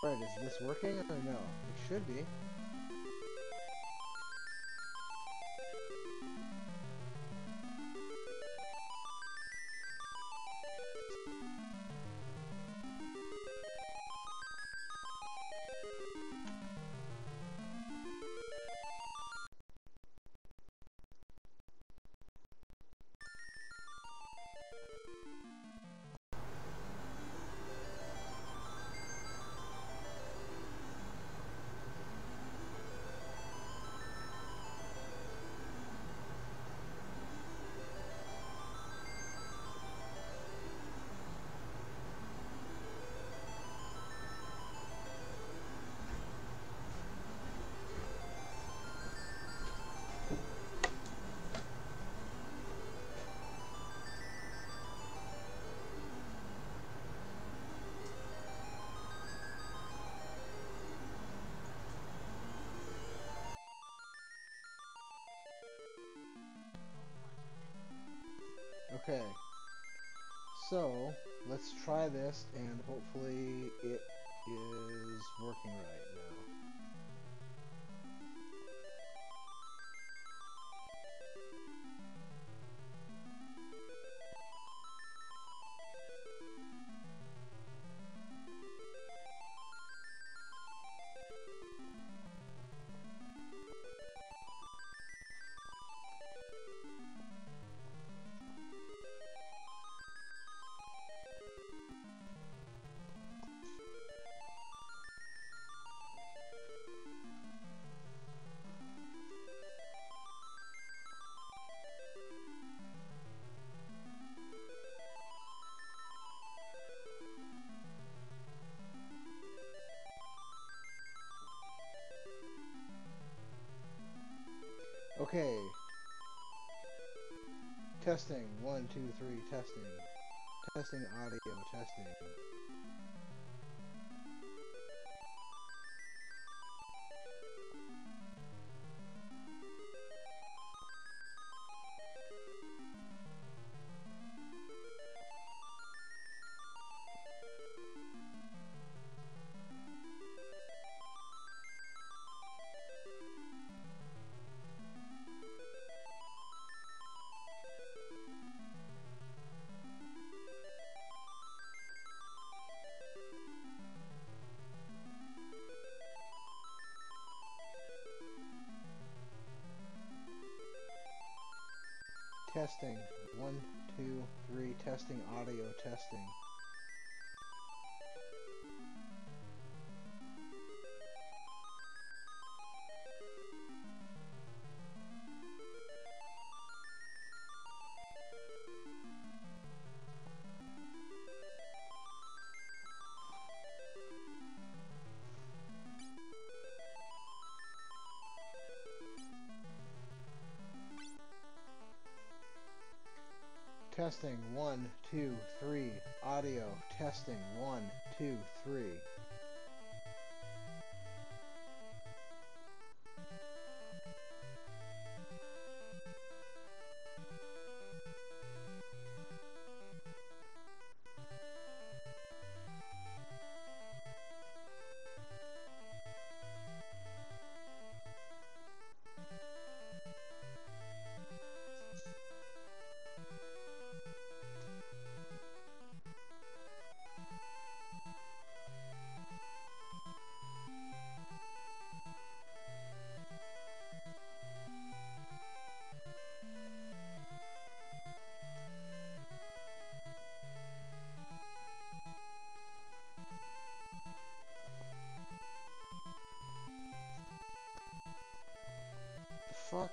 Alright, is this working or no? It should be. Okay, so let's try this and hopefully it is working right now. Okay. Testing. 1, 2, 3, testing. Testing audio, testing. Testing. 1, 2, 3, testing audio, testing. Testing. 1, 2, 3, audio, testing. 1, 2, 3. Fuck.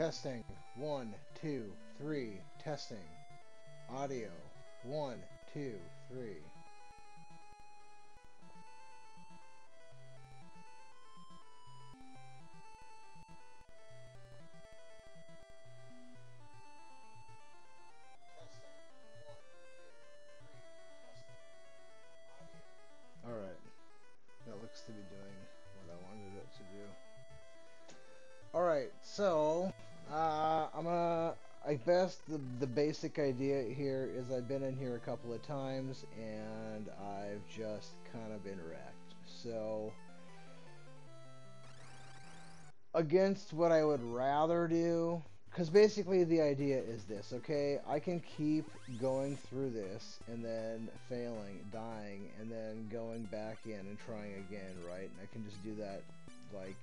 Testing. 1, 2, 3. Testing. Audio. 1, 2, 3. Alright. That looks to be doing what I wanted it to do. Alright, so I guess the basic idea here is I've been in here a couple of times and I've just kind of been wrecked. So against what I would rather do, because basically the idea is this, okay? I can keep going through this and then failing, dying, and then going back in and trying again, right? And I can just do that like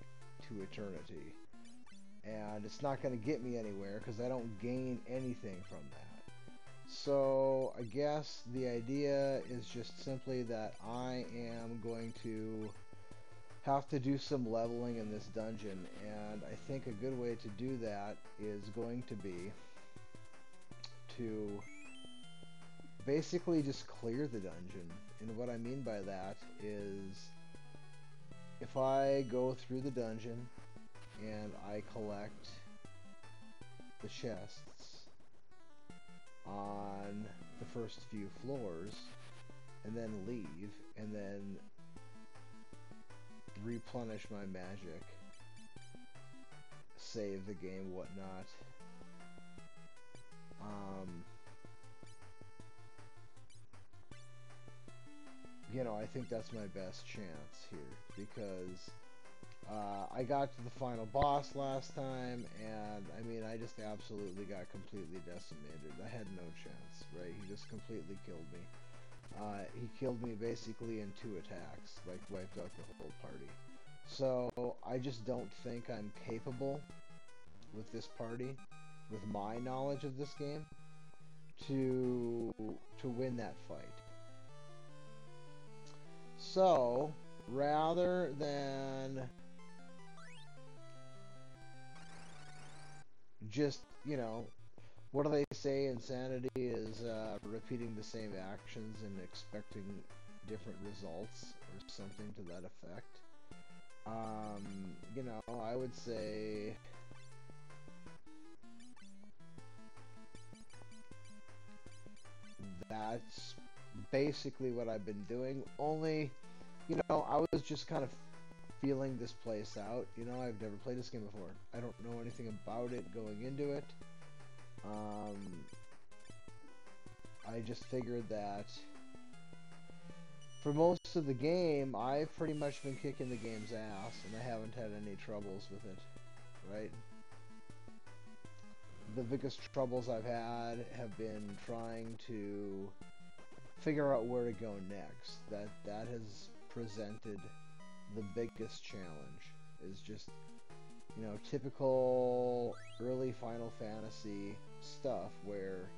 to eternity. And it's not going to get me anywhere because I don't gain anything from that. So I guess the idea is just simply that I am going to have to do some leveling in this dungeon, and I think a good way to do that is going to be to basically just clear the dungeon. And what I mean by that is if I go through the dungeon and I collect the chests on the first few floors and then leave and then replenish my magic, save the game, whatnot, you know, I think that's my best chance here, because I got to the final boss last time, and I mean, I just absolutely got completely decimated. I had no chance, right? He just completely killed me. He killed me basically in 2 attacks, like wiped out the whole party. So I just don't think I'm capable with this party, with my knowledge of this game, to win that fight. So rather than just, you know, what do they say? Insanity is repeating the same actions and expecting different results, or something to that effect. You know, I would say that's basically what I've been doing. Only, you know, I was just kind of feeling this place out. You know, I've never played this game before. I don't know anything about it going into it. I just figured that for most of the game, I've pretty much been kicking the game's ass, and I haven't had any troubles with it, right? The biggest troubles I've had have been trying to figure out where to go next. That has presented the biggest challenge, is just, you know, typical early Final Fantasy stuff where,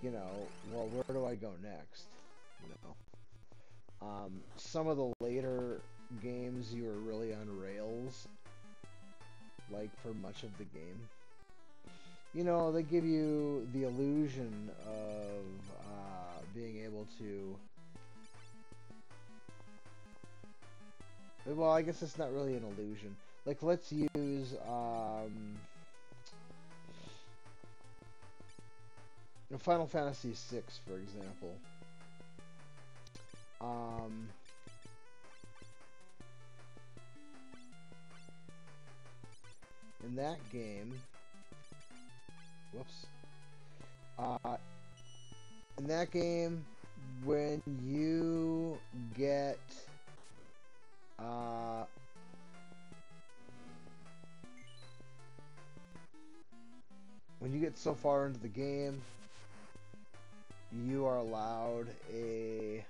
you know, well, where do I go next? You know, some of the later games you are really on rails, like for much of the game. You know, they give you the illusion of being able to. Well, I guess it's not really an illusion. Like, let's use Final Fantasy VI, for example. In that game, whoops. In that game, when you get so far into the game, you are allowed a...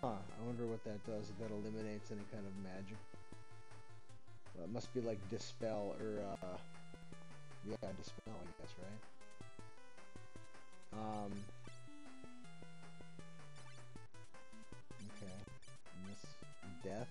I wonder what that does, if that eliminates any kind of magic. Well, it must be like Dispel, or, yeah, Dispel, I guess, right? Okay. Miss Death.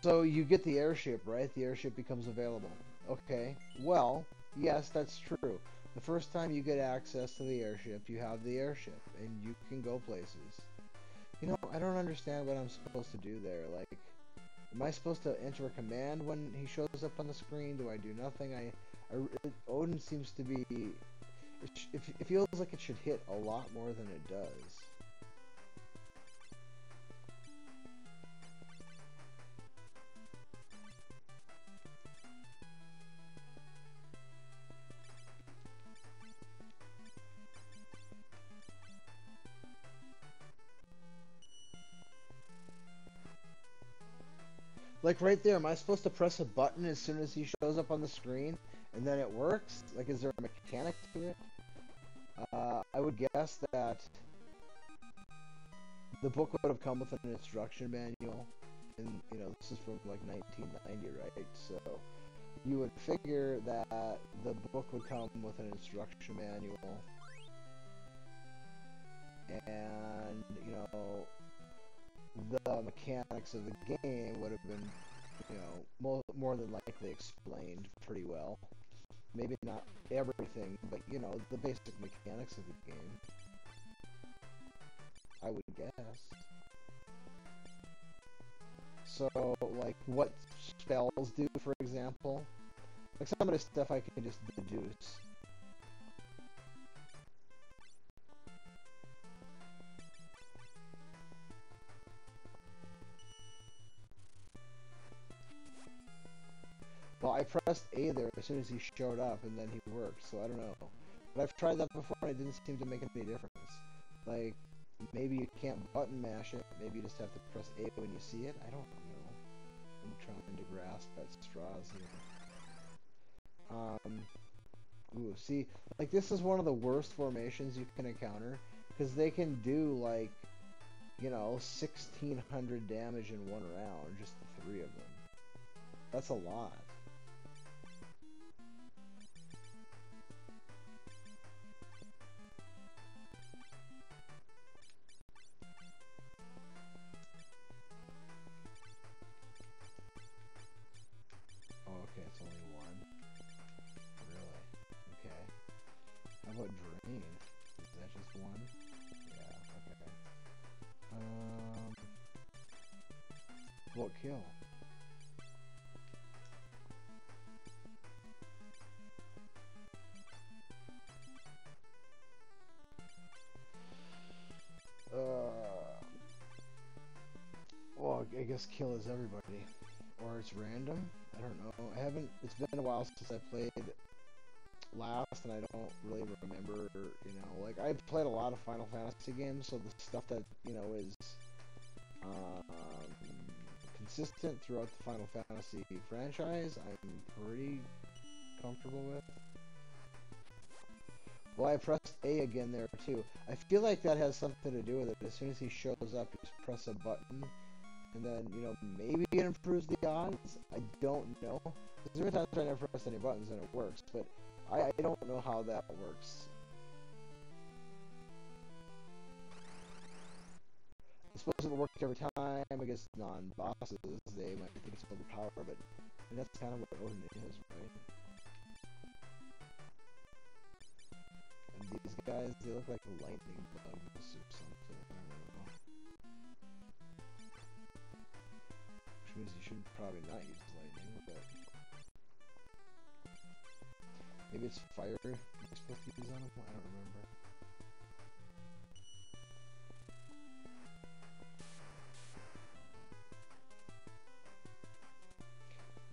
So you get the airship, right? The airship becomes available. Okay. Well, yes, that's true. The first time you get access to the airship, you have the airship, and you can go places. You know, I don't understand what I'm supposed to do there. Like, am I supposed to enter a command when he shows up on the screen? Do I do nothing? Odin seems to be. It feels like it should hit a lot more than it does. Like right there, am I supposed to press a button as soon as he shows up on the screen, and then it works? Like, is there a mechanic to it? I would guess that the book would have come with an instruction manual, and you know this is from like 1990, right? So you would figure that the book would come with an instruction manual, and you know the mechanics of the game would have been, you know, more than likely explained pretty well. Maybe not everything, but you know the basic mechanics of the game. I would guess. So, like, what spells do, for example? Like, some of the stuff I can just deduce. Well, I pressed A there as soon as he showed up, and then he worked, so I don't know. But I've tried that before, and it didn't seem to make any difference. Like, maybe you can't button mash it, maybe you just have to press A when you see it? I don't know. I'm trying to grasp at straws here. Ooh, see, like, this is one of the worst formations you can encounter, because they can do, like, you know, 1,600 damage in one round, just the three of them. That's a lot. Oh, okay, it's only one. Really? Okay. How about drain? Is that just one? Yeah, okay. How about kill? Well, I guess kill is everybody. Or it's random? I don't know. I haven't, it's been a while since I played last, and I don't really remember, you know, like, I've played a lot of Final Fantasy games, so the stuff that, you know, is um, consistent throughout the Final Fantasy franchise, I'm pretty comfortable with. Well, I pressed A again there, too. I feel like that has something to do with it. As soon as he shows up, you just press a button, and then, you know, maybe it improves the odds. I don't know. Because every time I never press any buttons and it works, but I don't know how that works. I suppose it will work every time against non-bosses. They might think it's overpowered, but that's kind of what Odin is, right? And these guys, they look like lightning bugs or something. I don't know. Which means you should probably not use lightning, but maybe it's fire you're supposed to use on them? I don't remember.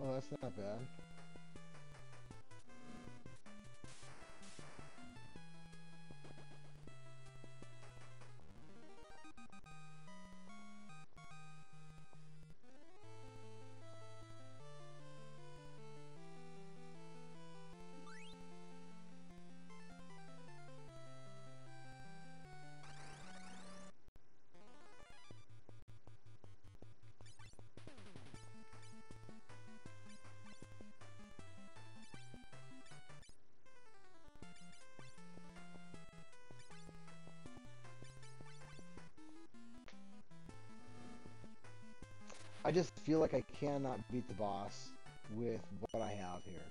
Oh, that's not bad. I just feel like I cannot beat the boss with what I have here.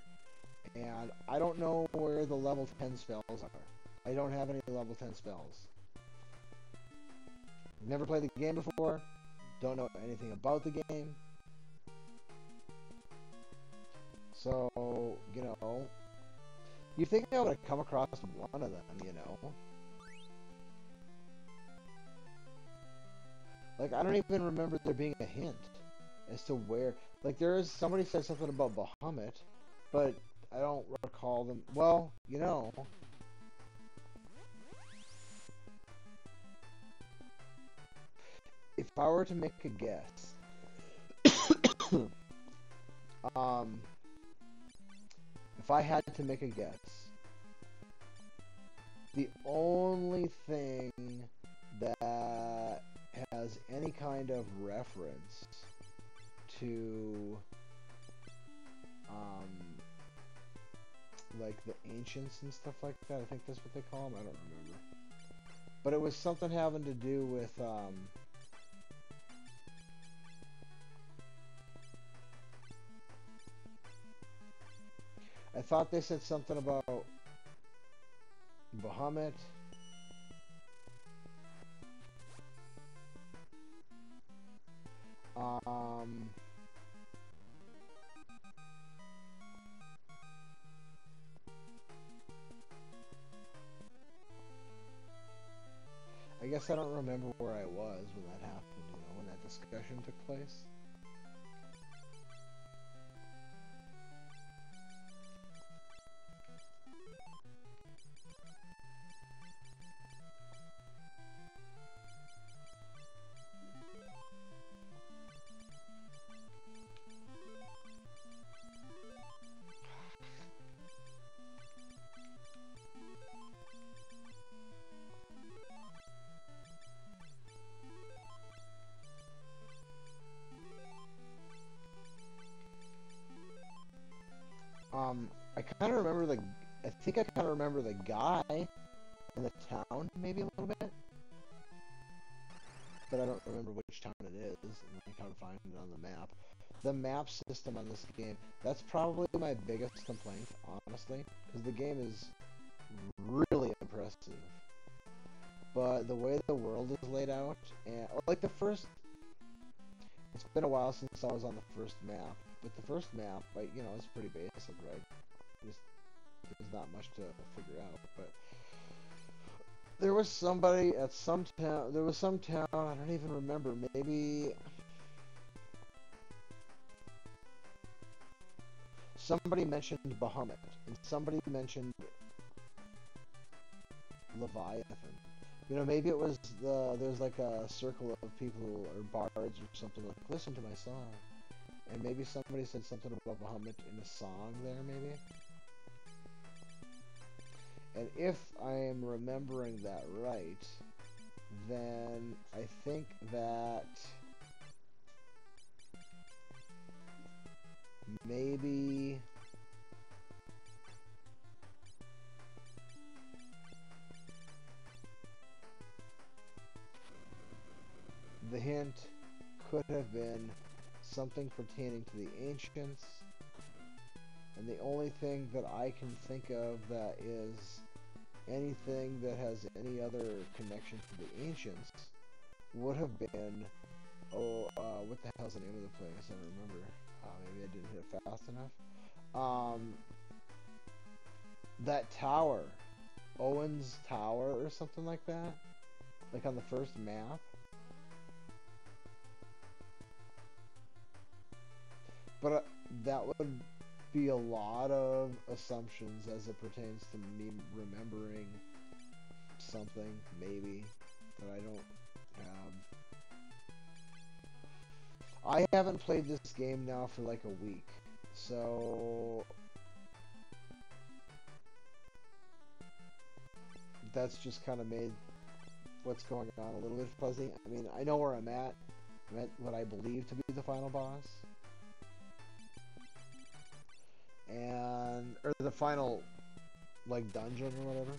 And I don't know where the level 10 spells are. I don't have any level 10 spells. Never played the game before. Don't know anything about the game. So, you know, you think I would have come across one of them, you know? Like, I don't even remember there being a hint as to where. Like, somebody said something about Bahamut, but I don't recall them. Well, you know, if I were to make a guess, um, if I had to make a guess, the only thing that has any kind of reference to, like the ancients and stuff like that, I think that's what they call them, I don't remember. But it was something having to do with, I thought they said something about Bahamut. I guess I don't remember where I was when that happened, you know, when that discussion took place. I kind of remember I think I kind of remember the guy in the town, maybe a little bit, but I don't remember which town it is, and I can't find it on the map. The map system on this game, that's probably my biggest complaint, honestly, because the game is really impressive. But the way the world is laid out, and like it's been a while since I was on the first map, but the first map, like, you know, it's pretty basic, right? There's not much to figure out, but there was somebody at some town, I don't even remember, maybe somebody mentioned Bahamut, and somebody mentioned Leviathan. You know, maybe it was there's like a circle of people or bards or something like, listen to my song. And maybe somebody said something about Bahamut in a song there, maybe? And if I am remembering that right, then I think that maybe the hint could have been something pertaining to the ancients, and the only thing that I can think of that is anything that has any other connection to the ancients would have been, what the hell's the name of the place? I don't remember. Maybe I didn't hit it fast enough. That tower, Owen's Tower or something like that, like on the first map. But that would be a lot of assumptions as it pertains to me remembering something, maybe, that I don't have. I haven't played this game now for like a week, so that's just kind of made what's going on a little bit fuzzy. I mean, I know where I'm at. I'm at what I believe to be the final boss. Or the final, like, dungeon or whatever.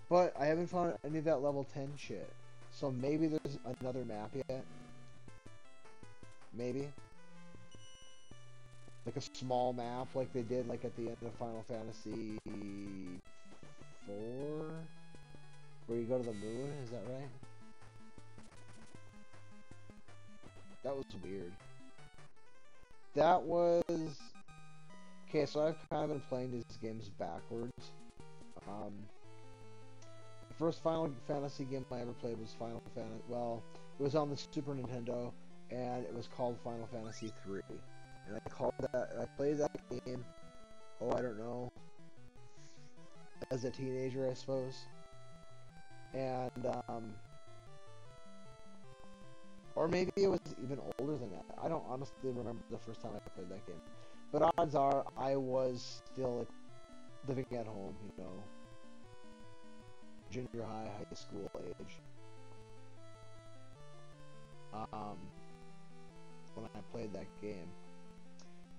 But I haven't found any of that level 10 shit. So maybe there's another map yet. maybe. Like a small map, like they did like at the end of Final Fantasy 4, where you go to the moon. Is that right? That was weird. That was okay. So I've kind of been playing these games backwards. Um, the first Final Fantasy game I ever played was Final Fantasy. Well, it was on the Super Nintendo, and it was called Final Fantasy 3. And I played that game, oh, I don't know, as a teenager, I suppose. And, or maybe it was even older than that. I don't honestly remember the first time I played that game. But odds are, I was still living at home, you know, junior high, high school age. When I played that game.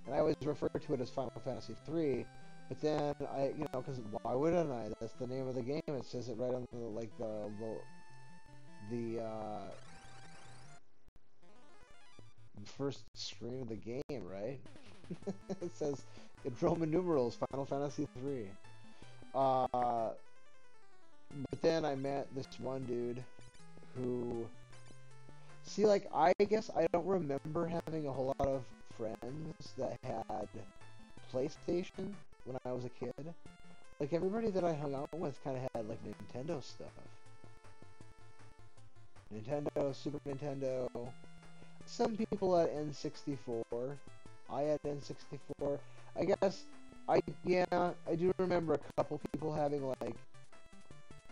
And I always refer to it as Final Fantasy 3, but then because why wouldn't I? That's the name of the game. It says it right on the first screen of the game, right? It says in Roman numerals, Final Fantasy 3. But then I met this one dude who, see, like, I guess I don't remember having a whole lot of friends that had PlayStation when I was a kid. Like, everybody that I hung out with kind of had, like, Nintendo stuff. Nintendo, Super Nintendo. Some people had N64. I had N64. I guess, I do remember a couple people having, like,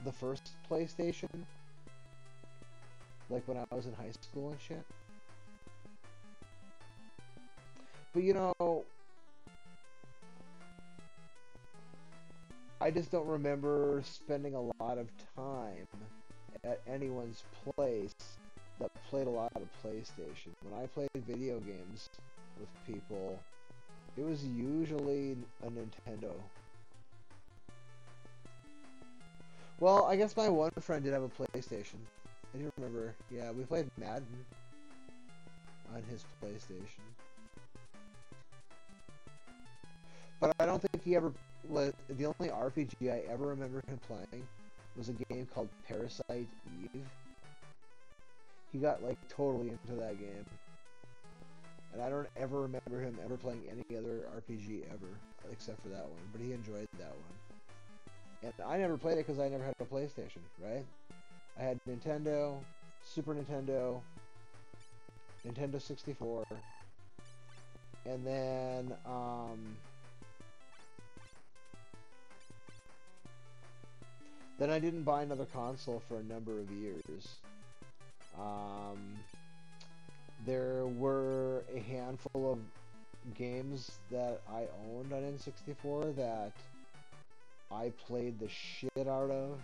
the first PlayStation. Like, when I was in high school and shit. But, you know, I just don't remember spending a lot of time at anyone's place that played a lot of PlayStation. When I played video games with people, it was usually a Nintendo. Well, I guess my one friend did have a PlayStation. I do remember. Yeah, we played Madden on his PlayStation. But I don't think he ever... The only RPG I ever remember him playing was a game called Parasite Eve. He got, like, totally into that game. And I don't ever remember him ever playing any other RPG ever, except for that one. But he enjoyed that one. And I never played it because I never had a PlayStation, right? I had Nintendo, Super Nintendo, Nintendo 64, and then, then I didn't buy another console for a number of years. There were a handful of games that I owned on N64 that I played the shit out of.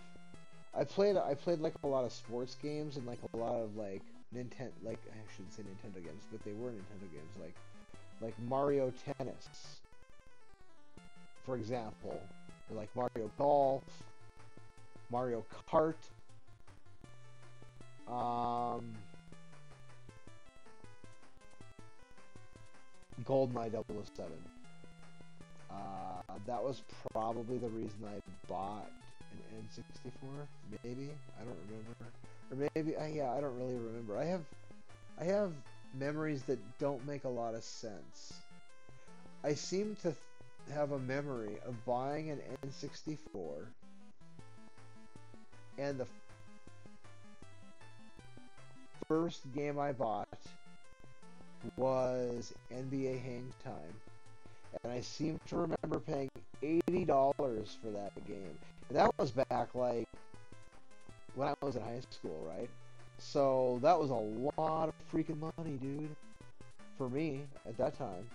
I played like a lot of sports games and like a lot of like Nintendo, like I shouldn't say Nintendo games, but they were Nintendo games, like Mario Tennis, for example, or like Mario Golf, Mario Kart, GoldenEye 007. That was probably the reason I bought an N64. Maybe, I don't remember, or maybe yeah, I don't really remember. I have memories that don't make a lot of sense. I seem to have a memory of buying an N64, and the first game I bought was NBA Hang Time. And I seem to remember paying $80 for that game. And that was back, like, when I was in high school, right? So that was a lot of freaking money, dude. For me, at that time.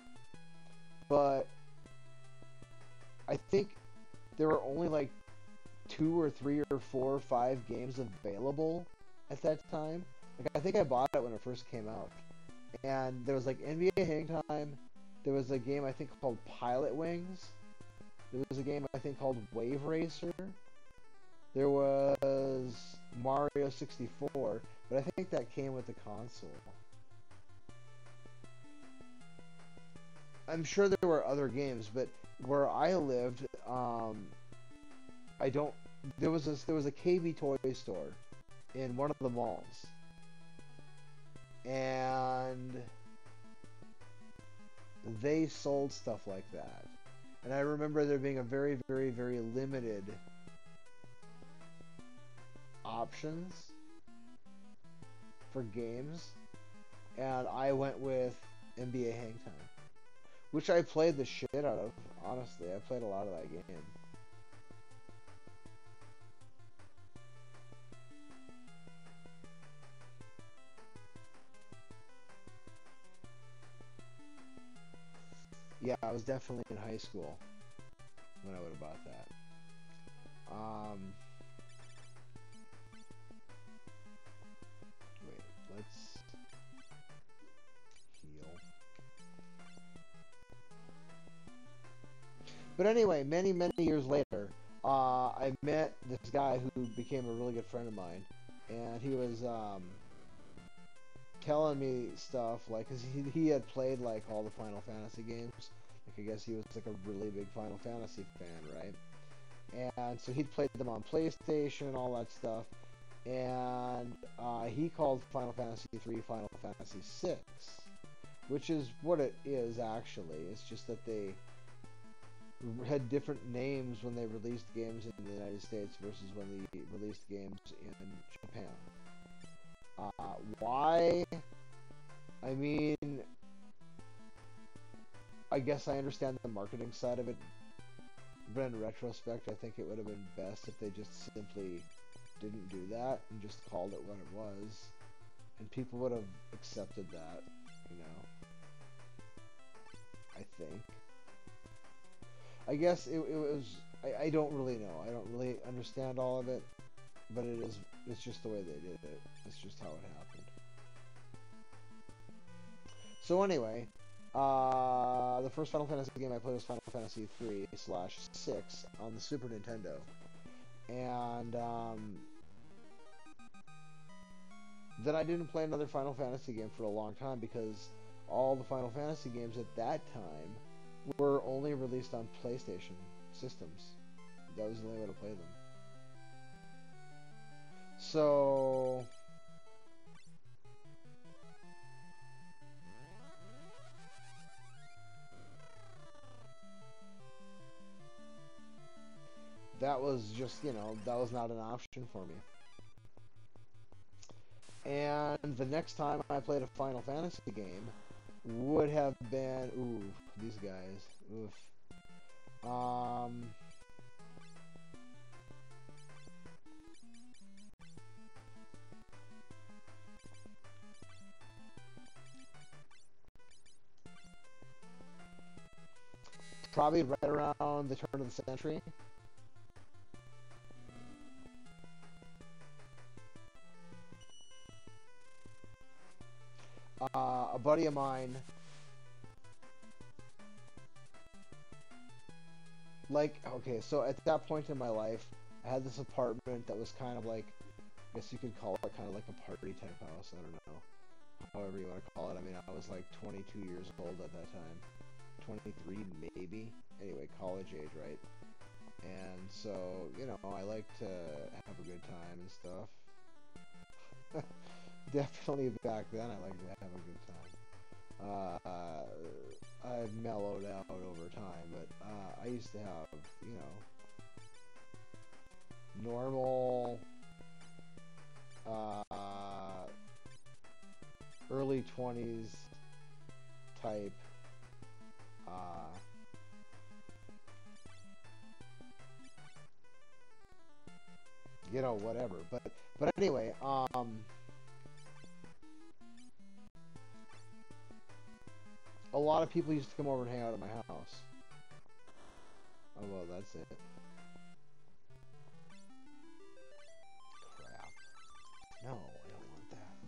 But I think there were only, like, 2 or 3 or 4 or 5 games available at that time. Like, I think I bought it when it first came out. And there was, like, NBA Hang Time. There was a game I think called Pilot Wings. There was a game I think called Wave Racer. There was Mario 64, but I think that came with the console. I'm sure there were other games, but where I lived, I don't. There was a KB toy store in one of the malls, and they sold stuff like that. And I remember there being a very, very, very limited options for games, and I went with NBA Hang Time, which I played the shit out of. Honestly, I played a lot of that game. Yeah, I was definitely in high school when I would have bought that. Wait, let's heal. But anyway, many, many years later, I met this guy who became a really good friend of mine, and he was telling me stuff like, cause he had played like all the Final Fantasy games. Like I guess he was like a really big Final Fantasy fan, right? And so he'd played them on PlayStation and all that stuff. And he called Final Fantasy 3 Final Fantasy 6, which is what it is actually. It's just that they had different names when they released games in the United States versus when they released games in Japan. Why? I mean, I guess I understand the marketing side of it, but in retrospect, I think it would have been best if they just simply didn't do that and just called it what it was, and people would have accepted that, you know. I think. I guess it was. I don't really know. I don't really understand all of it, but it's just the way they did it. It's just how it happened. So anyway, the first Final Fantasy game I played was Final Fantasy 3/6 on the Super Nintendo, and then I didn't play another Final Fantasy game for a long time because all the Final Fantasy games at that time were only released on PlayStation systems. That was the only way to play them. So that was just, that was not an option for me. And the next time I played a Final Fantasy game would have been, ooh, these guys, oof. Probably right around the turn of the century. A buddy of mine, like, okay, so at that point in my life, I had this apartment that was kind of like, I guess you could call it kind of like a party type house. I don't know, however you want to call it. I mean, I was like 22 years old at that time, 23 maybe. Anyway, college age, right? And so, I like to have a good time and stuff. Definitely back then, I liked to have a good time. I've mellowed out over time, but I used to have, normal, early 20s type, whatever. But anyway, a lot of people used to come over and hang out at my house. Oh well, that's it. Crap. No, I don't want that.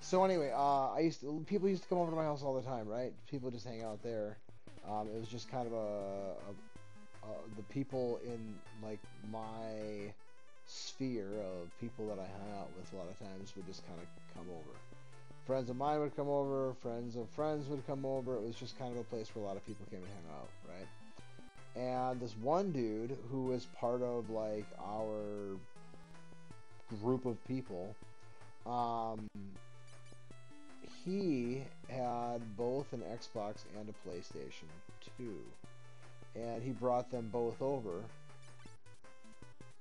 So anyway, people used to come over to my house all the time, right? People just hang out there. It was just kind of the people in like my sphere of people that I hung out with a lot of times would just kind of come over. Friends of mine would come over, friends of friends would come over. It was just kind of a place where a lot of people came and hang out, right? And this one dude who was part of like our group of people, um, he had both an Xbox and a PlayStation 2. And he brought them both over,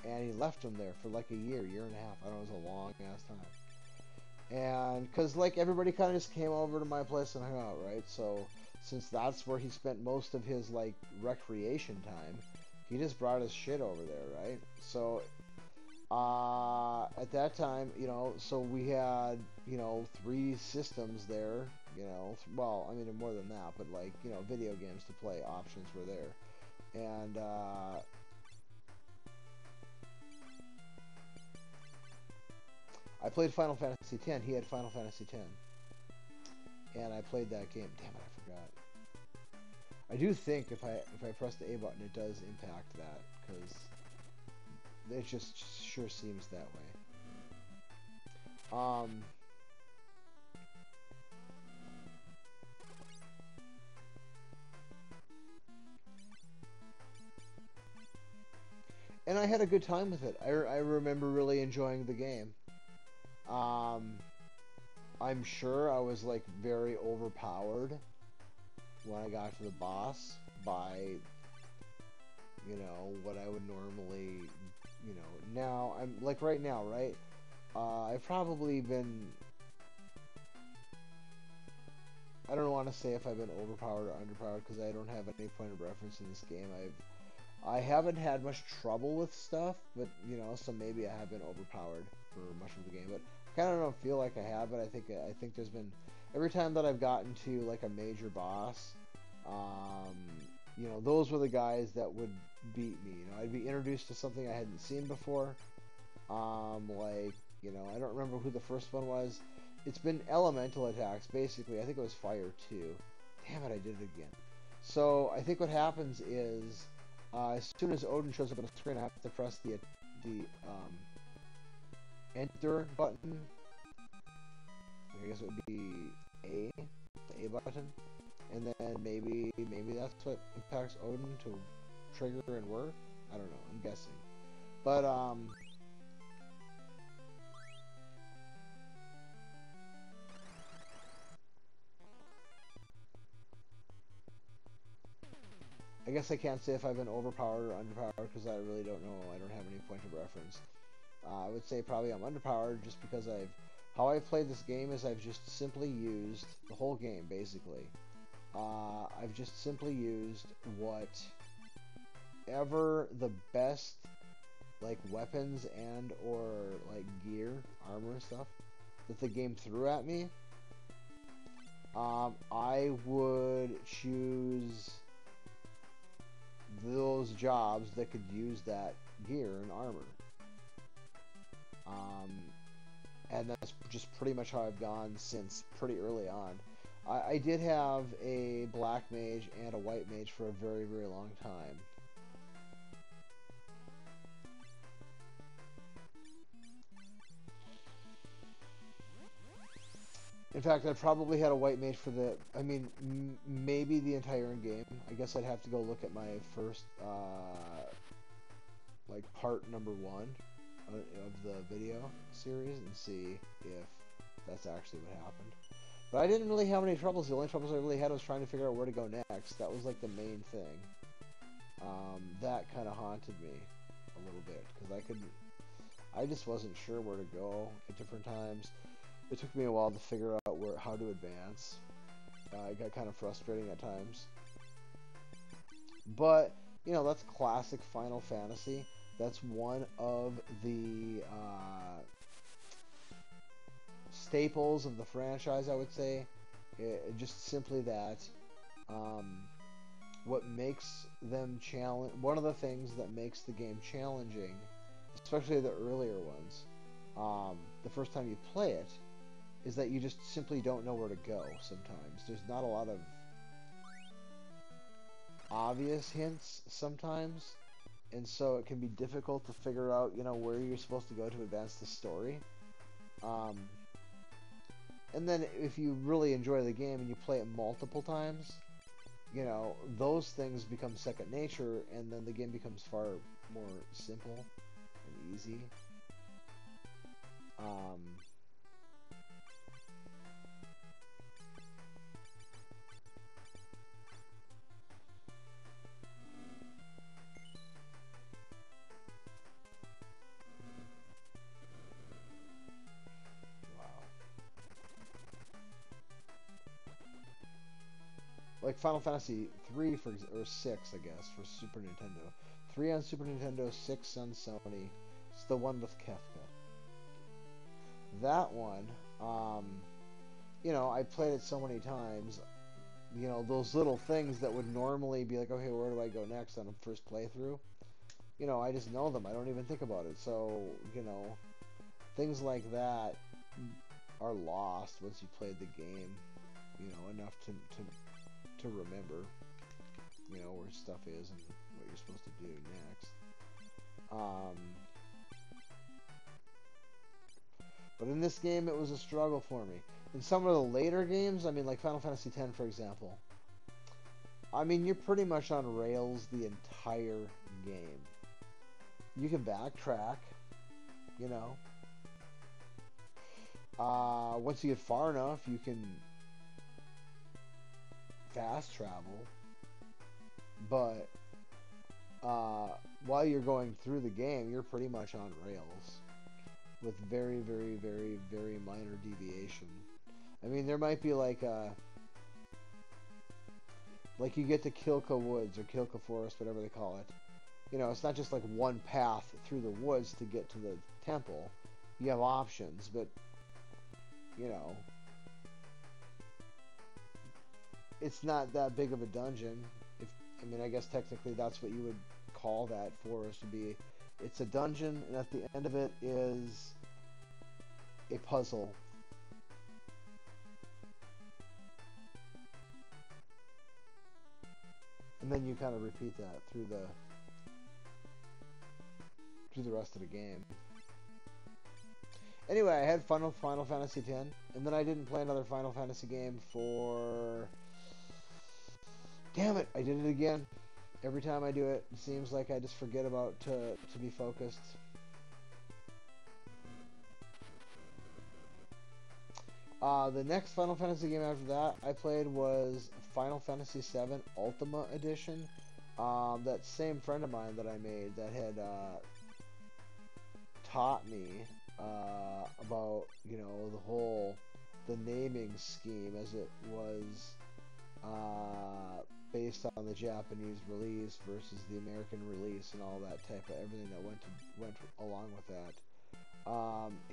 and he left them there for like a year, year and a half. I don't know, it was a long ass time. And because like everybody kind of just came over to my place and hung out, right? So since that's where he spent most of his like recreation time, he just brought his shit over there, right? So at that time, so we had, three systems there, well, I mean, more than that, but like, video games to play options were there. And, I played Final Fantasy X. He had Final Fantasy X. And I played that game. Damn it, I forgot. I do think if I press the A button, it does impact that, because it just sure seems that way. And I had a good time with it. I remember really enjoying the game. Um, I'm sure I was like very overpowered when I got to the boss by, what I would normally, now I'm like right now, right? I've probably been, I don't want to say if I've been overpowered or underpowered because I don't have any point of reference in this game. I haven't had much trouble with stuff, but so maybe I have been overpowered for much of the game. But I kind of don't feel like I have. But I think there's been every time that I've gotten to like a major boss, those were the guys that would beat me. I'd be introduced to something I hadn't seen before. Like I don't remember who the first one was. It's been elemental attacks basically. I think it was fire too. Damn it, I did it again. So I think what happens is. As soon as Odin shows up on the screen, I have to press the enter button. I guess it would be the A button, and then maybe that's what impacts Odin to trigger and work. I don't know. I'm guessing, but I guess I can't say if I've been overpowered or underpowered because I really don't know. I don't have any point of reference. I would say probably I'm underpowered just because how I've played this game is I've just simply used the whole game basically. I've just simply used whatever the best like weapons and or like gear, armor and stuff that the game threw at me. I would choose those jobs that could use that gear and armor. And that's just pretty much how I've gone since pretty early on. I did have a black mage and a white mage for a very, very long time. In fact, I probably had a white mage for maybe the entire game. I guess I'd have to go look at my first, like, part number 1 of the video series and see if that's actually what happened. But I didn't really have any troubles. The only troubles I really had was trying to figure out where to go next. That was, like, the main thing. That kind of haunted me a little bit, because I just wasn't sure where to go at different times. It took me a while to figure out how to advance. It got kind of frustrating at times. But, that's classic Final Fantasy. That's one of the staples of the franchise, I would say. Just simply that. What makes them one of the things that makes the game challenging, especially the earlier ones, the first time you play it, is that you just simply don't know where to go sometimes. There's not a lot of obvious hints sometimes, and so it can be difficult to figure out, where you're supposed to go to advance the story. Um, and then if you really enjoy the game and you play it multiple times, those things become second nature, and then the game becomes far more simple and easy. Um, wow. Like Final Fantasy 3 or 6, I guess, for Super Nintendo. 3 on Super Nintendo, 6 on Sony. It's the one with Kefka. That one, I played it so many times. Those little things that would normally be like, okay, where do I go next on a first playthrough? I just know them. I don't even think about it. So, things like that are lost once you played the game, enough to remember, where stuff is and what you're supposed to do next. But in this game, it was a struggle for me. In some of the later games, I mean, like Final Fantasy X, for example, I mean, you're pretty much on rails the entire game. You can backtrack, you know. Once you get far enough, you can fast travel. But while you're going through the game, you're pretty much on rails with very, very, very, very minor deviation. I mean, there might be like you get to Kilka Woods or Kilka Forest, whatever they call it. It's not just like one path through the woods to get to the temple. You have options, but you know, it's not that big of a dungeon. I mean, I guess technically that's what you would call that forest to be. It's a dungeon, and at the end of it is a puzzle. And then you kind of repeat that through the rest of the game. Anyway, I had fun with Final Fantasy X, and then I didn't play another Final Fantasy game for... Damn it, I did it again. Every time I do it, it seems like I just forget about to be focused. The next Final Fantasy game after that I played was Final Fantasy VII Ultima Edition. That same friend of mine that I made that had taught me about, the naming scheme as it was based on the Japanese release versus the American release and all that type of everything that went along with that.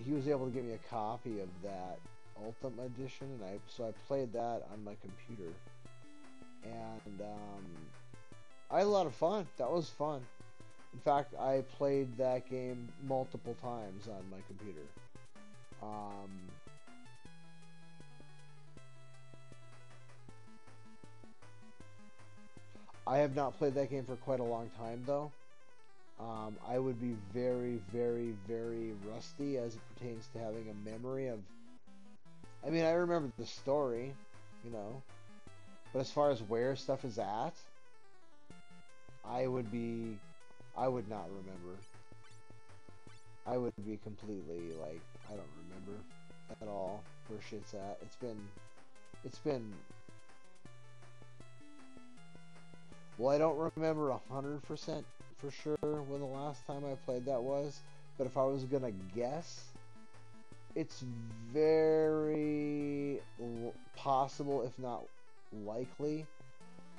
He was able to give me a copy of that Ultimate Edition, and so I played that on my computer, and I had a lot of fun. That was fun. In fact, I played that game multiple times on my computer. I have not played that game for quite a long time, though. I would be very, very, very rusty as it pertains to having a memory of... I mean, I remember the story, but as far as where stuff is at, I would not remember. I would be completely, like, I don't remember at all where shit's at. It's been, well, I don't remember 100% for sure when the last time I played that was, but if I was gonna guess, it's very possible, if not likely,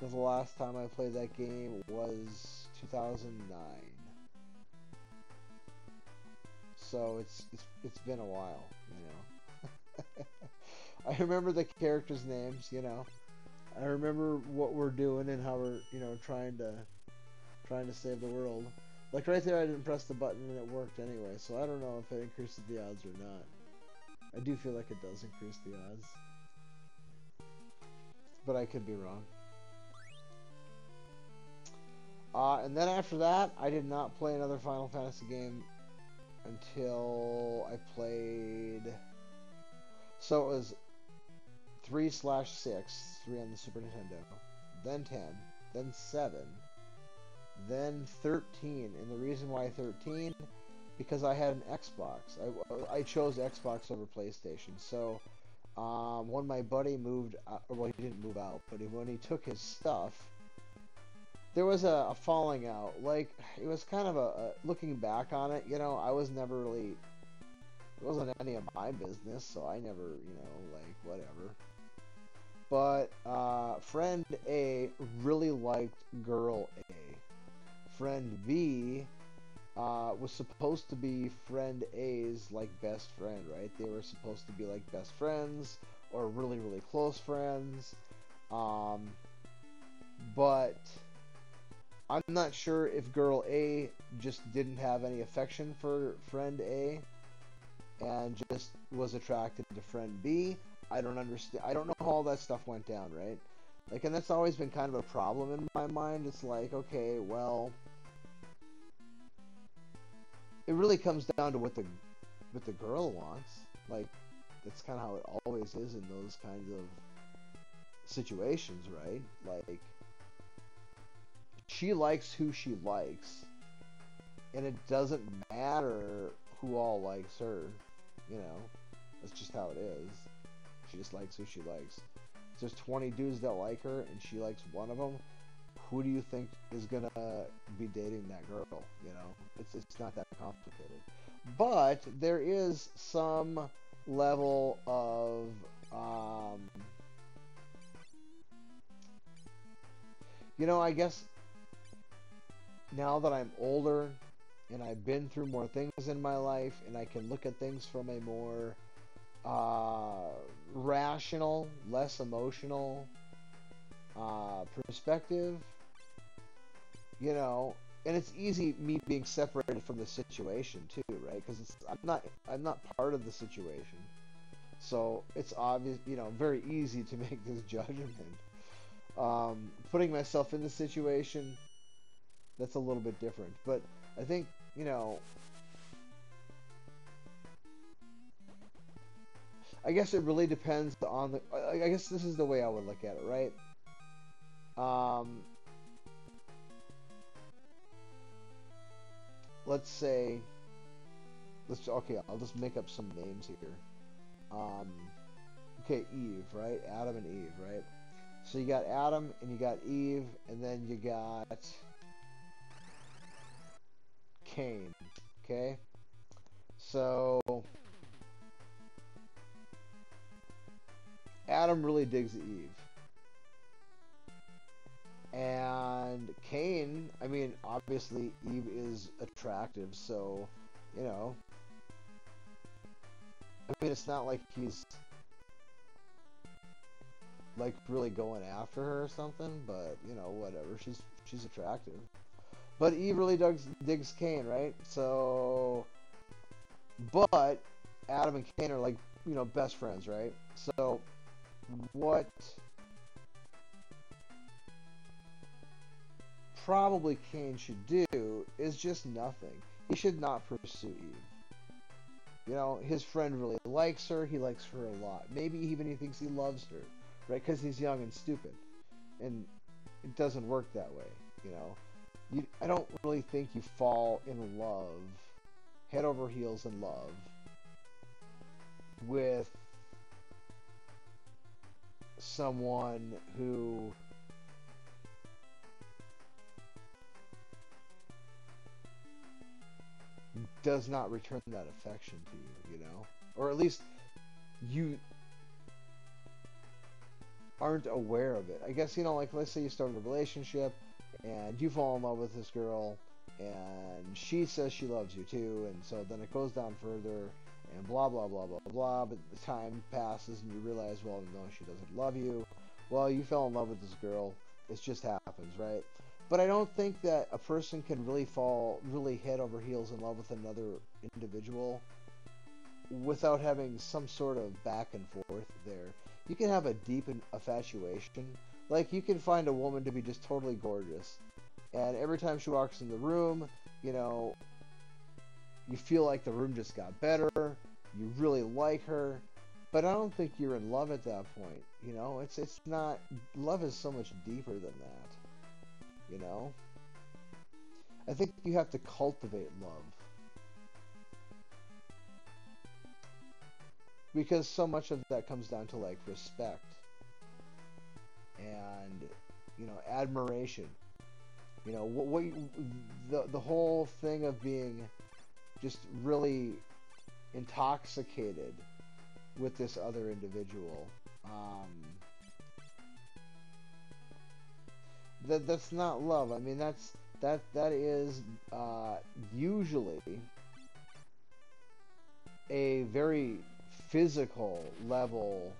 that the last time I played that game was 2009. So it's been a while, I remember the characters' names, I remember what we're doing and how we're, trying to save the world. Like right there, I didn't press the button and it worked anyway, so I don't know if it increases the odds or not. I do feel like it does increase the odds, but I could be wrong. And then after that, I did not play another Final Fantasy game until I played. So it was 3/6, 3 on the Super Nintendo, then 10, then 7, then 13. And the reason why 13, because I had an Xbox. I chose Xbox over PlayStation. So when my buddy moved, well, he didn't move out, but when he took his stuff, there was a falling out. Like, it was kind of looking back on it, I was never really, it wasn't any of my business, so I never, like, whatever. But friend A really liked girl A. Friend B was supposed to be friend A's, like, best friend, right? They were supposed to be like best friends or really, really close friends. But I'm not sure if girl A just didn't have any affection for friend A and just was attracted to friend B. I don't understand. I don't know how all that stuff went down, right? Like, and that's always been kind of a problem in my mind. It's like, okay, well, it really comes down to what the girl wants. Like, that's kind of how it always is in those kinds of situations, right? Like, she likes who she likes, and it doesn't matter who all likes her. That's just how it is. She just likes who she likes. If there's 20 dudes that like her, and she likes one of them, who do you think is gonna be dating that girl? It's not that complicated. But there is some level of I guess now that I'm older and I've been through more things in my life, and I can look at things from a more rational, less emotional perspective, and it's easy me being separated from the situation too, right? Because I'm not part of the situation, so it's obvious, very easy to make this judgment. Putting myself in the situation, that's a little bit different, but I think, I guess it really depends on the. I guess this is the way I would look at it, right? Um, let's say, okay, I'll just make up some names here. Um, okay, Eve, right? Adam and Eve, right? So you got Adam and you got Eve, and then you got Cain. Okay, so Adam really digs Eve. And Cain, I mean, obviously Eve is attractive, so, I mean, it's not like he's, like, really going after her or something, but, whatever, she's attractive. But Eve really digs Cain, right? So, but Adam and Cain are, like, best friends, right? So, what probably Cain should do is just nothing. He should not pursue Eve. His friend really likes her. He likes her a lot. Maybe even he thinks he loves her, right? Because he's young and stupid. And it doesn't work that way, I don't really think you fall in love, head over heels in love, with someone who does not return that affection to you, or at least you aren't aware of it. I guess, like, let's say you start a relationship and you fall in love with this girl and she says she loves you too, and so then it goes down further and blah blah blah blah blah, but the time passes and you realize, well, no, she doesn't love you. Well, you fell in love with this girl. It just happens, right? But I don't think that a person can really fall really head over heels in love with another individual without having some sort of back and forth there. You can have a deep infatuation. Like, you can find a woman to be just totally gorgeous, and every time she walks in the room, you know, you feel like the room just got better. You really like her, but I don't think you're in love at that point. You know, it's not. Love is so much deeper than that. You know, I think you have to cultivate love because so much of that comes down to like respect and admiration. The whole thing of being just really intoxicated with this other individual. That's not love. I mean, that is usually a very physical level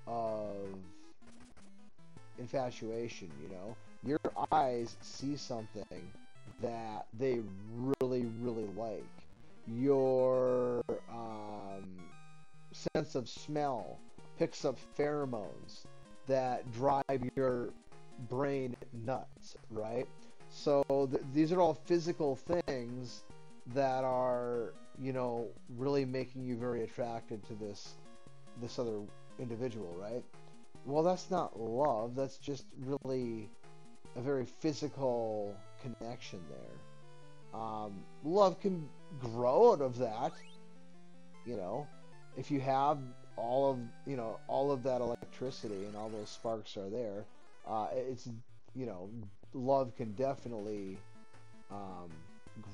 of infatuation. Your eyes see something that they really, really like. Your sense of smell picks up pheromones that drive your brain nuts, right? So these are all physical things that are, really making you very attracted to this other individual, right? Well, that's not love. That's just really a very physical connection there. Love can grow out of that, you know, if you have all of that electricity and all those sparks are there. It's you know, love can definitely um,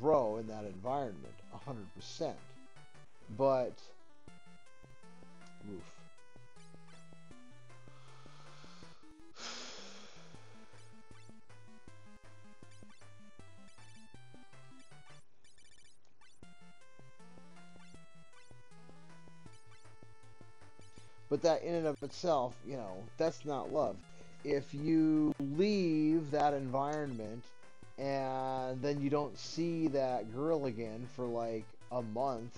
grow in that environment, 100%. But oof. But that in and of itself, that's not love. If you leave that environment and then you don't see that girl again for like a month,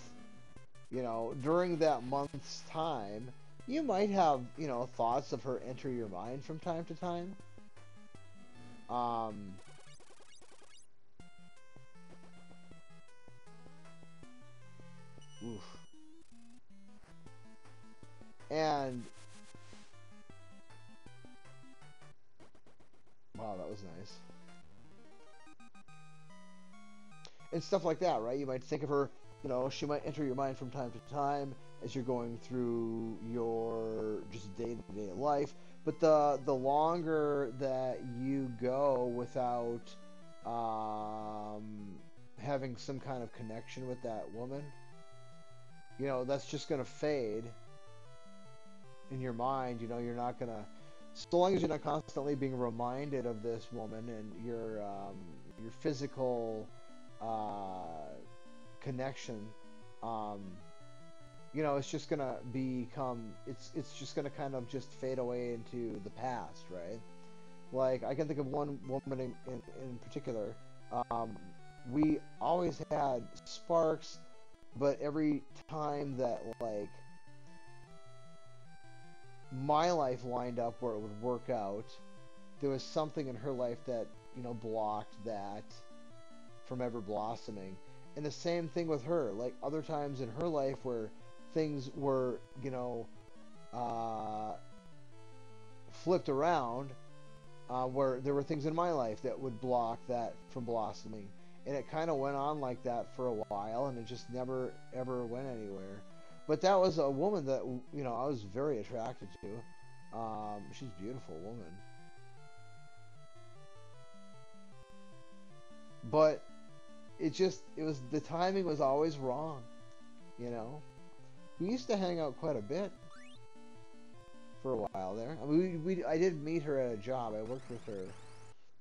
during that month's time, you might have, thoughts of her enter your mind from time to time. Um, oof. And wow, that was nice. And stuff like that, right? You might think of her, she might enter your mind from time to time as you're going through your just day-to-day life. But the longer that you go without having some kind of connection with that woman, that's just gonna fade in your mind. You're not gonna, so long as you're not constantly being reminded of this woman and your physical connection, um, it's just gonna become, it's just gonna kind of just fade away into the past, right? Like, I can think of one woman in particular. Um, we always had sparks, but every time that like my life lined up where it would work out, there was something in her life that blocked that from ever blossoming. And the same thing with her. Like, other times in her life where things were, uh, flipped around, where there were things in my life that would block that from blossoming. And it kind of went on like that for a while, and it just never, ever went anywhere. But that was a woman that, I was very attracted to. She's a beautiful woman. But it was, the timing was always wrong, you know? We used to hang out quite a bit for a while there. I mean, I did meet her at a job. I worked with her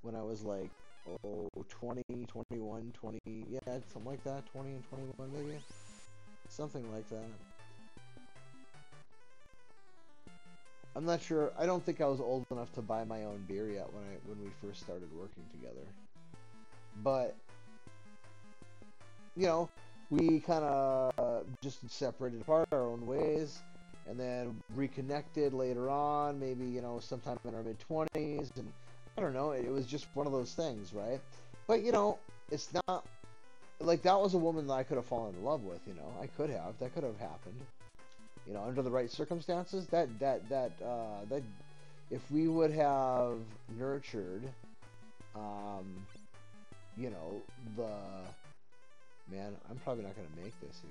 when I was like, 20, 21, 20, yeah, something like that, 20 and 21 maybe, something like that. I'm not sure. I don't think I was old enough to buy my own beer yet when we first started working together. But you know, we kind of just separated apart our own ways, and then reconnected later on, maybe sometime in our mid 20s, and I don't know. It was just one of those things, right? But it's not like that was a woman that I could have fallen in love with. I could have. That could have happened. Under the right circumstances. That if we would have nurtured, um, the man. I'm probably not going to make this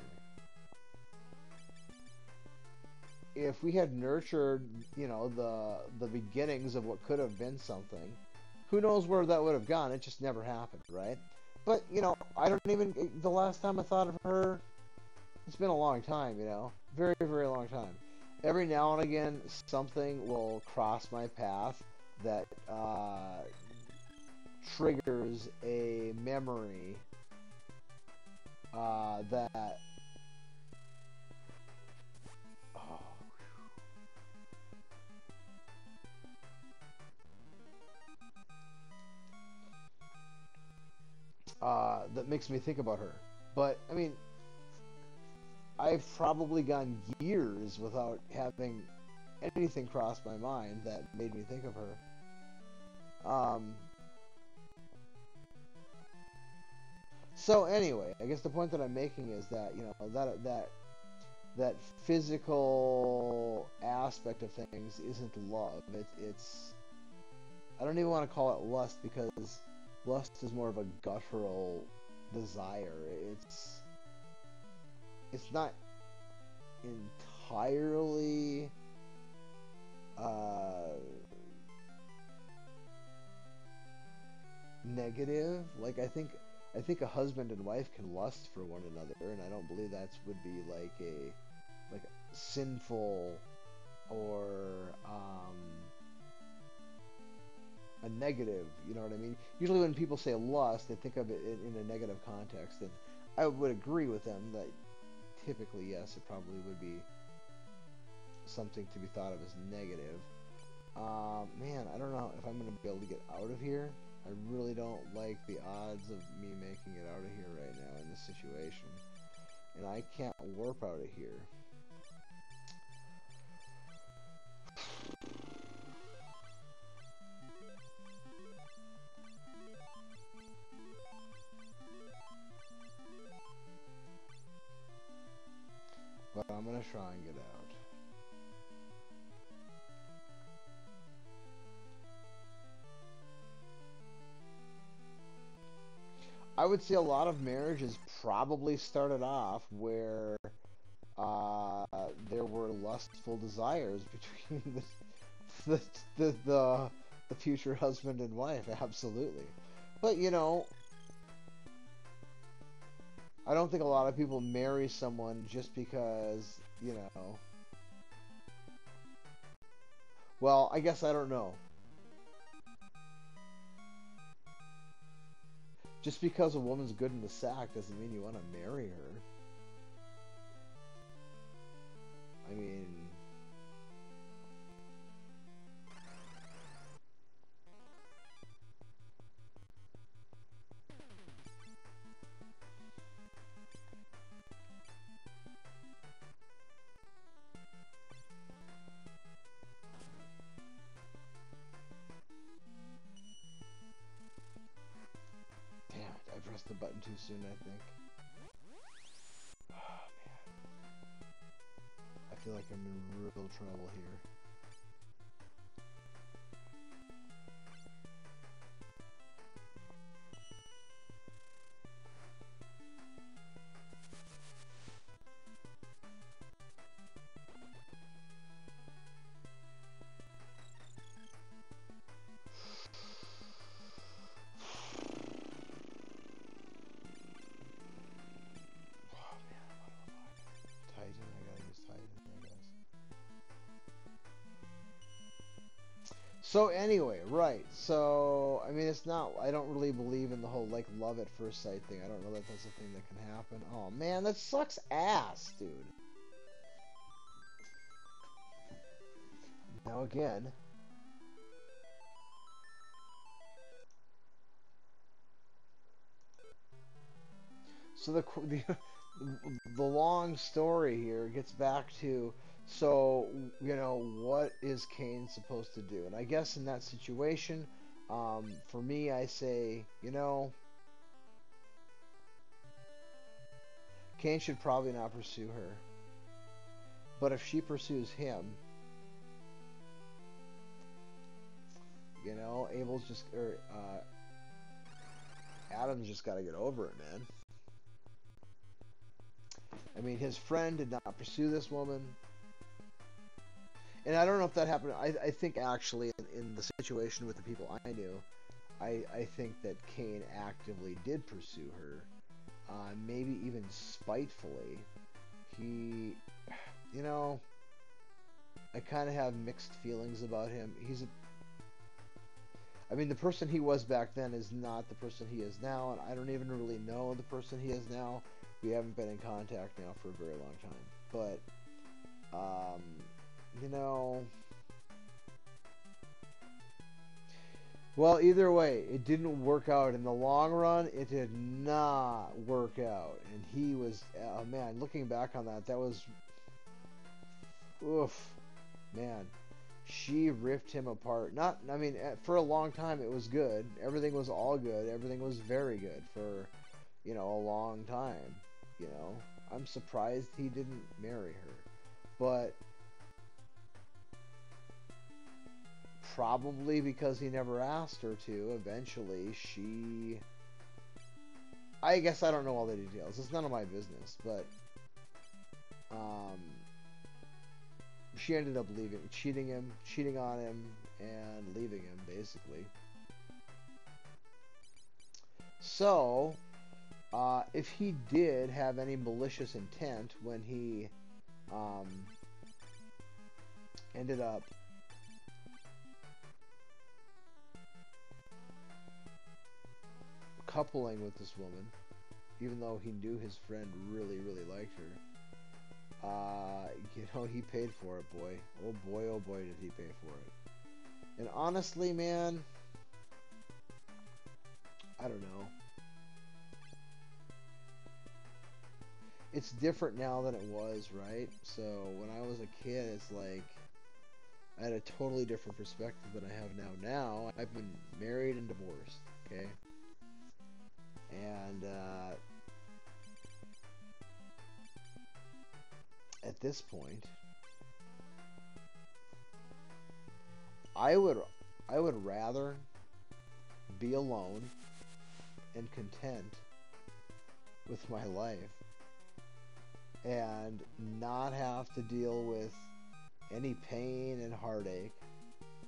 here. If we had nurtured, the beginnings of what could have been something, who knows where that would have gone? It just never happened, right? But I don't even. The last time I thought of her, it's been a long time, very, very long time. Every now and again, something will cross my path that triggers a memory that. Oh, that makes me think about her. But I mean, I've probably gone years without having anything cross my mind that made me think of her. So anyway, I guess the point that I'm making is that that physical aspect of things isn't love. It's I don't even want to call it lust because lust is more of a guttural desire. It's not entirely negative. Like I think a husband and wife can lust for one another, and I don't believe that would be like a sinful or a negative. You know what I mean? Usually when people say lust, they think of it in a negative context, and I would agree with them that typically, yes, it probably would be something to be thought of as negative. Man, I don't know if I'm going to be able to get out of here. I really don't like the odds of me making it out of here right now in this situation. And I can't warp out of here. But I'm going to try and get out. I would say a lot of marriages probably started off where uh, there were lustful desires between the, the future husband and wife. Absolutely. But I don't think a lot of people marry someone just because well, I guess I don't know. Just because a woman's good in the sack doesn't mean you want to marry her. I mean, damn it, I pressed the button too soon, I think. Oh, man. I feel like I'm in real trouble here. Oh, man, what the fuck? Titan, I gotta use Titan, I guess. So anyway, right. So I mean, it's not. I don't really believe in the whole like love at first sight thing. I don't know that that's a thing that can happen. Oh man, that sucks ass, dude. Now again, so the the long story here gets back to, so, what is Cain supposed to do? And I guess in that situation, for me, I say, Cain should probably not pursue her. But if she pursues him, Abel's just, or Adam's just got to get over it, man. I mean, his friend did not pursue this woman. And I don't know if that happened. I think actually in the situation with the people I knew, I think that Cain actively did pursue her. Maybe even spitefully. He, I kind of have mixed feelings about him. I mean, the person he was back then is not the person he is now, and I don't even really know the person he is now. We haven't been in contact now for a very long time. But, well, either way, it didn't work out. In the long run, it did not work out. And he was, oh man, looking back on that, that was, oof, man. She ripped him apart. I mean, for a long time it was good. Everything was all good. Everything was very good for, a long time. I'm surprised he didn't marry her. But probably because he never asked her to, eventually I guess I don't know all the details. It's none of my business, but she ended up cheating on him, and leaving him, basically. So, if he did have any malicious intent when he ended up coupling with this woman, even though he knew his friend really, really liked her, he paid for it, boy. Oh boy, did he pay for it. And honestly, man, I don't know. It's different now than it was, right? So when I was a kid, it's like I had a totally different perspective than I have now. Now I've been married and divorced, okay? And at this point, I would rather be alone and content with my life and not have to deal with any pain and heartache,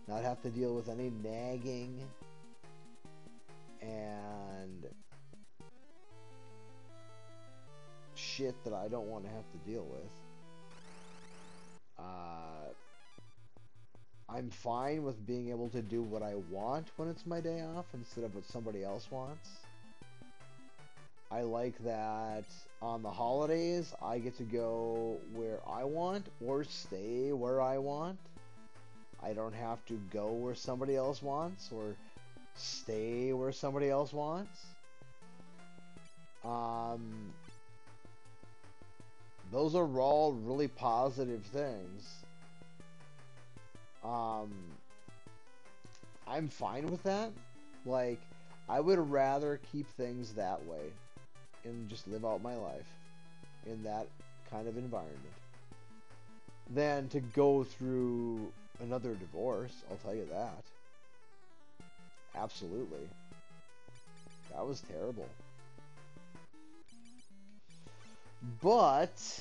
not have to deal with any nagging and shit that I don't want to have to deal with. I'm fine with being able to do what I want when it's my day off instead of what somebody else wants. I like that on the holidays I get to go where I want or stay where I want. I don't have to go where somebody else wants or stay where somebody else wants. Those are all really positive things. I'm fine with that. Like, I would rather keep things that way and just live out my life in that kind of environment than to go through another divorce. I'll tell you that. Absolutely. That was terrible. But,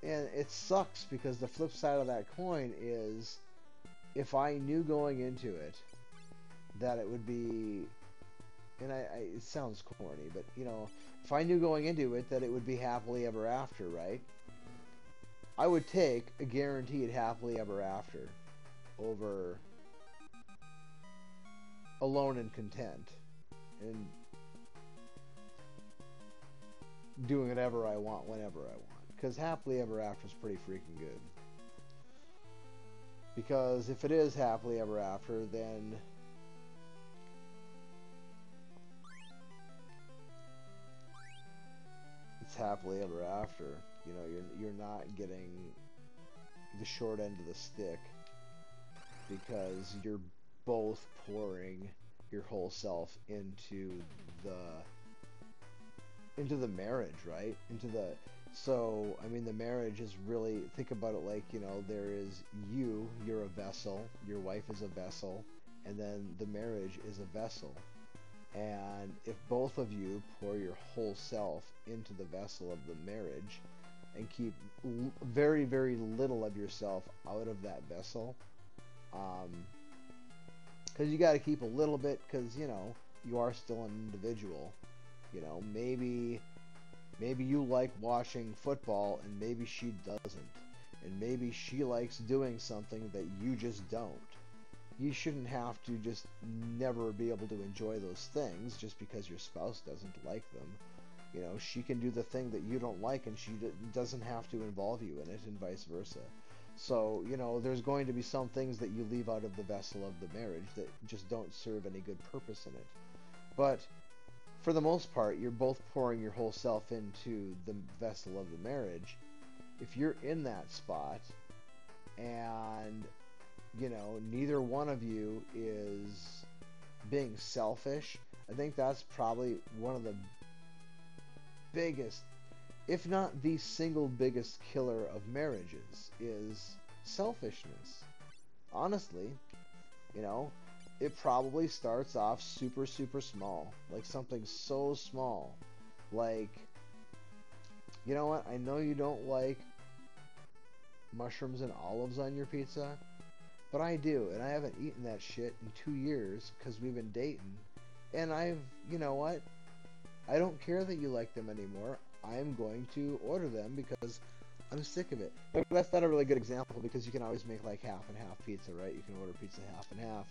and it sucks because the flip side of that coin is if I knew going into it that it would be, and it sounds corny, but if I knew going into it that it would be happily ever after, right? I would take a guaranteed happily ever after over alone and content and doing whatever I want whenever I want, because happily ever after is pretty freaking good. Because if it is happily ever after, then it's happily ever after. You know, you're not getting the short end of the stick because you're both pouring your whole self the into the marriage, right? Into the so I mean the marriage is really, think about it like, you know, there is you're a vessel, your wife is a vessel, and then the marriage is a vessel. And if both of you pour your whole self into the vessel of the marriage and keep very, very little of yourself out of that vessel, because you got to keep a little bit, because, you know, you are still an individual. You know, maybe you like watching football and maybe she doesn't. And maybe she likes doing something that you just don't. You shouldn't have to just never be able to enjoy those things just because your spouse doesn't like them. You know, she can do the thing that you don't like and she doesn't have to involve you in it, and vice versa. So, you know, there's going to be some things that you leave out of the vessel of the marriage that just don't serve any good purpose in it. But for the most part, you're both pouring your whole self into the vessel of the marriage. If you're in that spot and, you know, neither one of you is being selfish, I think that's probably one of the biggest, if not the single biggest killer of marriages, is selfishness. Honestly, you know, it probably starts off super, super small. Like something so small. Like, you know what? I know you don't like mushrooms and olives on your pizza, but I do. And I haven't eaten that shit in 2 years because we've been dating. And you know what? I don't care that you like them anymore. I'm going to order them because I'm sick of it. But that's not a really good example because you can always make like half and half pizza, right? You can order pizza half and half.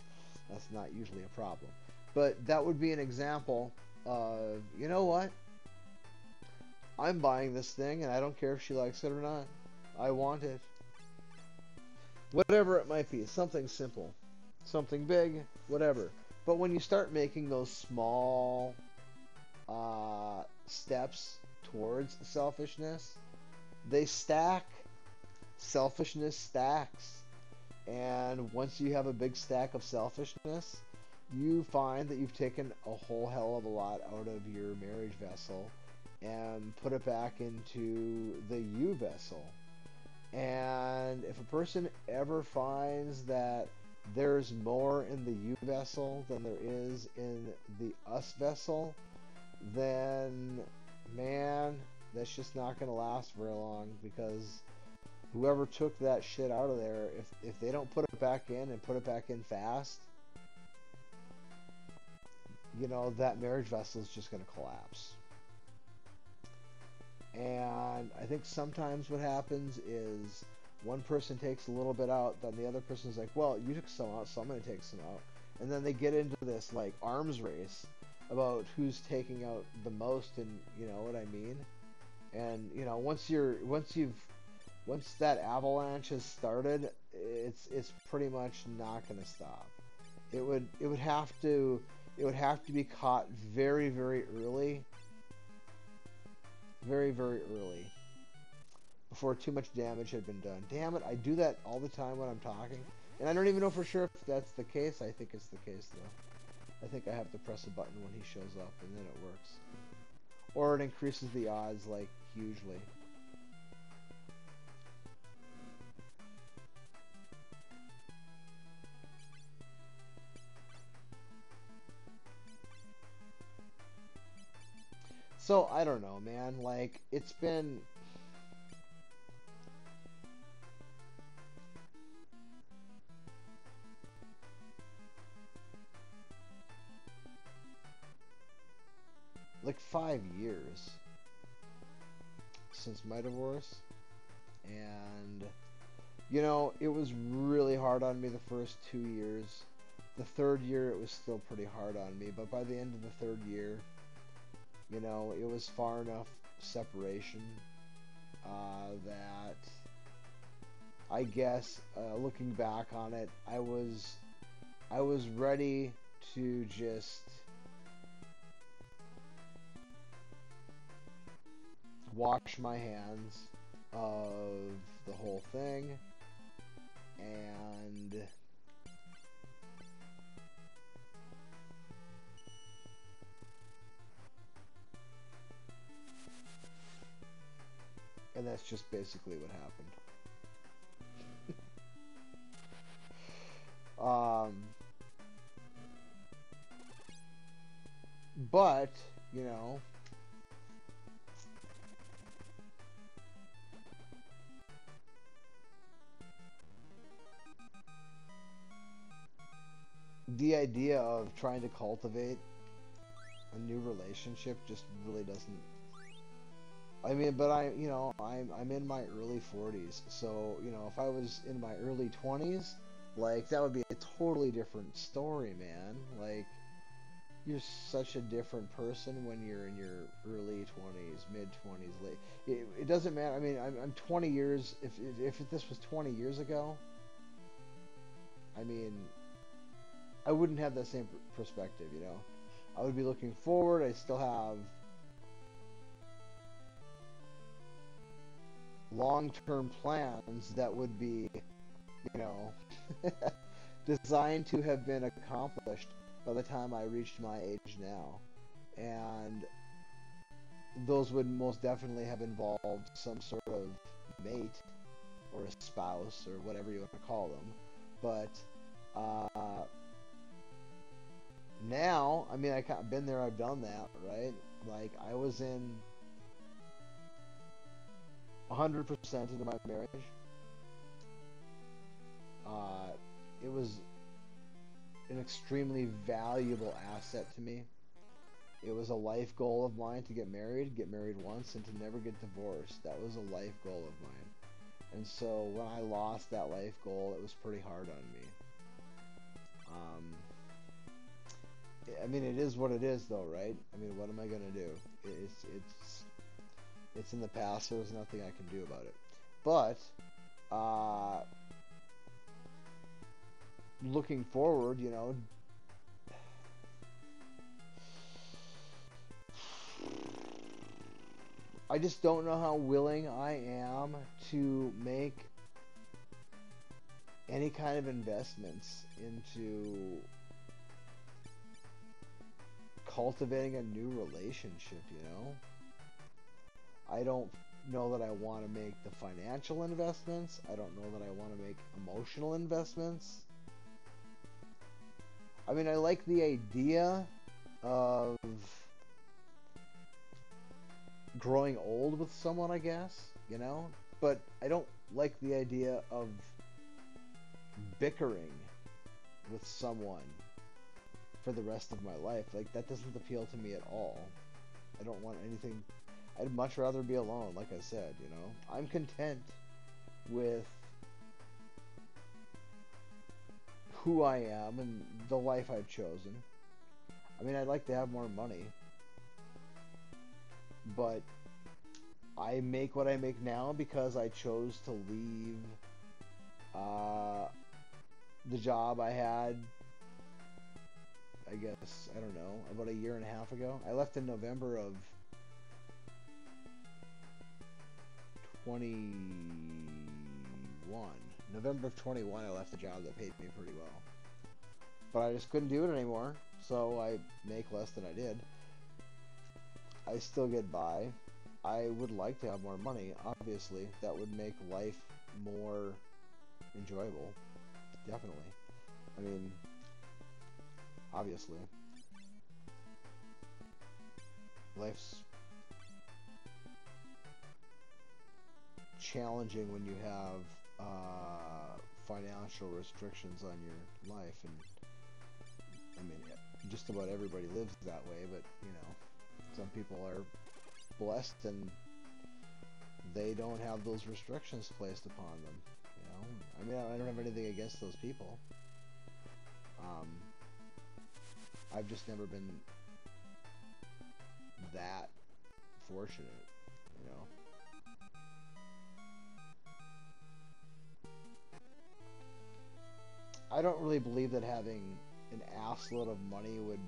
That's not usually a problem. But that would be an example of, you know what? I'm buying this thing and I don't care if she likes it or not. I want it. Whatever it might be. Something simple. Something big. Whatever. But when you start making those small steps towards selfishness, they stack. Selfishness stacks. And once you have a big stack of selfishness, you find that you've taken a whole hell of a lot out of your marriage vessel and put it back into the you vessel. And if a person ever finds that there's more in the you vessel than there is in the us vessel, then, man, that's just not going to last very long, because whoever took that shit out of there, if they don't put it back in and put it back in fast, you know, that marriage vessel is just going to collapse. And I think sometimes what happens is one person takes a little bit out, then the other person's like, well, you took some out, so I'm going to take some out. And then they get into this, like, arms race about who's taking out the most, and you know what I mean? And, you know, once that avalanche has started, it's pretty much not going to stop. It would have to be caught very, very early, very, very early, before too much damage had been done. Damn it, I do that all the time when I'm talking, and I don't even know for sure if that's the case. I think it's the case though. I think I have to press a button when he shows up, and then it works, or it increases the odds like hugely. So, I don't know, man. Like, it's been... like 5 years since my divorce. And, you know, it was really hard on me the first 2 years. The third year, it was still pretty hard on me. But by the end of the third year, you know, it was far enough separation that I guess, looking back on it, I was ready to just wash my hands of the whole thing, and that's just basically what happened. But, you know, the idea of trying to cultivate a new relationship just really doesn't. I mean, but I'm in my early 40s, so if I was in my early 20s, like that would be a totally different story, man. Like you're such a different person when you're in your early 20s, mid 20s, late. It doesn't matter. I mean, I'm 20 years. If this was 20 years ago, I mean, I wouldn't have that same perspective. I would be looking forward. I still have long-term plans that would be, you know, designed to have been accomplished by the time I reached my age now. And those would most definitely have involved some sort of mate or a spouse or whatever you want to call them. But now, I mean, I've been there, I've done that, right? Like, I was in 100% into my marriage. It was an extremely valuable asset to me. It was a life goal of mine to get married once, and to never get divorced. That was a life goal of mine. And so when I lost that life goal, it was pretty hard on me. I mean, it is what it is, though, right? I mean, what am I gonna do? It's in the past, so there's nothing I can do about it. But looking forward, I just don't know how willing I am to make any kind of investments into cultivating a new relationship. I don't know that I want to make the financial investments. I don't know that I want to make emotional investments. I mean, I like the idea of growing old with someone, I guess, but I don't like the idea of bickering with someone for the rest of my life. Like, that doesn't appeal to me at all. I don't want anything. I'd much rather be alone, like I said. I'm content with who I am and the life I've chosen. I mean, I'd like to have more money, but I make what I make now because I chose to leave the job I had, I guess, I don't know, about a year and a half ago. I left in November of 21. November of 21, I left the job that paid me pretty well. But I just couldn't do it anymore, so I make less than I did. I still get by. I would like to have more money, obviously. That would make life more enjoyable. Definitely. I mean, obviously. Life's challenging when you have financial restrictions on your life, and I mean, just about everybody lives that way, but some people are blessed and they don't have those restrictions placed upon them. I mean, I don't have anything against those people. I've just never been that fortunate. I don't really believe that having an assload of money would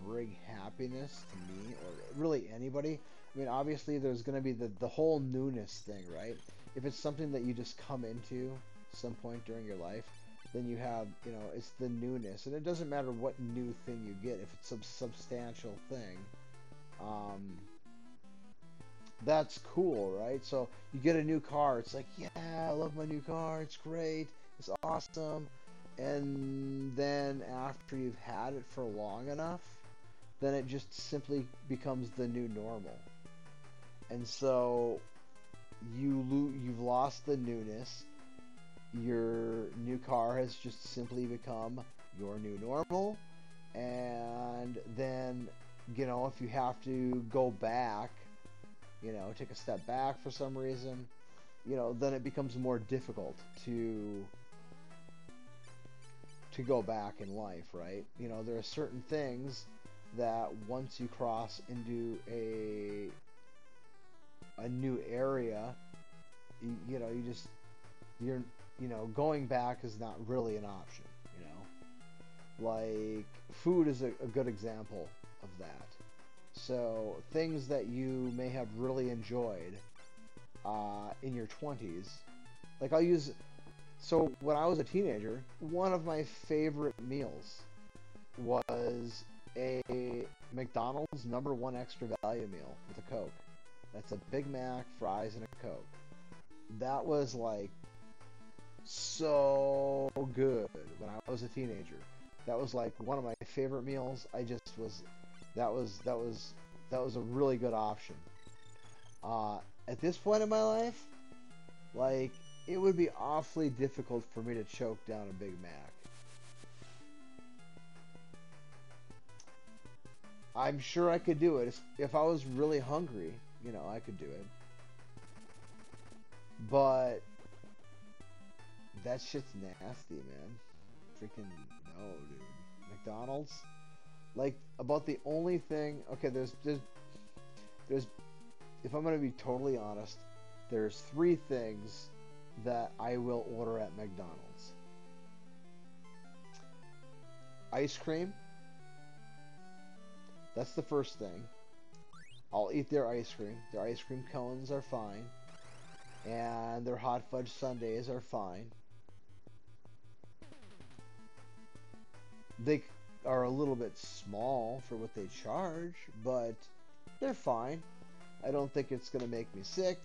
bring happiness to me or really anybody, I mean, obviously there's going to be the whole newness thing, right? If it's something that you just come into some point during your life, then you have, you know, it's the newness. And it doesn't matter what new thing you get. If it's a substantial thing, um, that's cool, right? So you get a new car. It's like, yeah, I love my new car. It's great. It's awesome. And then after you've had it for long enough, then it just simply becomes the new normal. And so you've lost the newness. Your new car has just simply become your new normal. And then, you know, if you have to go back, you know, take a step back for some reason, you know, then it becomes more difficult to go back in life, right? You know, there are certain things that once you cross into a new area, you know, you're you know, going back is not really an option, you know. Like food is a good example of that. So things that you may have really enjoyed in your 20s, like I'll use. So when I was a teenager, one of my favorite meals was a McDonald's number one extra value meal with a Coke. That's a Big Mac, fries, and a Coke. That was like so good when I was a teenager. That was like one of my favorite meals. I just was that was a really good option. At this point in my life, like it would be awfully difficult for me to choke down a Big Mac. I'm sure I could do it if I was really hungry. You know, I could do it. But that shit's nasty, man. Freaking no, dude. McDonald's, like about the only thing. Okay, there's. If I'm gonna be totally honest, there's three things that I will order at McDonald's. Ice cream. That's the first thing. I'll eat their ice cream. Their ice cream cones are fine. And their hot fudge sundaes are fine. They are a little bit small for what they charge, but they're fine. I don't think it's going to make me sick,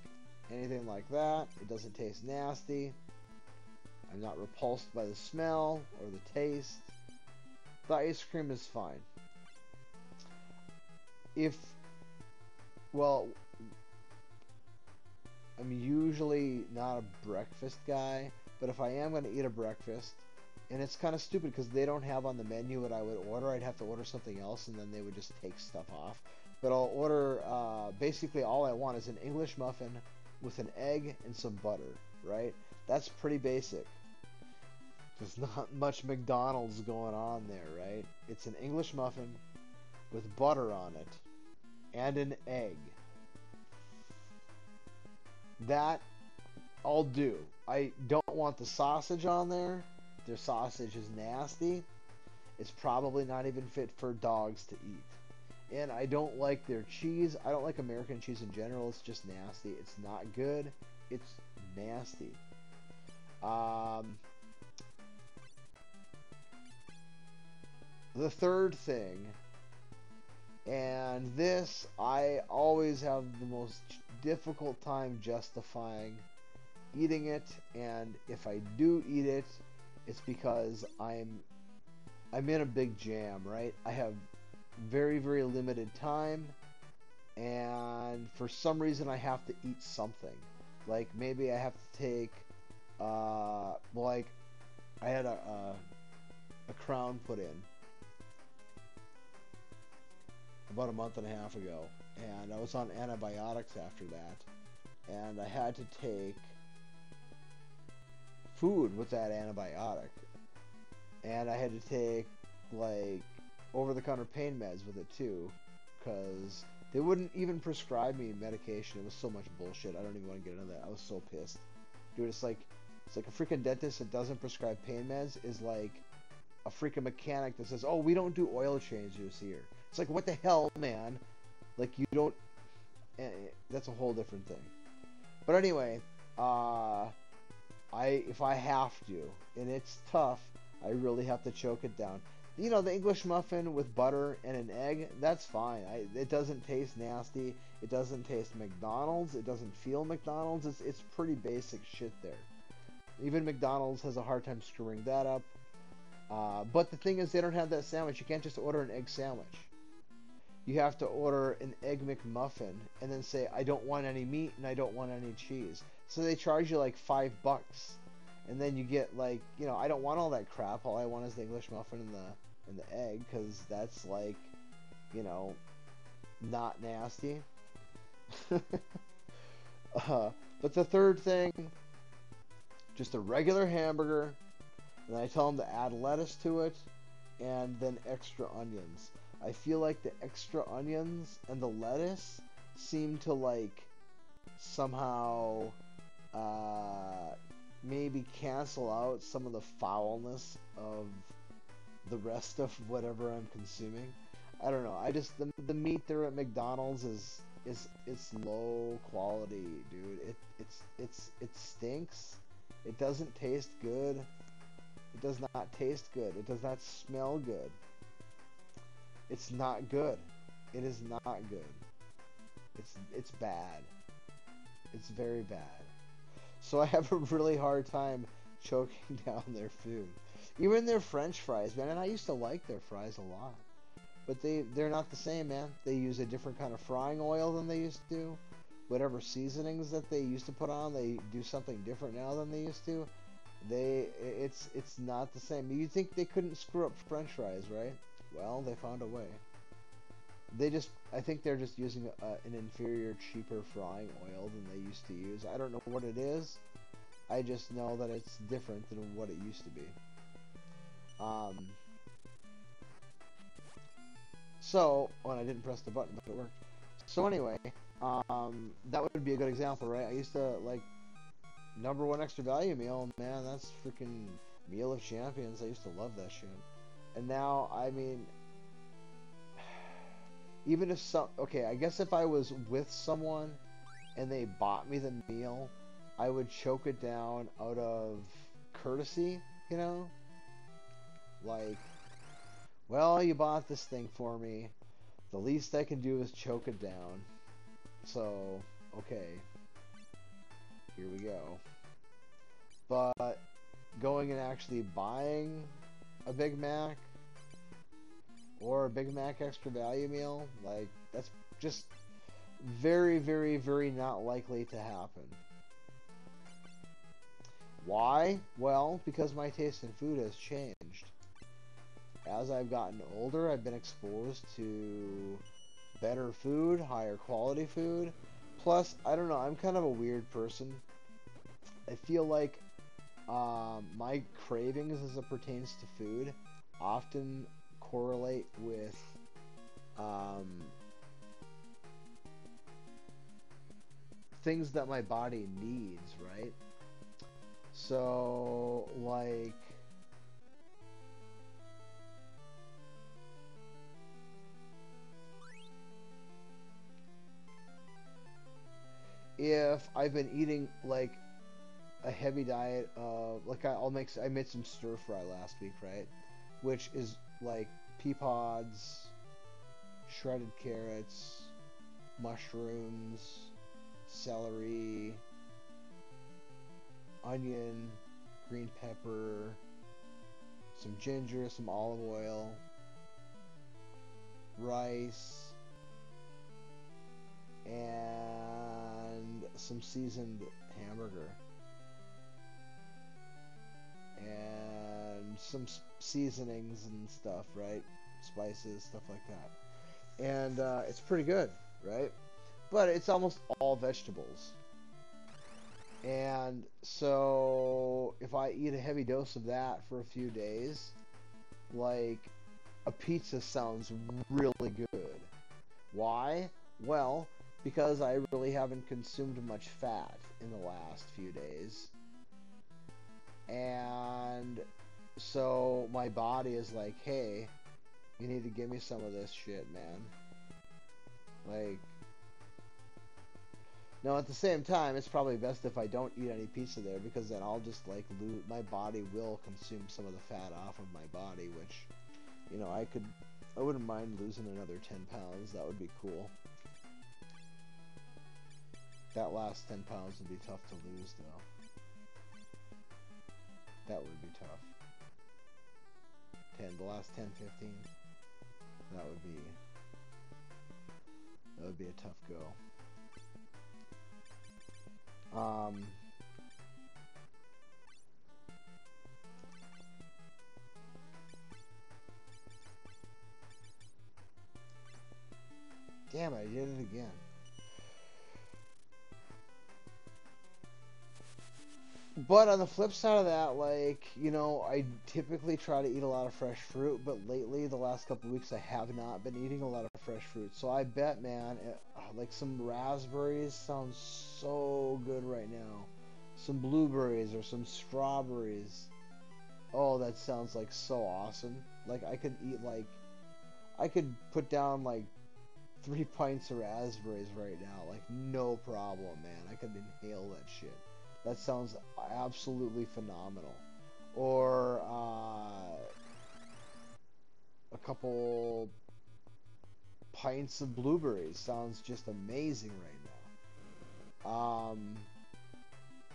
anything like that. It doesn't taste nasty. I'm not repulsed by the smell or the taste. The ice cream is fine. Well, I'm usually not a breakfast guy, but if I am going to eat a breakfast, and it's kind of stupid because they don't have on the menu what I would order, I'd have to order something else, and then they would just take stuff off. But I'll order, basically all I want is an English muffin with an egg and some butter, right? That's pretty basic. There's not much McDonald's going on there, right? It's an English muffin with butter on it and an egg. That I'll do. I don't want the sausage on there. Their sausage is nasty. It's probably not even fit for dogs to eat. And I don't like their cheese. I don't like American cheese in general. It's just nasty. It's not good. It's nasty. The third thing, and this I always have the most difficult time justifying eating it, and if I do eat it, it's because I'm in a big jam, right? I have very, very limited time, and for some reason I have to eat something. Like maybe I have to take, like I had a crown put in about a month and a half ago, and I was on antibiotics after that, and I had to take food with that antibiotic, and I had to take like over-the-counter pain meds with it too, because they wouldn't even prescribe me medication. It was so much bullshit. I don't even want to get into that. I was so pissed, dude. It's like a freaking dentist that doesn't prescribe pain meds is like a freaking mechanic that says, "Oh, we don't do oil changes here." It's like, what the hell, man? Like, you don't... That's a whole different thing. But anyway, if I have to, and it's tough, I really have to choke it down. You know, the English muffin with butter and an egg, that's fine. It doesn't taste nasty. It doesn't taste McDonald's. It doesn't feel McDonald's. It's pretty basic shit there. Even McDonald's has a hard time screwing that up. But the thing is, they don't have that sandwich. You can't just order an egg sandwich. You have to order an Egg McMuffin and then say, I don't want any meat and I don't want any cheese. So they charge you like $5. And then you get like, you know, I don't want all that crap. All I want is the English muffin and the egg, because that's like, you know, not nasty. But the third thing, just a regular hamburger. And I tell them to add lettuce to it and then extra onions. I feel like the extra onions and the lettuce seem to like somehow maybe cancel out some of the foulness of the rest of whatever I'm consuming. I don't know. I just the meat there at McDonald's is it's low quality, dude. It stinks. It doesn't taste good. It does not taste good. It does not smell good. It's not good. It is not good. It's bad. It's very bad. So I have a really hard time choking down their food. Even their French fries, man. And I used to like their fries a lot. But they're not the same, man. They use a different kind of frying oil than they used to. Whatever seasonings that they used to put on, they do something different now than they used to. It's not the same. You'd think they couldn't screw up French fries, right? Well, they found a way. I think they're just using an inferior, cheaper frying oil than they used to use. I don't know what it is. I just know that it's different than what it used to be. And I didn't press the button, but it worked. So anyway, that would be a good example, right? I used to like #1 extra value meal, man. That's freaking meal of champions. I used to love that shit. And now, I mean, even if I guess if I was with someone and they bought me the meal, I would choke it down out of courtesy, you know? Like, well, you bought this thing for me. The least I can do is choke it down. So, okay. Here we go. But going and actually buying a Big Mac or a Big Mac extra value meal, like, that's just very, very, very not likely to happen. Why? Well, because my taste in food has changed. As I've gotten older, I've been exposed to better food, higher quality food. Plus, I don't know, I'm kind of a weird person. I feel like my cravings as it pertains to food often correlate with things that my body needs, right? So, like, if I've been eating like a heavy diet of I made some stir fry last week, right? Which is like pea pods, shredded carrots, mushrooms, celery, onion, green pepper, some ginger, some olive oil, rice, and some seasoned hamburger. And some seasonings and stuff, right? Spices, stuff like that. And it's pretty good, right? But it's almost all vegetables. And so if I eat a heavy dose of that for a few days, like, a pizza sounds really good. Why? Well, because I really haven't consumed much fat in the last few days. And so my body is like, hey, You need to give me some of this shit, man. Like, now at the same time, it's probably best if I don't eat any pizza there, because then I'll just like lose, my body will consume some of the fat off of my body, which, you know, I wouldn't mind losing another 10 pounds. That would be cool. That last 10 pounds would be tough to lose, though. That would be tough. The last 10, 15. That would be a tough go. Damn it, I did it again. But on the flip side of that, like, you know, I typically try to eat a lot of fresh fruit, but lately, the last couple of weeks, I have not been eating a lot of fresh fruit. So I bet, man, like some raspberries sounds so good right now. Some blueberries or some strawberries. Oh, that sounds like so awesome. Like, I could eat, like, I could put down, like, 3 pints of raspberries right now. Like, no problem, man. I could inhale that shit. That sounds absolutely phenomenal. Or a couple pints of blueberries sounds just amazing right now.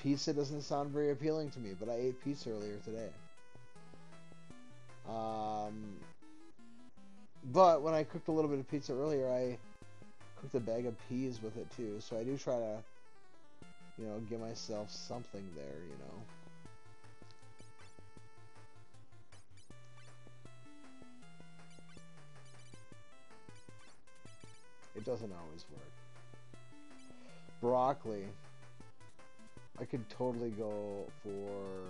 Pizza doesn't sound very appealing to me, but I ate pizza earlier today. But when I cooked a little bit of pizza earlier, I cooked a bag of peas with it too. So I do try to, you know, give myself something there, you know. It doesn't always work. Broccoli. I could totally go for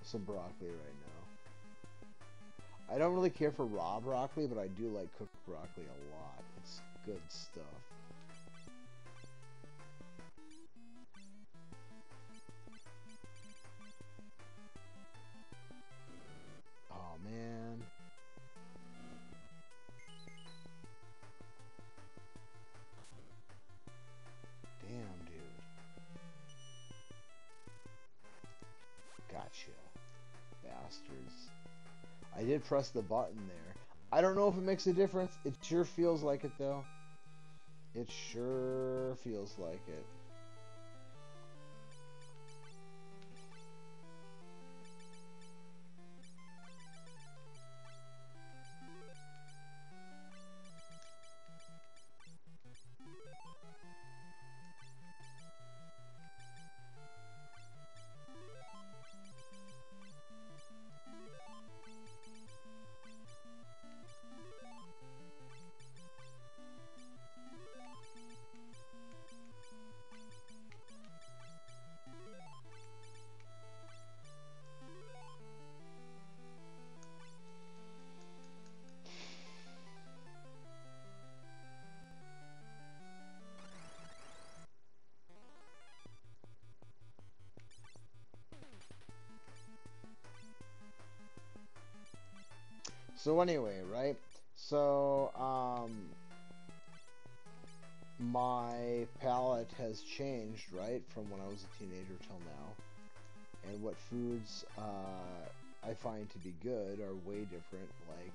some broccoli right now. I don't really care for raw broccoli, but I do like cooked broccoli a lot. It's good stuff. Oh, man. Damn, dude. Gotcha. Bastards. I did press the button there. I don't know if it makes a difference. It sure feels like it, though. It sure feels like it. So anyway, right? So, my palate has changed, right, from when I was a teenager till now. And what foods I find to be good are way different. Like,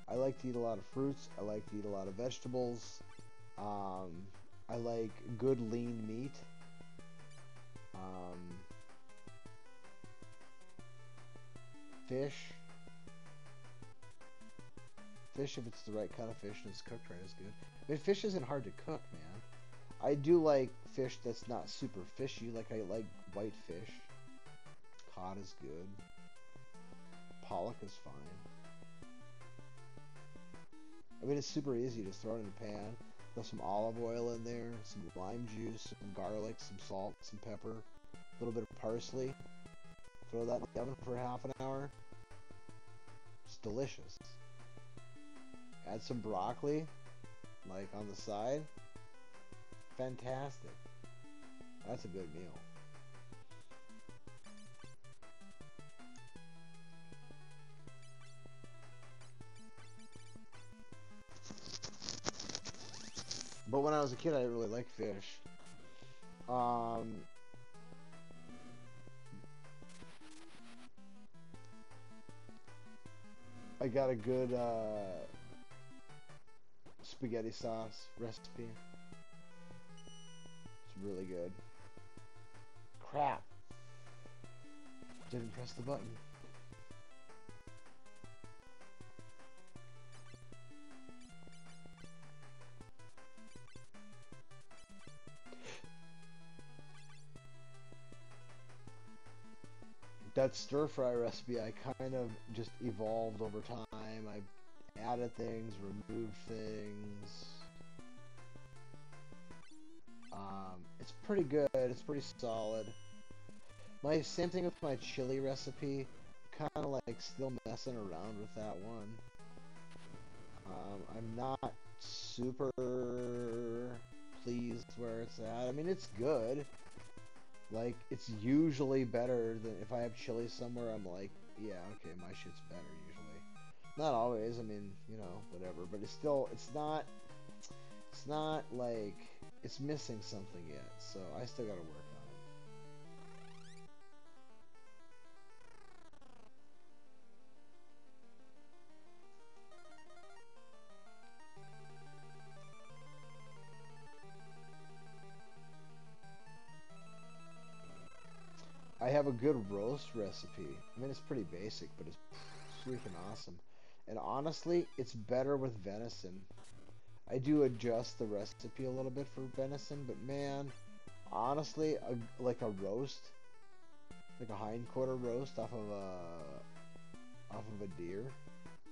I like to eat a lot of fruits. I like to eat a lot of vegetables. I like good lean meat. Fish. Fish, if it's the right kind of fish and it's cooked right, is good. I mean, fish isn't hard to cook, man. I do like fish that's not super fishy. Like, I like white fish. Cod is good. Pollock is fine. I mean, it's super easy. Just throw it in a pan. Throw some olive oil in there, some lime juice, some garlic, some salt, some pepper, a little bit of parsley. Throw that in the oven for half an hour. It's delicious. Add some broccoli, like on the side. Fantastic. That's a good meal. But when I was a kid, I didn't really like fish. Um, I got a good spaghetti sauce recipe. It's really good. Crap. Didn't press the button. That stir fry recipe I kind of just evolved over time. I added things, removed things. It's pretty good. It's pretty solid. My same thing with my chili recipe. Kind of like still messing around with that one. I'm not super pleased where it's at. I mean, it's good. Like, it's usually better than if I have chili somewhere. I'm like, yeah, okay, my shit's better usually. Not always. I mean, you know, whatever. But it's still, it's not like it's missing something yet. So I still got to work on it. I have a good roast recipe. I mean, it's pretty basic, but it's freaking awesome. And honestly, it's better with venison. I do adjust the recipe a little bit for venison, but man, honestly, like a roast, like a hind quarter roast off of a deer,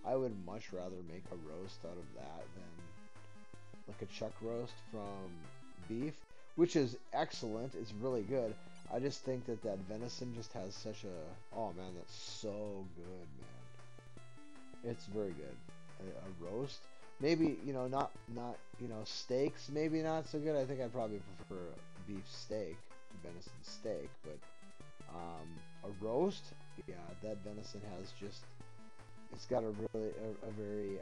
I would much rather make a roast out of that than like a chuck roast from beef, which is excellent. It's really good. I just think that that venison just has such a, oh man, that's so good, man. It's very good. A roast, maybe, you know, not you know, steaks, maybe not so good. I think I'd probably prefer a beef steak, venison steak, but a roast, yeah, that venison has just, it's got a really a very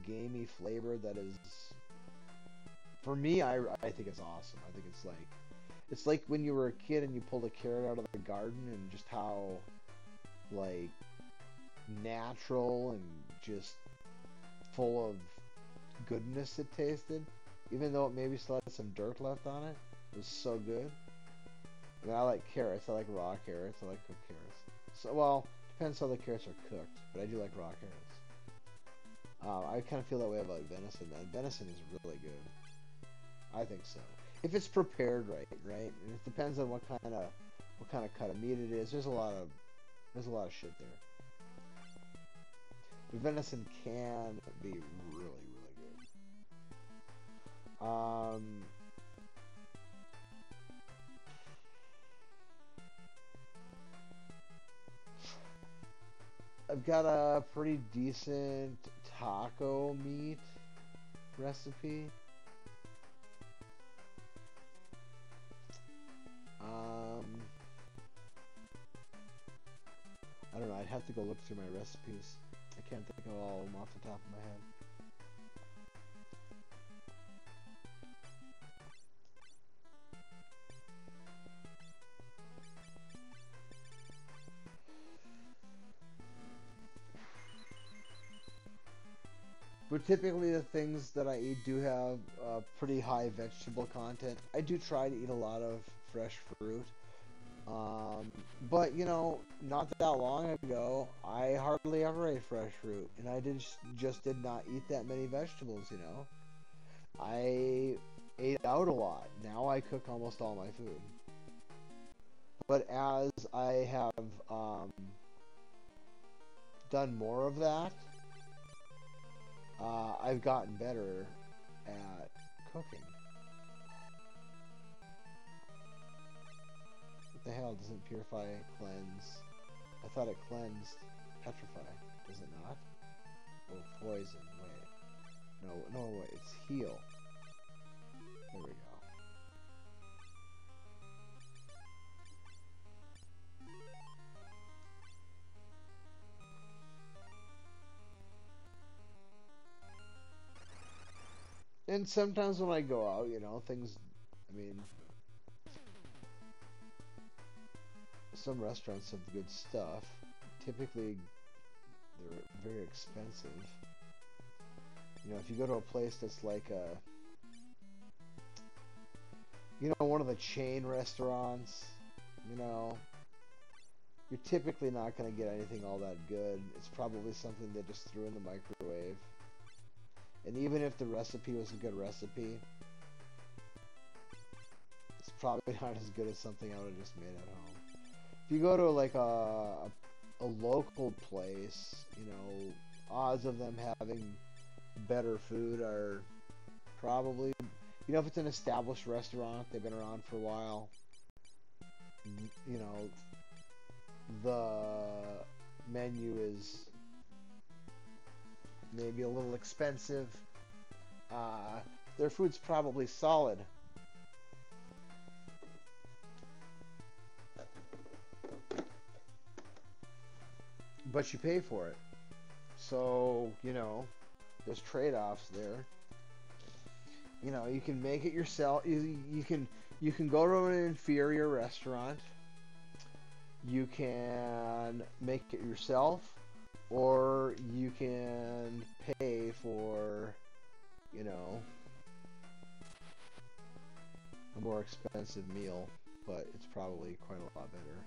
gamey flavor that is, for me, I think it's awesome. I think it's like when you were a kid and you pulled a carrot out of the garden and just how like natural and just full of goodness it tasted, even though it maybe still had some dirt left on it. It was so good. I mean, I like carrots. I like raw carrots. I like cooked carrots. So, well, depends how the carrots are cooked, but I do like raw carrots. I kind of feel that way about venison, man. Venison is really good. I think so. If it's prepared right, right? And it depends on what kind of cut of meat it is. There's a lot of shit there. The venison can be really, really good. I've got a pretty decent taco meat recipe. I don't know. I'd have to go look through my recipes. I can't think of all of them off the top of my head. But typically the things that I eat do have pretty high vegetable content. I do try to eat a lot of fresh fruit. But you know, not that long ago, I hardly ever ate fresh fruit, and I just did not eat that many vegetables. You know, I ate out a lot. Now I cook almost all my food. But as I have done more of that, I've gotten better at cooking. What the hell? Doesn't purify cleanse? I thought it cleansed petrify. Does it not? Oh, poison. Wait. No, no, wait. It's heal. There we go. And sometimes when I go out, you know, things. I mean, some restaurants have good stuff. Typically, they're very expensive. You know, if you go to a place that's like a, you know, one of the chain restaurants, you know, you're typically not going to get anything all that good. It's probably something they just threw in the microwave. And even if the recipe was a good recipe, it's probably not as good as something I would have just made at home. If you go to like a local place, you know, odds of them having better food are probably, you know, if it's an established restaurant, they've been around for a while, you know, the menu is maybe a little expensive. Their food's probably solid. But you pay for it. So, you know, there's trade-offs there. You know, you can make it yourself. You can go to an inferior restaurant. You can make it yourself, or you can pay for, you know, a more expensive meal, but it's probably quite a lot better.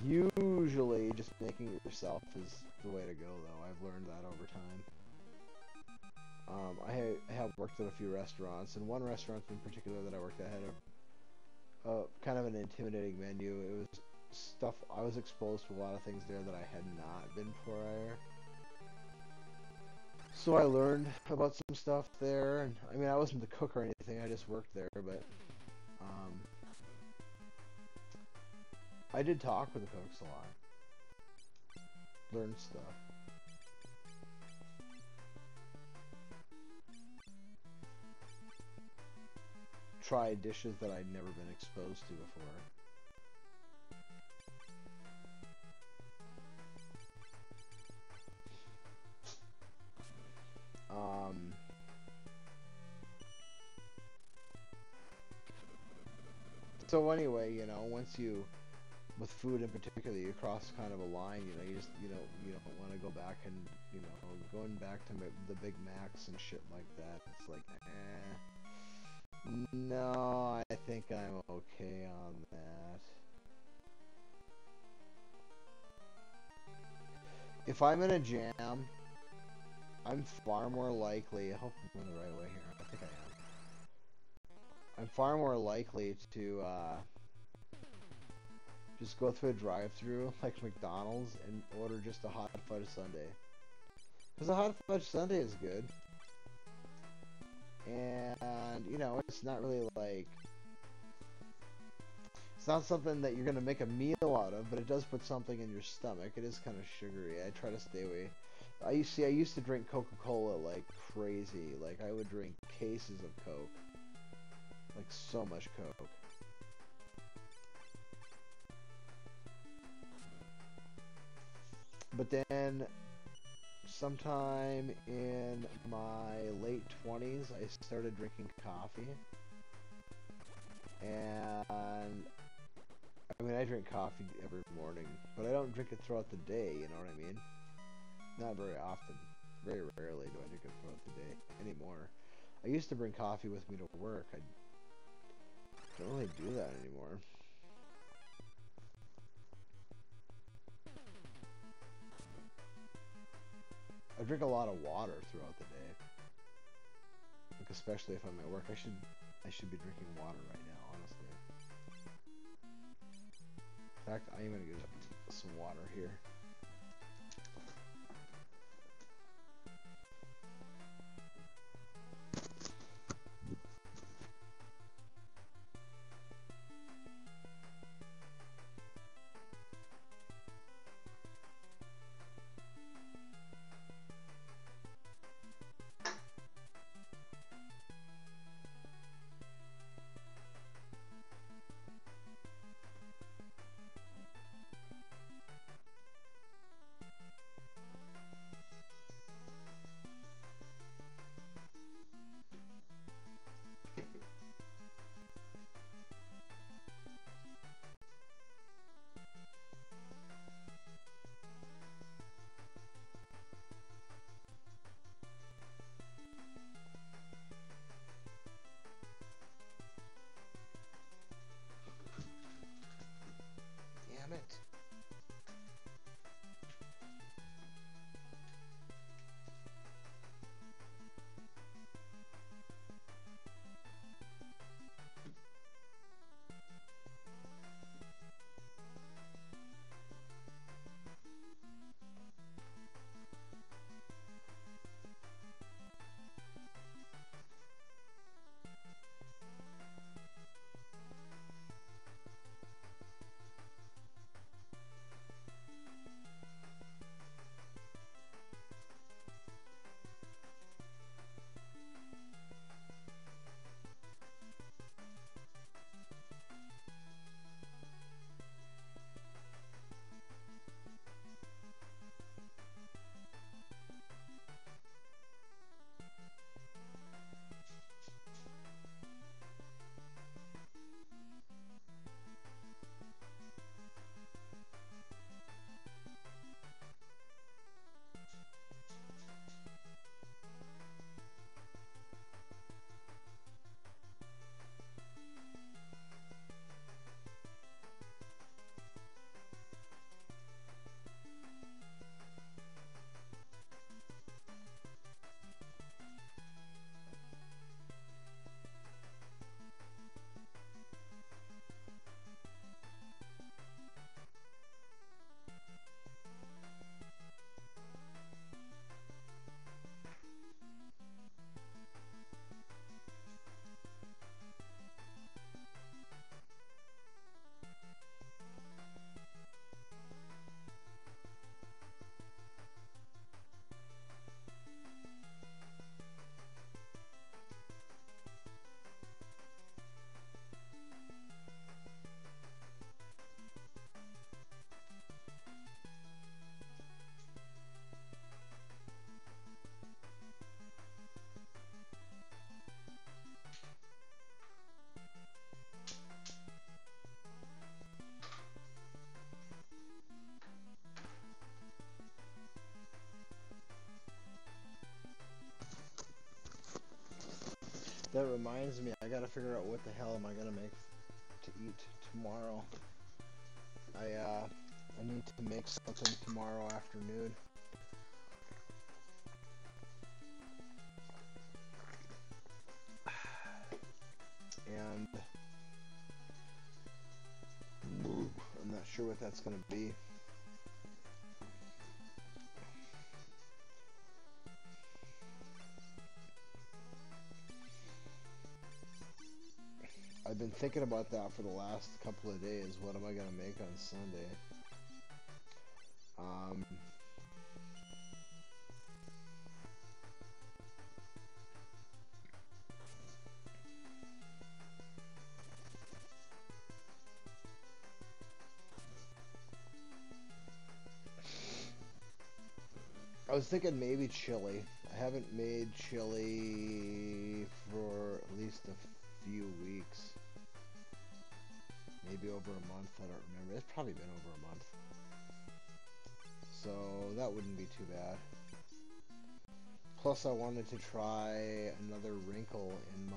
Usually, just making it yourself is the way to go, though. I've learned that over time. I have worked at a few restaurants, and one restaurant in particular that I worked at had a kind of an intimidating menu. It was stuff, I was exposed to a lot of things there that I had not been prior. So I learned about some stuff there, and I mean, I wasn't the cook or anything, I just worked there, but I did talk with the cooks a lot. Learned stuff. Tried dishes that I'd never been exposed to before. So anyway, you know, once you, with food in particular, you cross kind of a line, you know, you don't want to go back and, you know, going back to the Big Macs and shit like that. It's like, no, I think I'm okay on that. If I'm in a jam, I'm far more likely, I hope I'm going the right way here, I think I am. I'm far more likely to just go through a drive-through like McDonald's and order just a hot fudge sundae. Because a hot fudge sundae is good. And, you know, it's not really like, it's not something that you're going to make a meal out of, but it does put something in your stomach. It is kind of sugary. I try to stay away. I used to drink Coca-Cola like crazy. Like, I would drink cases of Coke. Like, so much Coke. But then, sometime in my late 20s, I started drinking coffee. And, I mean, I drink coffee every morning, but I don't drink it throughout the day, you know what I mean? Not very often. Very rarely do I drink it throughout the day anymore. I used to bring coffee with me to work. I don't really do that anymore. I drink a lot of water throughout the day. Like, especially if I'm at work. I should be drinking water right now, honestly. In fact, I am gonna get some water here. That reminds me, I gotta figure out what the hell am I gonna make to eat tomorrow. I need to make something tomorrow afternoon. And I'm not sure what that's gonna be. I've been thinking about that for the last couple of days. What am I gonna make on Sunday? I was thinking maybe chili. I haven't made chili for at least a few weeks. Maybe over a month, I don't remember. It's probably been over a month. So that wouldn't be too bad. Plus I wanted to try another wrinkle in my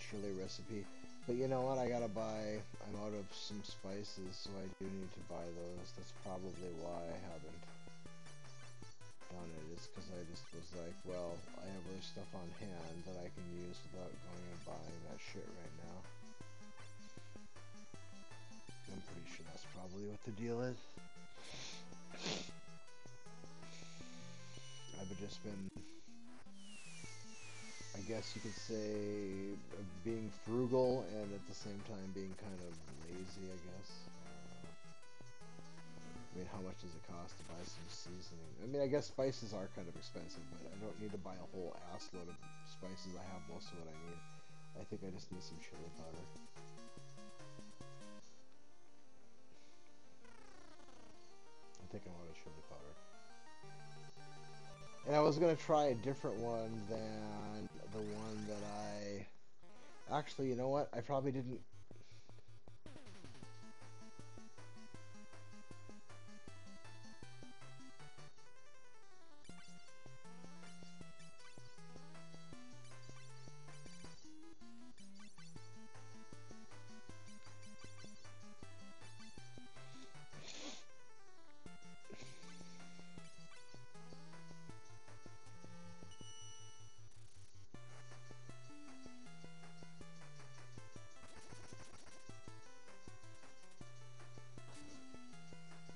chili recipe. But you know what, I'm out of some spices, so I do need to buy those. That's probably why I haven't done it. It's because I just was like, well, I have other stuff on hand that I can use without going and buying that shit right now. I'm pretty sure that's probably what the deal is. I've just been, I guess you could say, being frugal and at the same time being kind of lazy, I guess. I mean, how much does it cost to buy some seasoning? I mean, I guess spices are kind of expensive, but I don't need to buy a whole ass load of spices. I have most of what I need. I think I just need some chili powder. I think I want a chili powder. And I was going to try a different one than the one that I... Actually, you know what? I probably didn't...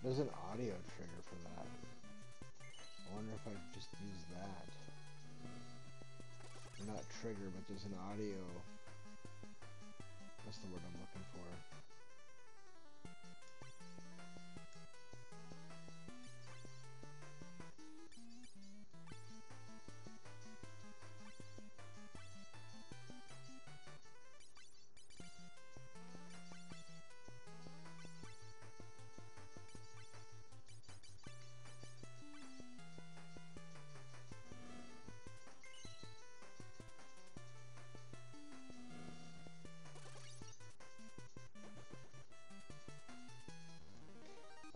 There's an audio trigger for that. I wonder if I just use that. Or not trigger, but there's an audio... That's the word I'm looking for.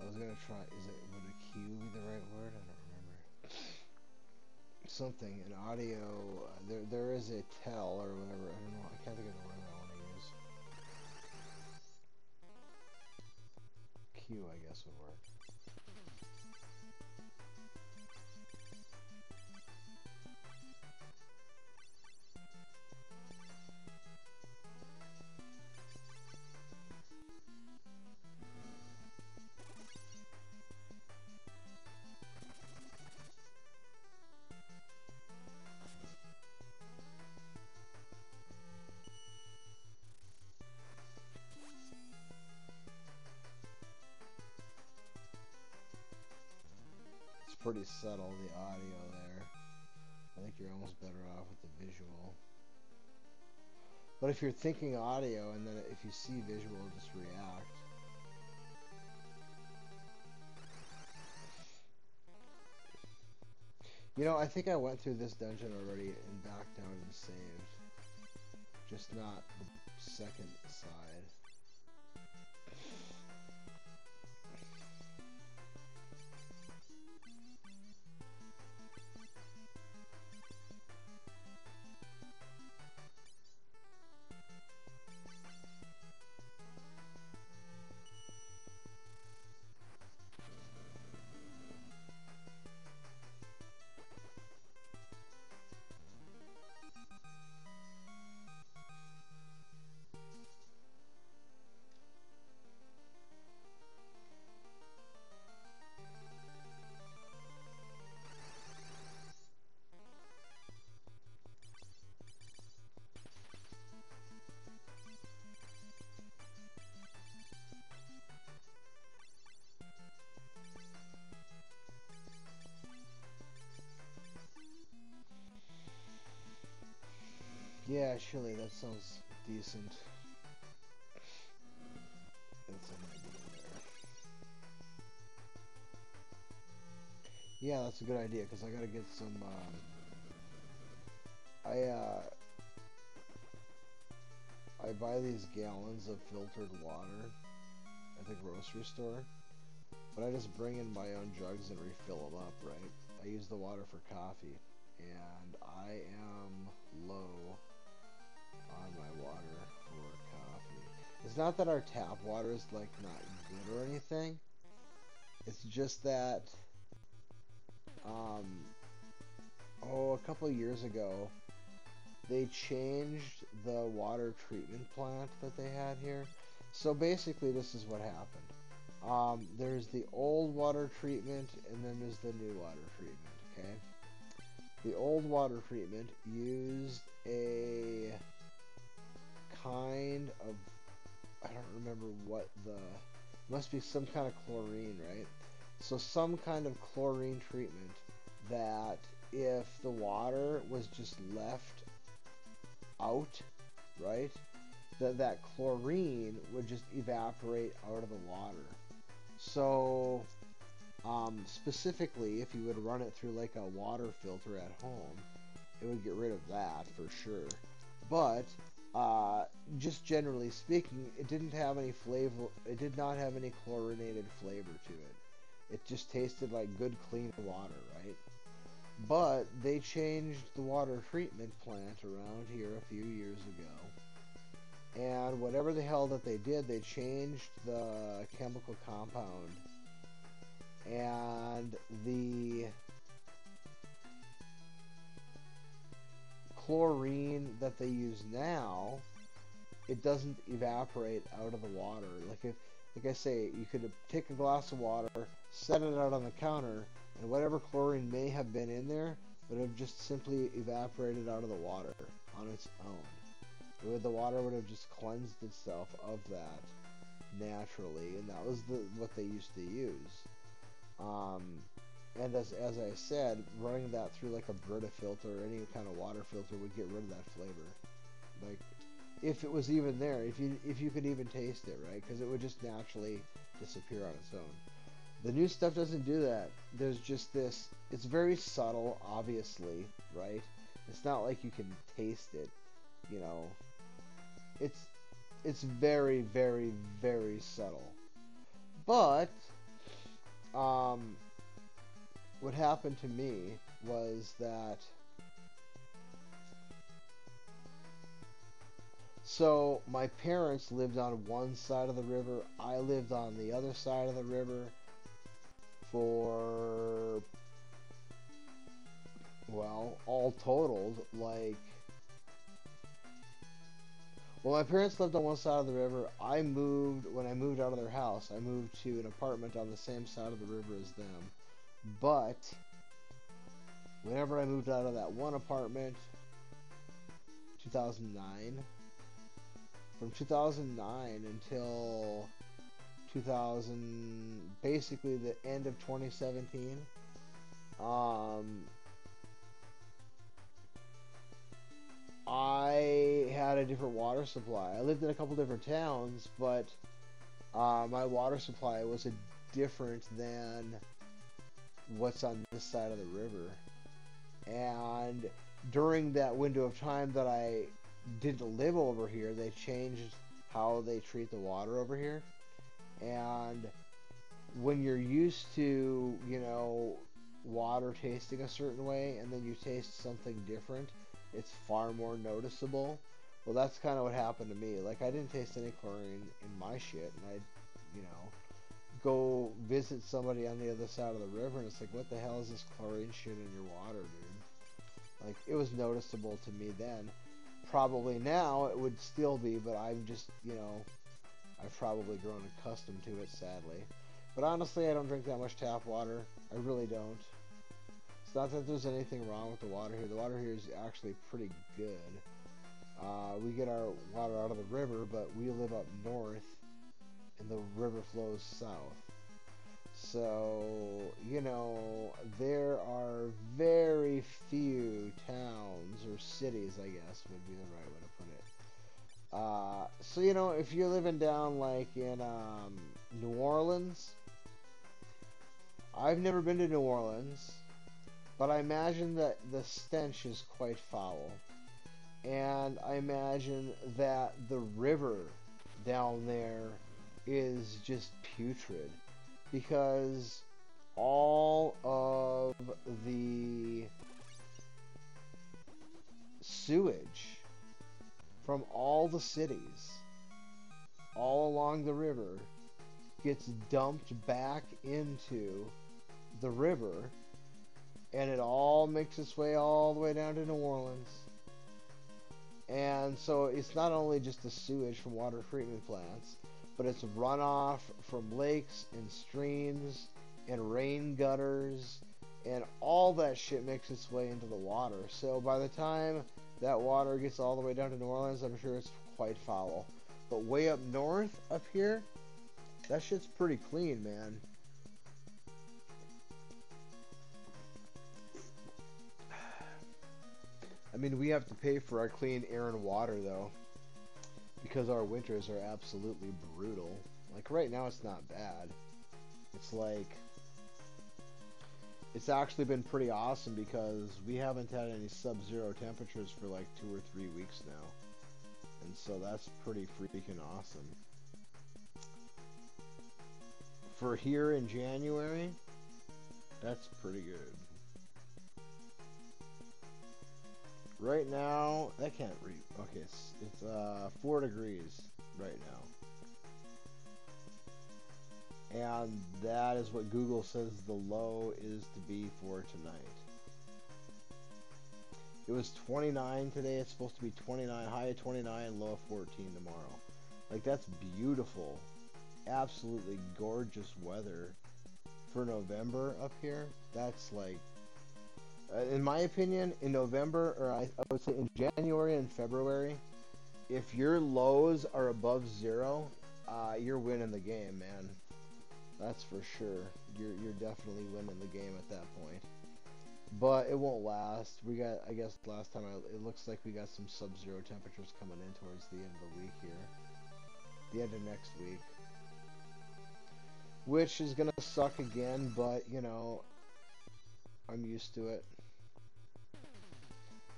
I was gonna try, would a cue be the right word? I don't remember. Something, an audio, there is a tell or whatever, I don't know, I can't think of the word I want to use. Cue, I guess, would work. It's pretty subtle, the audio there. I think you're almost better off with the visual. But if you're thinking audio and then if you see visual, just react. You know, I think I went through this dungeon already and backed out and saved. Just not the second side. chili. That sounds decent. That's an idea there. Yeah, that's a good idea because I gotta get some. I buy these gallons of filtered water at the grocery store, but I just bring in my own jugs and refill them up. Right? I use the water for coffee, and I am low on my water for coffee. It's not that our tap water is like not good or anything. It's just that, um, a couple years ago, they changed the water treatment plant that they had here. So basically, this is what happened. There's the old water treatment, and then there's the new water treatment. Okay. The old water treatment used a kind of, I don't remember what must be some kind of chlorine, right? So some kind of chlorine treatment that if the water was just left out, right, that chlorine would just evaporate out of the water. So specifically, if you would run it through like a water filter at home, it would get rid of that for sure. But just generally speaking, it didn't have any flavor. It did not have any chlorinated flavor to it. It just tasted like good, clean water, right? But they changed the water treatment plant around here a few years ago. And whatever the hell that they did, they changed the chemical compound. And the chlorine that they use now, it doesn't evaporate out of the water. Like I say, you could take a glass of water, set it out on the counter, and whatever chlorine may have been in there would have just simply evaporated out of the water on its own. The water would have just cleansed itself of that naturally, and that was what they used to use. And as I said, running that through like a Brita filter or any kind of water filter would get rid of that flavor. Like, if it was even there, if you could even taste it, right? Because it would just naturally disappear on its own. The new stuff doesn't do that. There's just this. It's very subtle, obviously, right? It's not like you can taste it, you know. It's very, very, very subtle. But what happened to me was that. So my parents lived on one side of the river. I lived on the other side of the river for, well, all totaled, like, well, my parents lived on one side of the river. When I moved out of their house, I moved to an apartment on the same side of the river as them. But whenever I moved out of that one apartment, 2009, from 2009 until 2000, basically the end of 2017, I had a different water supply. I lived in a couple different towns, but my water supply was different than what's on this side of the river. And during that window of time that I didn't live over here, they changed how they treat the water over here. And when you're used to, water tasting a certain way, and then you taste something different, it's far more noticeable. Well, that's kind of what happened to me. Like, I didn't taste any chlorine in my shit, and I'd, go visit somebody on the other side of the river, and it's like, what the hell is this chlorine shit in your water, dude? Like, it was noticeable to me then. Probably now it would still be, but I'm just, I've probably grown accustomed to it, sadly. But honestly, I don't drink that much tap water. I really don't. It's not that there's anything wrong with the water here. The water here is actually pretty good. We get our water out of the river, but we live up north, and the river flows south. So, you know, there are very few towns or cities, I guess would be the right way to put it. So, you know, if you're living down like in New Orleans, I've never been to New Orleans, but I imagine that the stench is quite foul. And I imagine that the river down there is just putrid because all of the sewage from all the cities all along the river gets dumped back into the river, and it all makes its way all the way down to New Orleans. And so it's not only just the sewage from water treatment plants, but it's runoff from lakes and streams and rain gutters, and all that shit makes its way into the water. So by the time that water gets all the way down to New Orleans, I'm sure it's quite foul. But way up north, up here, that shit's pretty clean, man. I mean, we have to pay for our clean air and water, though, because our winters are absolutely brutal. Like, right now it's not bad. It's like, it's actually been pretty awesome because we haven't had any sub-zero temperatures for like 2 or 3 weeks now. And so that's pretty freaking awesome. For here in January, that's pretty good. Right now, I can't read. Okay, it's 4 degrees right now. And that is what Google says the low is to be for tonight. It was 29 today. It's supposed to be 29, high of 29, low of 14 tomorrow. Like, that's beautiful. Absolutely gorgeous weather for November up here. That's like, in my opinion, in November, or I would say in January and February, if your lows are above zero, you're winning the game, man. That's for sure. You're definitely winning the game at that point. But it won't last. We got, I guess, last time it looks like we got some sub-zero temperatures coming in towards the end of the week here, the end of next week, which is gonna suck again. But you know, I'm used to it.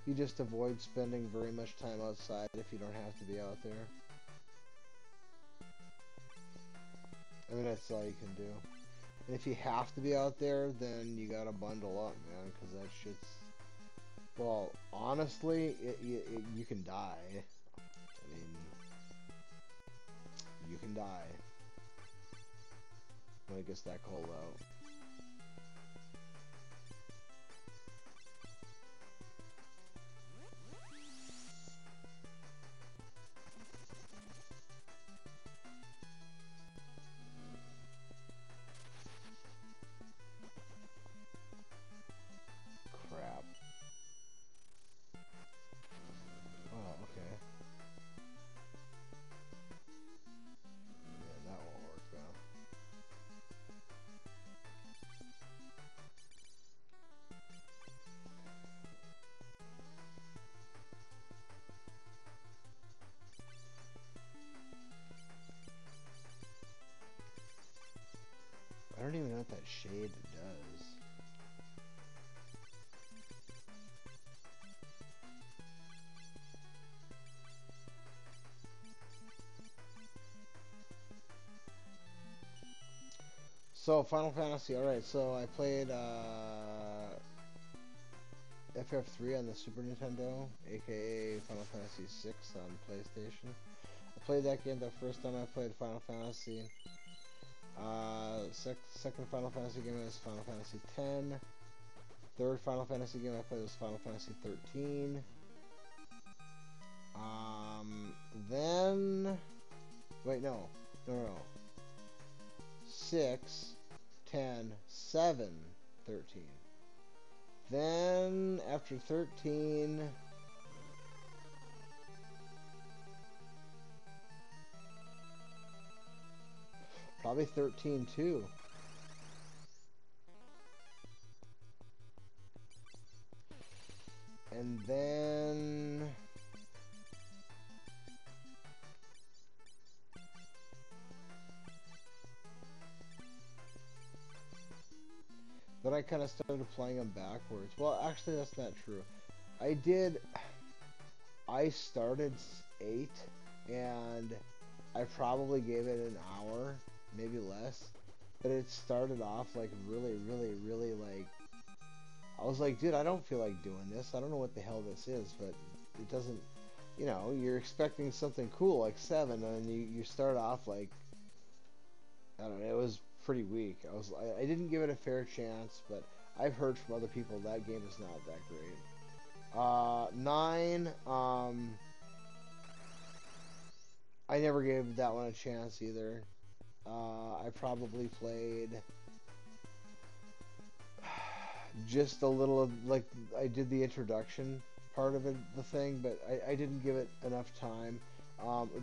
You just avoid spending very much time outside if you don't have to be out there. I mean, that's all you can do. And if you have to be out there, then you gotta bundle up, man, because that shit's... Well, honestly, you can die. I mean, you can die when it gets that cold out. Crap. Oh, okay. Yeah, that won't work now. I don't even know what that shade does. So, Final Fantasy, alright, so I played FF3 on the Super Nintendo, aka Final Fantasy 6 on PlayStation. I played that game the first time I played Final Fantasy. Second Final Fantasy game was Final Fantasy X. Third Final Fantasy game I played was Final Fantasy 13. Then... Wait, no. No. 6, 10, 7, 13. Then, after 13... Probably 13 too. and then I kind of started playing them backwards. Well, actually, that's not true. I did. I started 8, and I probably gave it an hour, maybe less. But it started off like really, really, really like. I was like, dude, I don't feel like doing this. I don't know what the hell this is, but it doesn't. You know, you're expecting something cool like 7, and you start off like, I don't know. It was pretty weak. I didn't give it a fair chance, but I've heard from other people that game is not that great. 9. I never gave that one a chance either. I probably played just a little of, like, I did the introduction part of it, the thing, but I didn't give it enough time.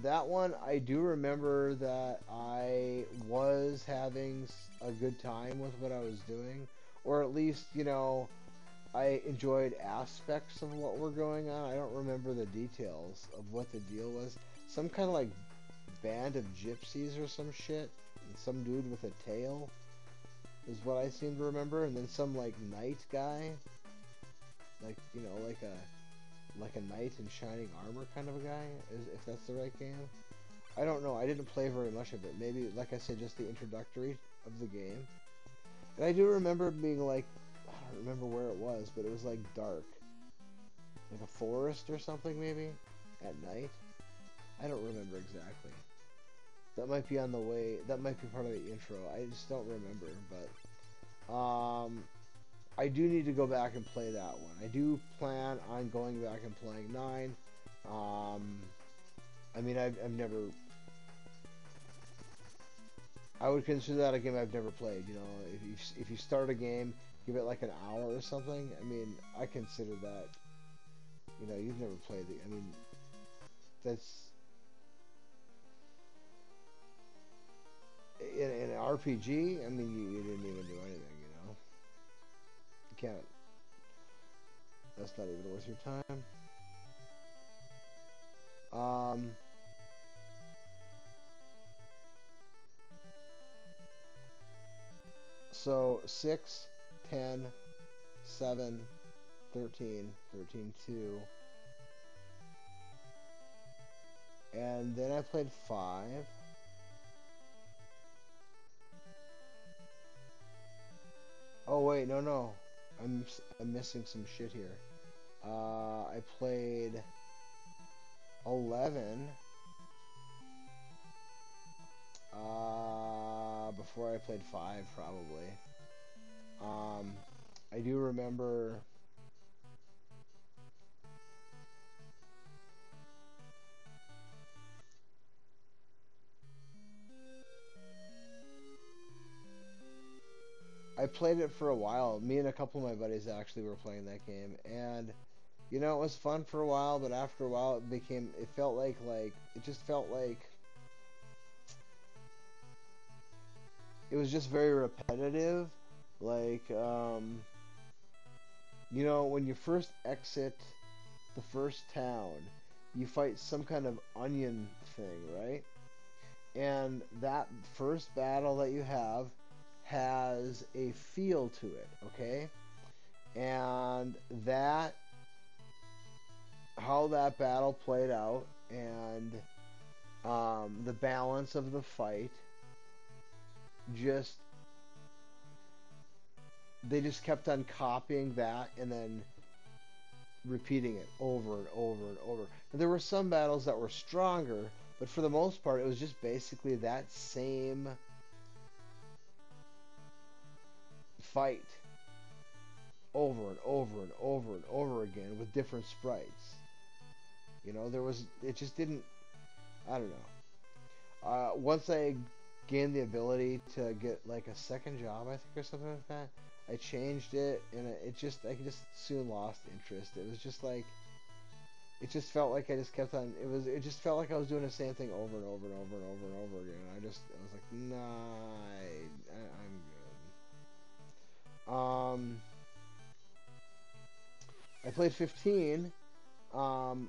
That one, I do remember that I was having a good time with what I was doing, or at least, you know, I enjoyed aspects of what were going on. I don't remember the details of what the deal was. Some kind of like band of gypsies or some shit. And some dude with a tail is what I seem to remember. And then some like knight guy, like, you know, like a knight in shining armor kind of a guy, if that's the right game. I don't know. I didn't play very much of it. Maybe, like I said, just the introductory of the game. And I do remember being like, I don't remember where it was, but it was like dark. Like a forest or something maybe? At night? I don't remember exactly. That might be on the way, that might be part of the intro. I just don't remember, but I do need to go back and play that one. I do plan on going back and playing 9. I mean, I've never, I would consider that a game I've never played. You know, if you start a game, give it like an hour or something. I mean, I consider that. You know, you've never played the. I mean, that's in an RPG. I mean, you didn't even do anything. You know, you can't. That's not even worth your time. Um. So 6, 10, 7, 13, 13, 2, and then I played 5. Oh wait, no. I'm missing some shit here. I played 11 before I played 5 probably. Um, I do remember I played it for a while. Me and a couple of my buddies actually were playing that game, and you know, it was fun for a while, but after a while it felt like it just felt like it was just very repetitive. Like, you know, when you first exit the first town, you fight some kind of onion thing, right? And that first battle that you have has a feel to it, okay? And that, how that battle played out, and the balance of the fight, just they just kept on copying that and then repeating it over and over and over. And there were some battles that were stronger, but for the most part, it was just basically that same fight over and over and over and over again with different sprites. You know, it just didn't, I don't know. Once I gained the ability to get like a second job, I think, or something like that, I changed it, and I just soon lost interest. It was just like, it just felt like I just kept on, it just felt like I was doing the same thing over and over and over and over and over again. I was like, nah, I'm good. played 15. Um,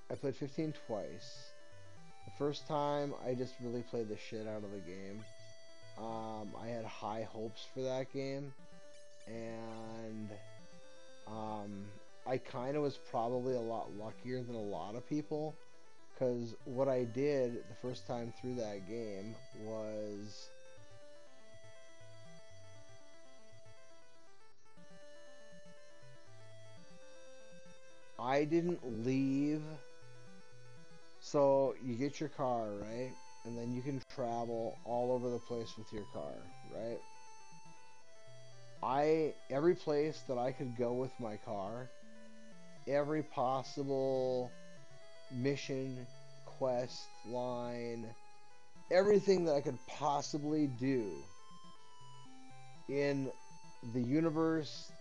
I played 15 twice. The first time, I just really played the shit out of the game. I had high hopes for that game, and um, I kind of was probably a lot luckier than a lot of people, because what I did the first time through that game was I didn't leave. So you get your car, right? And then you can travel all over the place with your car, right? Every place that I could go with my car, every possible mission, quest, line, everything that I could possibly do in the universe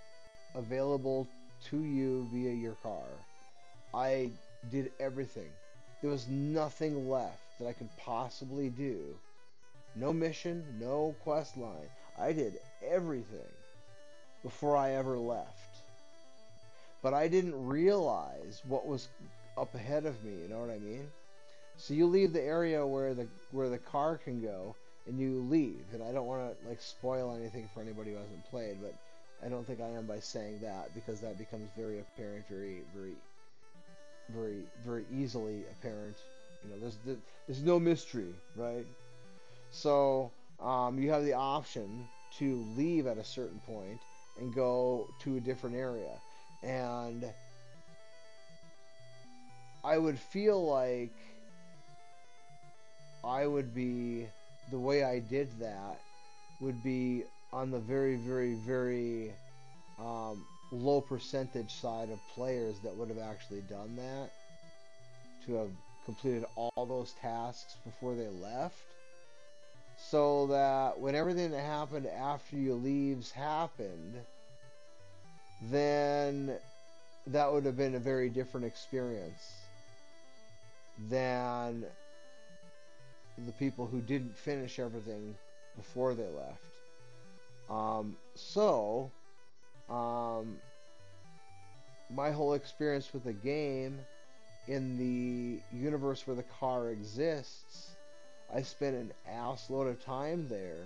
available to you via your car. I did everything. There was nothing left that I could possibly do. No mission, no quest line. I did everything before I ever left. But I didn't realize what was up ahead of me, you know what I mean? So you leave the area where the car can go and you leave. And I don't want to like spoil anything for anybody who hasn't played, but I don't think I am by saying that, because that becomes very apparent very easily apparent. You know, there's no mystery, right? So you have the option to leave at a certain point and go to a different area. And I would feel like I would be, the way I did that would be on the very low percentage side of players that would have actually done that, to have completed all those tasks before they left. So that when everything that happened after you leaves happened, then that would have been a very different experience than the people who didn't finish everything before they left. So, um, my whole experience with the game in the universe where the car exists, I spent an ass load of time there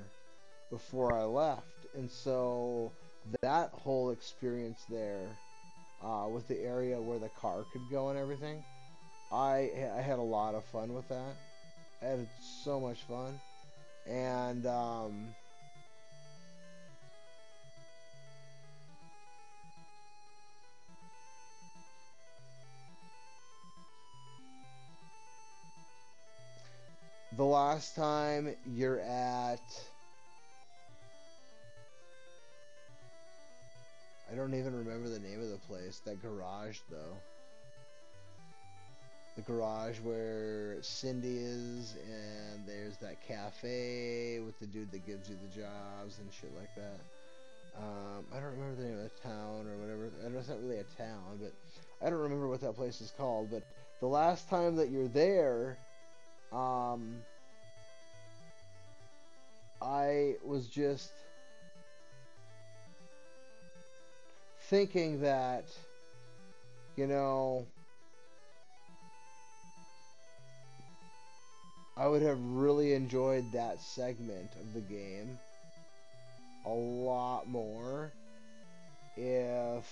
before I left. And so that whole experience there, with the area where the car could go and everything, I had a lot of fun with that. I had so much fun. And the last time you're at, I don't even remember the name of the place, that garage though. The garage where Cindy is, and there's that cafe with the dude that gives you the jobs and shit like that. I don't remember the name of the town or whatever. I know it's not really a town, but I don't remember what that place is called. But the last time that you're there, um, I was just thinking that, you know, I would have really enjoyed that segment of the game a lot more if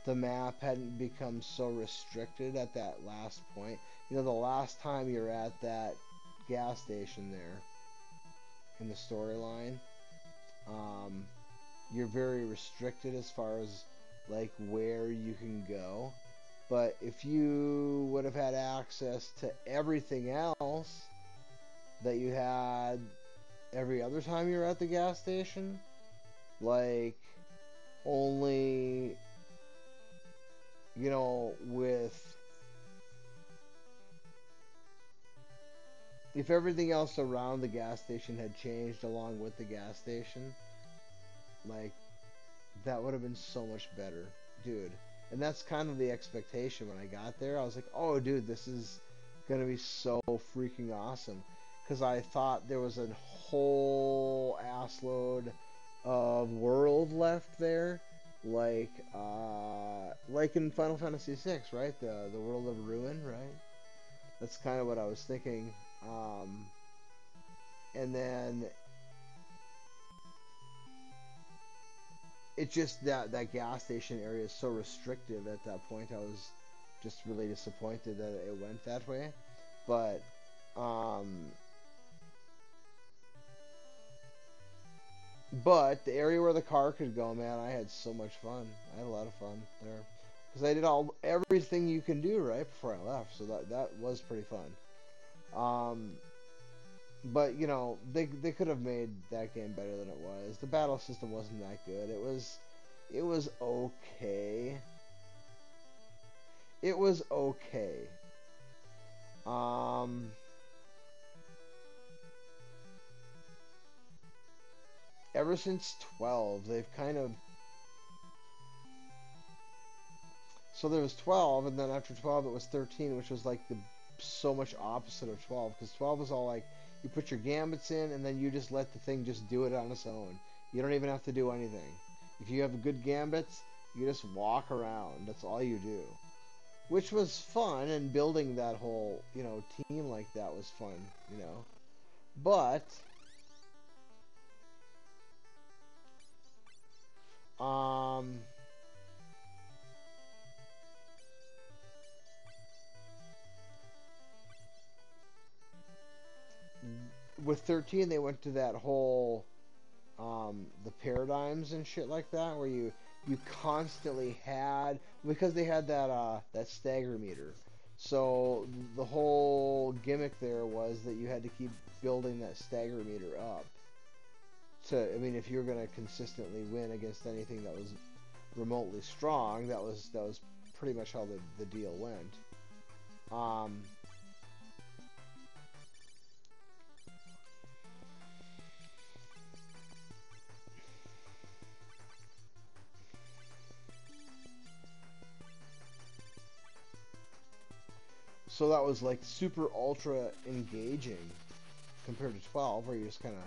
the map hadn't become so restricted at that last point. You know, the last time you're at that gas station there in the storyline, um, you're very restricted as far as like where you can go. But if you would have had access to everything else that you had every other time you're at the gas station, like only, you know, with, if everything else around the gas station had changed along with the gas station, like, that would have been so much better, dude. And that's kind of the expectation when I got there. I was like, oh, dude, this is gonna be so freaking awesome. Because I thought there was a whole assload of world left there like in Final Fantasy VI, right? The world of ruin, right? That's kind of what I was thinking. Um, and then it's just that gas station area is so restrictive at that point. I was just really disappointed that it went that way. But um, but the area where the car could go, man, I had so much fun. I had a lot of fun there because I did everything you can do right before I left. So that was pretty fun. Um, but you know, they could have made that game better than it was. The battle system wasn't that good. It was okay. It was okay. Um, ever since 12, they've kind of so there was 12, and then after 12 it was 13, which was like the so much opposite of 12, because 12 was all like you put your gambits in and then you just let the thing just do it on its own. You don't even have to do anything. If you have good gambits, you just walk around. That's all you do. Which was fun, and building that whole, team like that was fun. But um with 13 they went to that whole the paradigms and shit like that, where you constantly had, because they had that stagger meter. So the whole gimmick there was that you had to keep building that stagger meter up. I mean, if you're gonna consistently win against anything that was remotely strong, that was pretty much how the deal went. Um, so that was like super ultra engaging compared to 12, where you just kind of,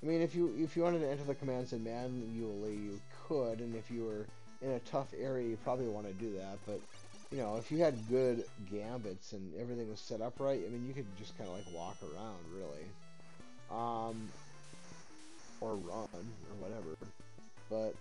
I mean, if you wanted to enter the commands in manually, you could, and if you were in a tough area, you probably want to do that. But if you had good gambits and everything was set up right, I mean, you could just kind of like walk around, really, um, or run or whatever. But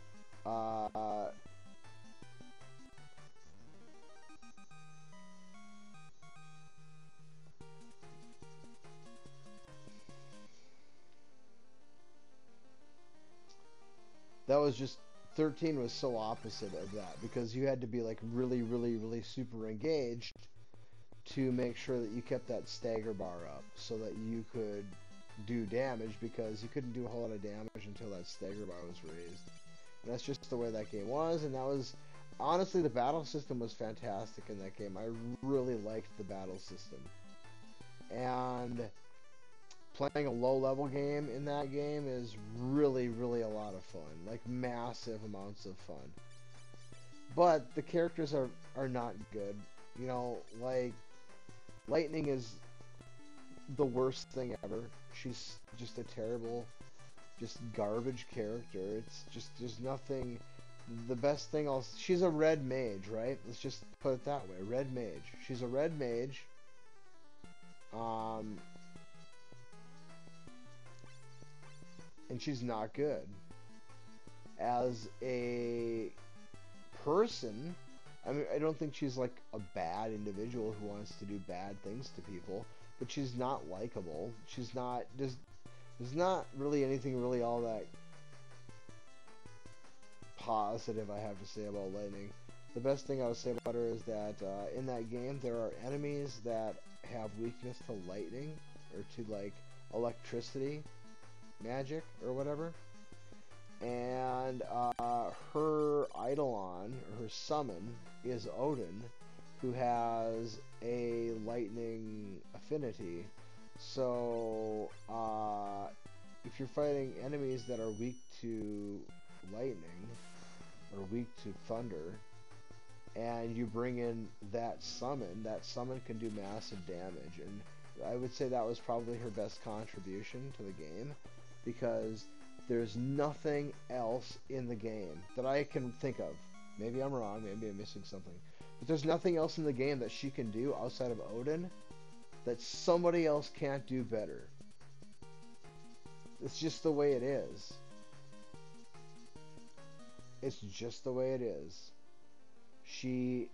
that was just 13 was so opposite of that, because you had to be like really, really, really super engaged to make sure that you kept that stagger bar up so that you could do damage, because you couldn't do a whole lot of damage until that stagger bar was raised. And that's just the way that game was, and that was honestly, the battle system was fantastic in that game. I really liked the battle system. And playing a low level game in that game is really, really a lot of fun. Like massive amounts of fun. But the characters are not good. Like Lightning is the worst thing ever. She's just a terrible, just garbage character. It's just there's nothing. The best thing else, she's a red mage, right? Let's just put it that way. Red mage. She's a red mage. Um, and she's not good. As a person, I mean, I don't think she's like a bad individual who wants to do bad things to people, but she's not likable. She's not, there's not really anything really all that positive I have to say about Lightning. The best thing I would say about her is that in that game there are enemies that have weakness to lightning, or to like electricity, magic, or whatever. And her Eidolon, or her summon, is Odin, who has a lightning affinity. So if you're fighting enemies that are weak to lightning, or weak to thunder, and you bring in that summon can do massive damage. And I would say that was probably her best contribution to the game, because there's nothing else in the game that I can think of. Maybe I'm wrong, maybe I'm missing something. But there's nothing else in the game that she can do outside of Odin that somebody else can't do better. It's just the way it is. It's just the way it is. She,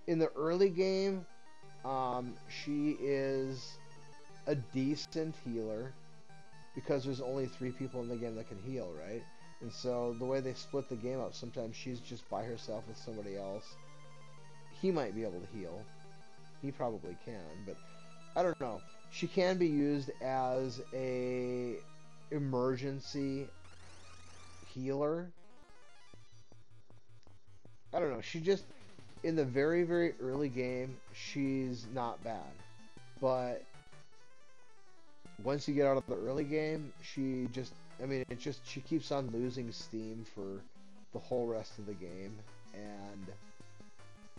in the early game, she is a decent healer because there's only 3 people in the game that can heal, right? And so the way they split the game up, sometimes she's just by herself with somebody else. He might be able to heal. He probably can, but I don't know. She can be used as a emergency healer. I don't know. She just, in the very, very early game, she's not bad. But once you get out of the early game, she just, I mean, it just, she keeps on losing steam for the whole rest of the game, and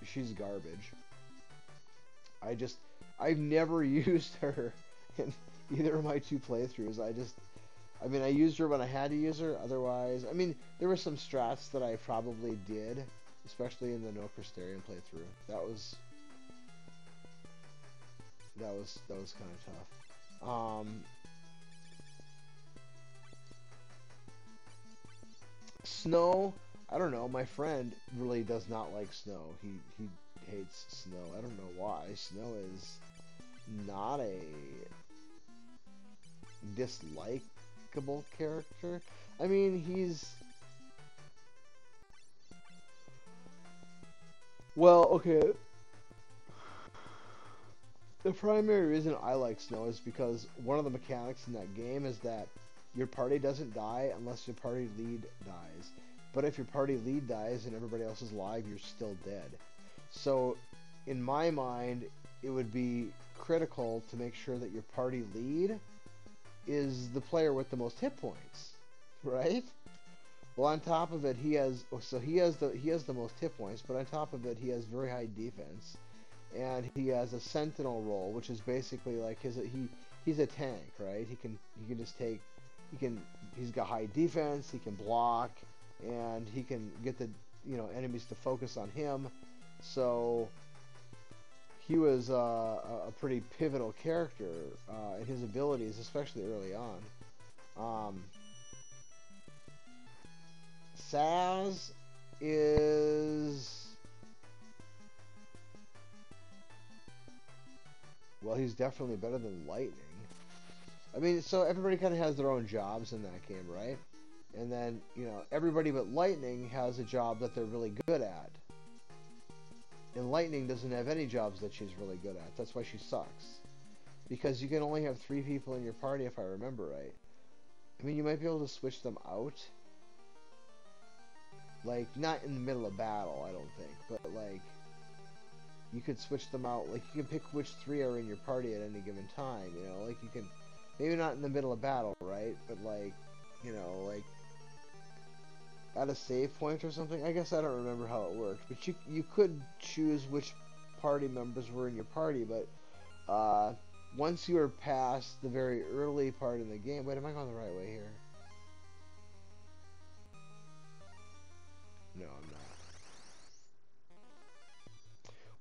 she's garbage. I've never used her in either of my 2 playthroughs. I mean, I used her when I had to use her, otherwise, I mean, there were some strats that I probably did, especially in the No Crystarian playthrough. That was kind of tough. Snow, I don't know. My friend really does not like snow. He hates snow. I don't know why. Snow is not a dislikable character. I mean, well, okay. The primary reason I like Snow is because one of the mechanics in that game is that your party doesn't die unless your party lead dies. But if your party lead dies and everybody else is alive, you're still dead. So, in my mind, it would be critical to make sure that your party lead is the player with the most hit points, right? Well, on top of it, he has the most hit points, but on top of it, he has very high defense, and he has a sentinel role, which is basically like he's a tank, right? He can just take he's got high defense, he can block, and he can get the enemies to focus on him. So he was a pretty pivotal character in his abilities, especially early on. Saz is, well, he's definitely better than Lightning. I mean, so everybody kind of has their own jobs in that game, right? And then, everybody but Lightning has a job that they're really good at. And Lightning doesn't have any jobs that she's really good at. That's why she sucks. Because you can only have 3 people in your party, if I remember right. I mean, you might be able to switch them out. Like, not in the middle of battle, I don't think. But, like, you could switch them out. Like, you can pick which 3 are in your party at any given time, Like, you can, maybe not in the middle of battle, right? But, like, like, at a save point or something. I guess I don't remember how it worked. But you could choose which party members were in your party. But, once you are past the very early part in the game... Wait, am I going the right way here? No, I'm not.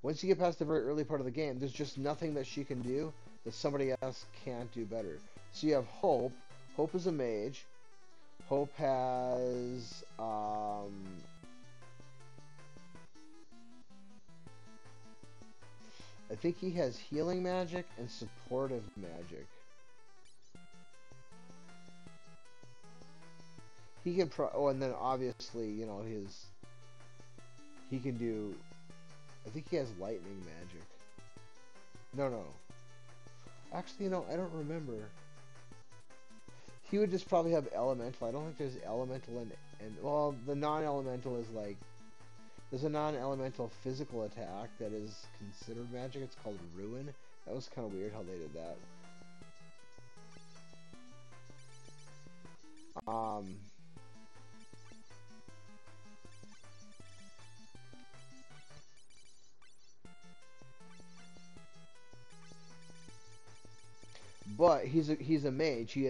Once you get past the very early part of the game, there's just nothing that she can do that somebody else can't do better. So you have Hope. Hope is a mage. Hope has, I think he has healing magic and supportive magic. He can and then obviously, he can do, I think he has lightning magic. No. Actually, I don't remember. He would just probably have elemental. I don't think there's elemental and well, the non-elemental is like, there's a non-elemental physical attack that is considered magic. It's called Ruin. That was kind of weird how they did that. But he's a mage. He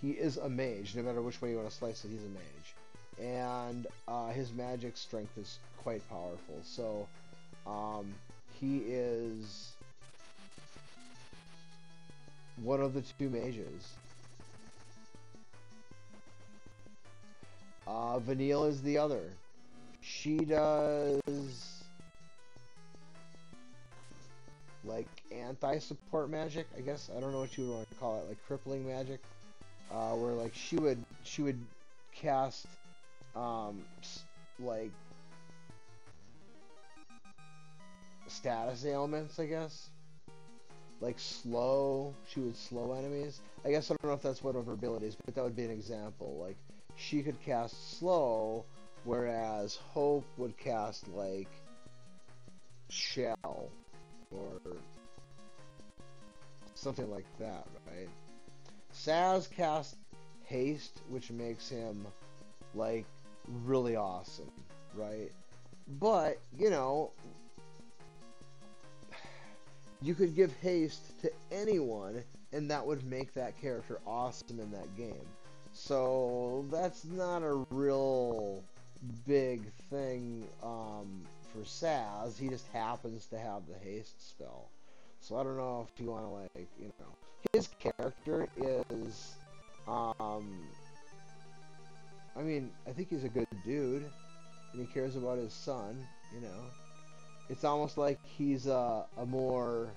he is a mage. No matter which way you want to slice it, he's a mage. And his magic strength is quite powerful. So he is one of the two mages. Vanille is the other. She does like anti-support magic, I guess. I don't know what you would want to call it, like crippling magic, where like she would cast like status ailments, I guess. Like slow, she would slow enemies. I guess I don't know if that's one of her abilities, but that would be an example. Like she could cast slow, whereas Hope would cast like shell or something like that, right? Saz casts haste, which makes him like really awesome, right? But you know, you could give haste to anyone, and that would make that character awesome in that game. So that's not a real big thing for Saz. He just happens to have the haste spell. So I don't know if you want to, like, you know, his character is, I mean, I think he's a good dude, and he cares about his son, you know. It's almost like he's a more,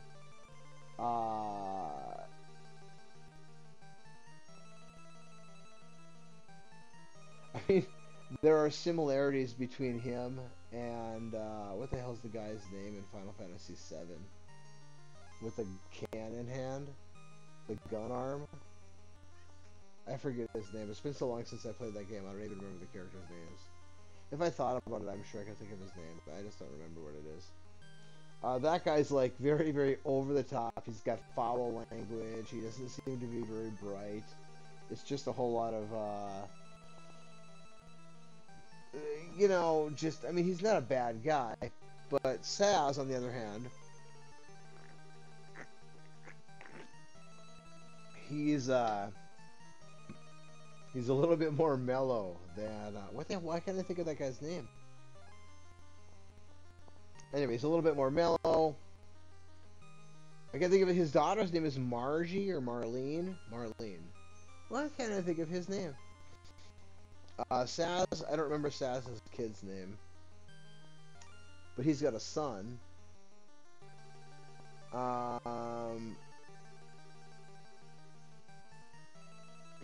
I mean, there are similarities between him and, what the hell's the guy's name in Final Fantasy VII? With the cannon hand? The gun arm? I forget his name. It's been so long since I played that game, I don't even remember the character's names. If I thought about it, I'm sure I could think of his name, but I just don't remember what it is. That guy's like very, very over the top. He's got foul language. He doesn't seem to be very bright. It's just a whole lot of, you know, just, I mean, he's not a bad guy. But Saz, on the other hand, he's a little bit more mellow than, what the hell, why can't I think of that guy's name? Anyway, he's a little bit more mellow. I can't think of it. His daughter's name is Margie or Marlene. Marlene. Why can't I think of his name? Saz, I don't remember Saz's kid's name. But he's got a son.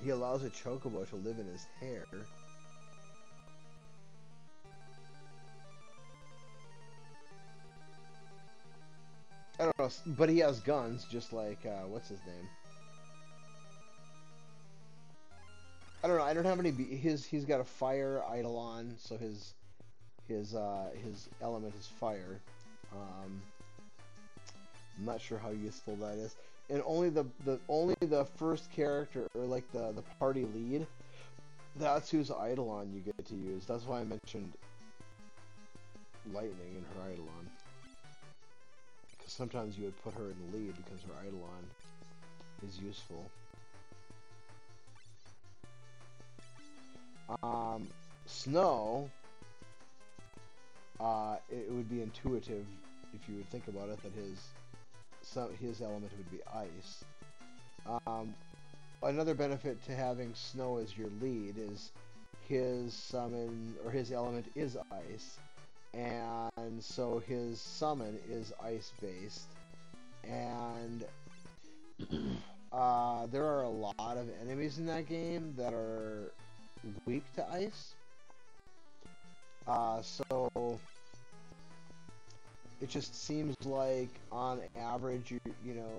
He allows a chocobo to live in his hair. I don't know, but he has guns, just like, what's his name? I don't know, I don't have any, he's got a fire eidolon, so his element is fire. I'm not sure how useful that is. And only the first character, or like the party lead, that's whose eidolon you get to use. That's why I mentioned lightning in her eidolon. Sometimes you would put her in the lead because her eidolon is useful. Snow, it would be intuitive if you would think about it that his element would be ice. Another benefit to having Snow as your lead is his summon, or his element is ice. And so his summon is ice-based, and there are a lot of enemies in that game that are weak to ice. So it just seems like, on average, you know,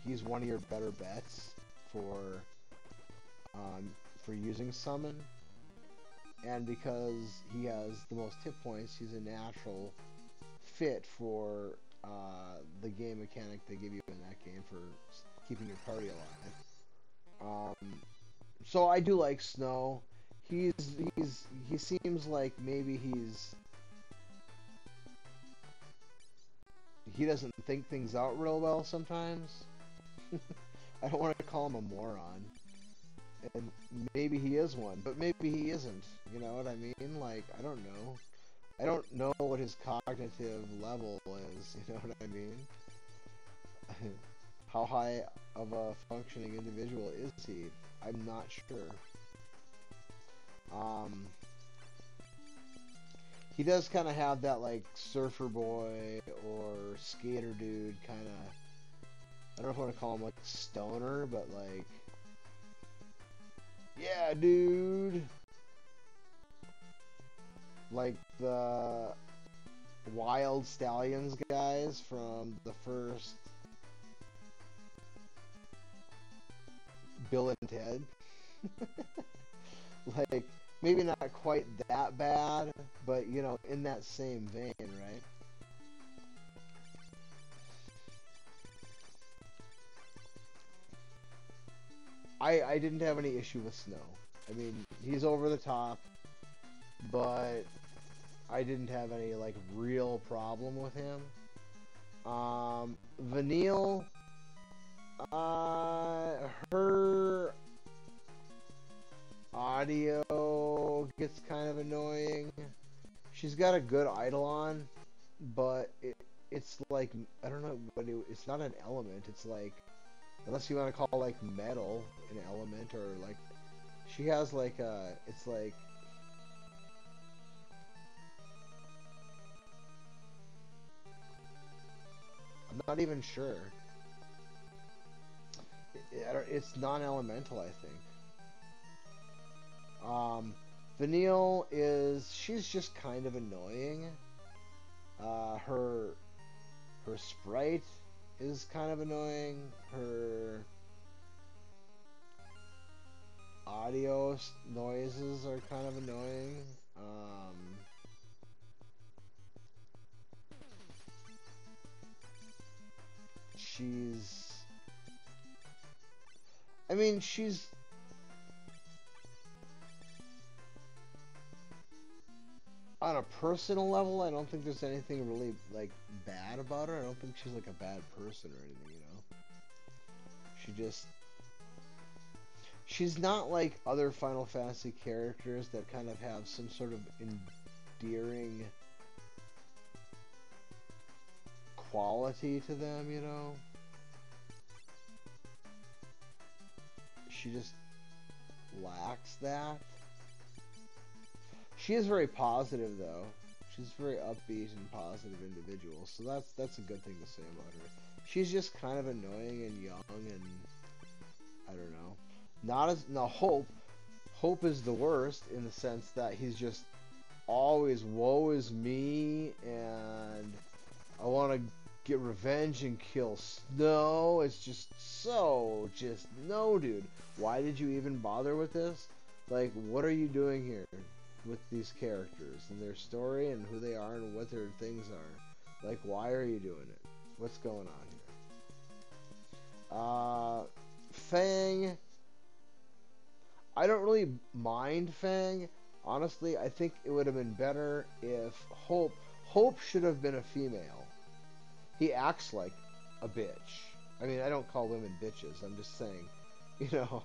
he's one of your better bets for using summon. And because he has the most hit points, he's a natural fit for the game mechanic they give you in that game for keeping your party alive. So I do like Snow. He seems like maybe he doesn't think things out real well sometimes. I don't want to call him a moron. And maybe he is one, but maybe he isn't. You know what I mean? Like, I don't know. I don't know what his cognitive level is. You know what I mean? How high of a functioning individual is he? I'm not sure. Um, he does kind of have that like surfer boy or skater dude kind of. I don't know if I want to call him like stoner, but like, yeah, dude. Like the Wild Stallions guys from the first Bill and Ted. Like, maybe not quite that bad, but you know, in that same vein, right? I didn't have any issue with Snow. I mean, he's over the top, but I didn't have any like real problem with him. Vanille, her audio gets kind of annoying. She's got a good Eidolon, but it's like I don't know what it's not an element. It's like unless you want to call like metal an element or like she has like a it's like I'm not even sure. It's non-elemental, I think. Vanille is she's just kind of annoying. Her sprite is kind of annoying. Her audio noises are kind of annoying. She's I mean she's on a personal level, I don't think there's anything really like bad about her. I don't think she's like a bad person or anything, you know. She just she's not like other Final Fantasy characters that kind of have some sort of endearing quality to them, you know. She just lacks that. She is very positive though. She's a very upbeat and positive individual, so that's a good thing to say about her. She's just kind of annoying and young and I don't know. Not as now Hope. Hope is the worst in the sense that he's just always woe is me and I want to get revenge and kill Snow. It's just so just no, dude. Why did you even bother with this? Like, what are you doing here with these characters and their story and who they are and what their things are? Like, why are you doing it? What's going on here? Fang. I don't really mind Fang. Honestly, I think it would have been better if Hope should have been a female. He acts like a bitch. I mean, I don't call women bitches. I'm just saying, you know,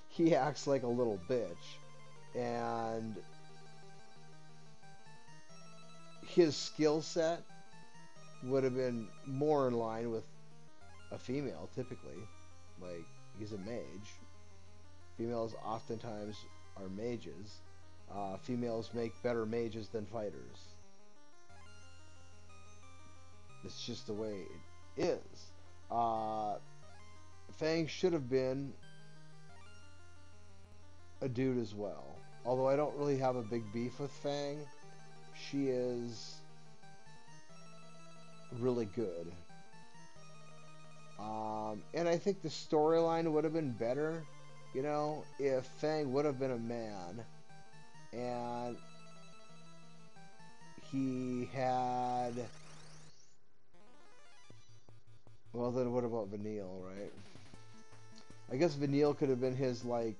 he acts like a little bitch. And his skill set would have been more in line with a female, typically. Like, he's a mage. Females oftentimes are mages. Females make better mages than fighters. It's just the way it is. Uh, Fang should have been a dude as well. Although I don't really have a big beef with Fang, she is really good. And I think the storyline would have been better, you know, if Fang would have been a man and he had. Well, then what about Vanille, right? I guess Vanille could have been his, like,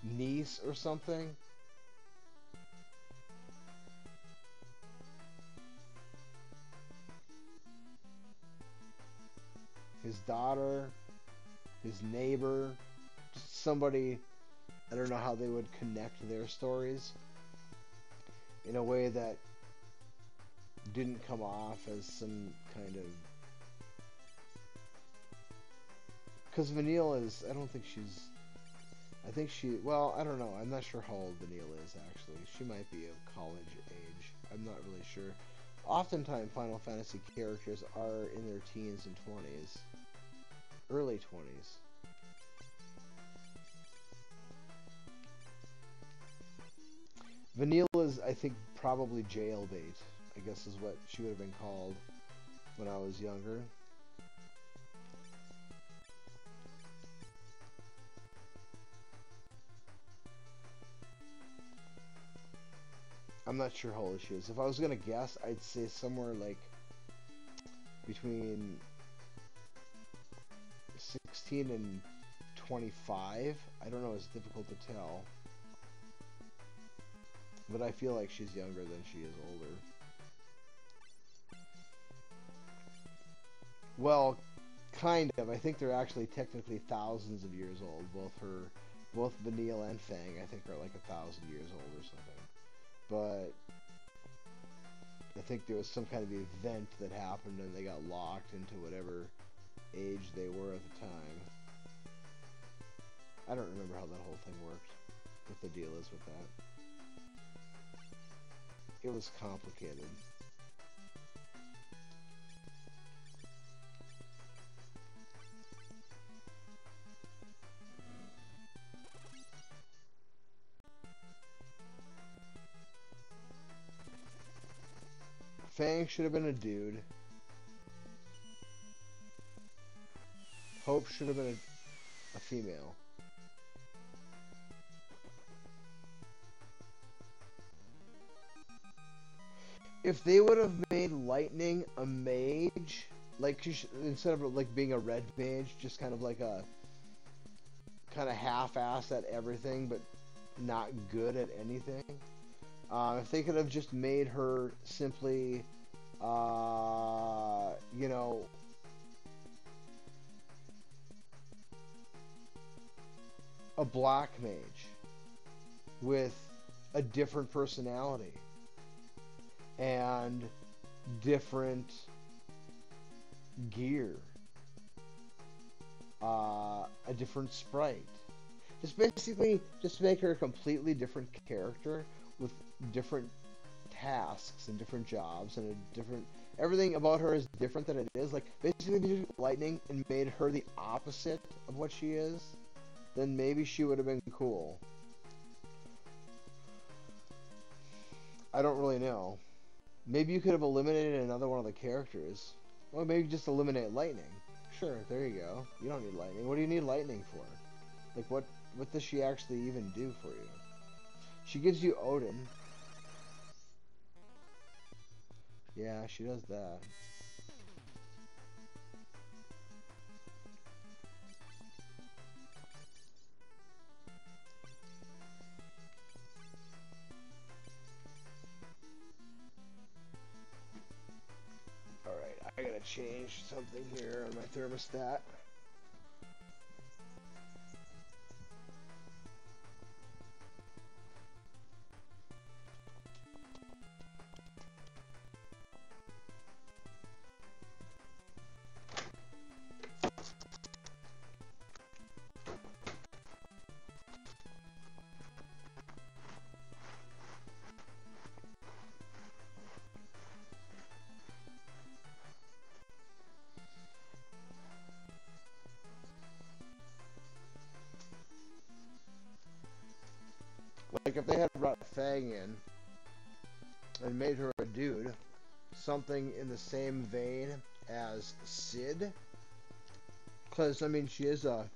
niece or something. His daughter, his neighbor, just somebody I don't know how they would connect their stories in a way that didn't come off as some kind of... Because Vanille is... I don't think she's... I think she... Well, I don't know. I'm not sure how old Vanille is, actually. She might be of college age. I'm not really sure. Oftentimes, Final Fantasy characters are in their teens and 20s. Early 20s. Vanille is, I think, probably jailbait, I guess is what she would have been called when I was younger. I'm not sure how old she is. If I was going to guess, I'd say somewhere like between 16 and 25. I don't know, it's difficult to tell. But I feel like she's younger than she is older. Well, kind of. I think they're actually technically thousands of years old. Both Vanille and Fang, I think, are like 1,000 years old or something. But I think there was some kind of event that happened and they got locked into whatever age they were at the time. I don't remember how that whole thing worked, what the deal is with that. It was complicated. Fang should have been a dude. Hope should have been a female. If they would have made Lightning a mage, like instead of like being a red mage, just kind of like a kind of half-ass at everything, but not good at anything. If they could have just made her simply, you know, a black mage with a different personality and different gear, a different sprite. Just basically, just make her a completely different character with different tasks and different jobs and a different... Everything about her is different than it is. Like, basically, if you took Lightning and made her the opposite of what she is, then maybe she would have been cool. I don't really know. Maybe you could have eliminated another one of the characters. Well, maybe just eliminate Lightning. Sure, there you go. You don't need Lightning. What do you need Lightning for? Like, what does she actually even do for you? She gives you Odin. Yeah, she does that. Alright, I gotta change something here on my thermostat. Like, if they had brought Fang in and made her a dude, something in the same vein as Sid, because, I mean, she's a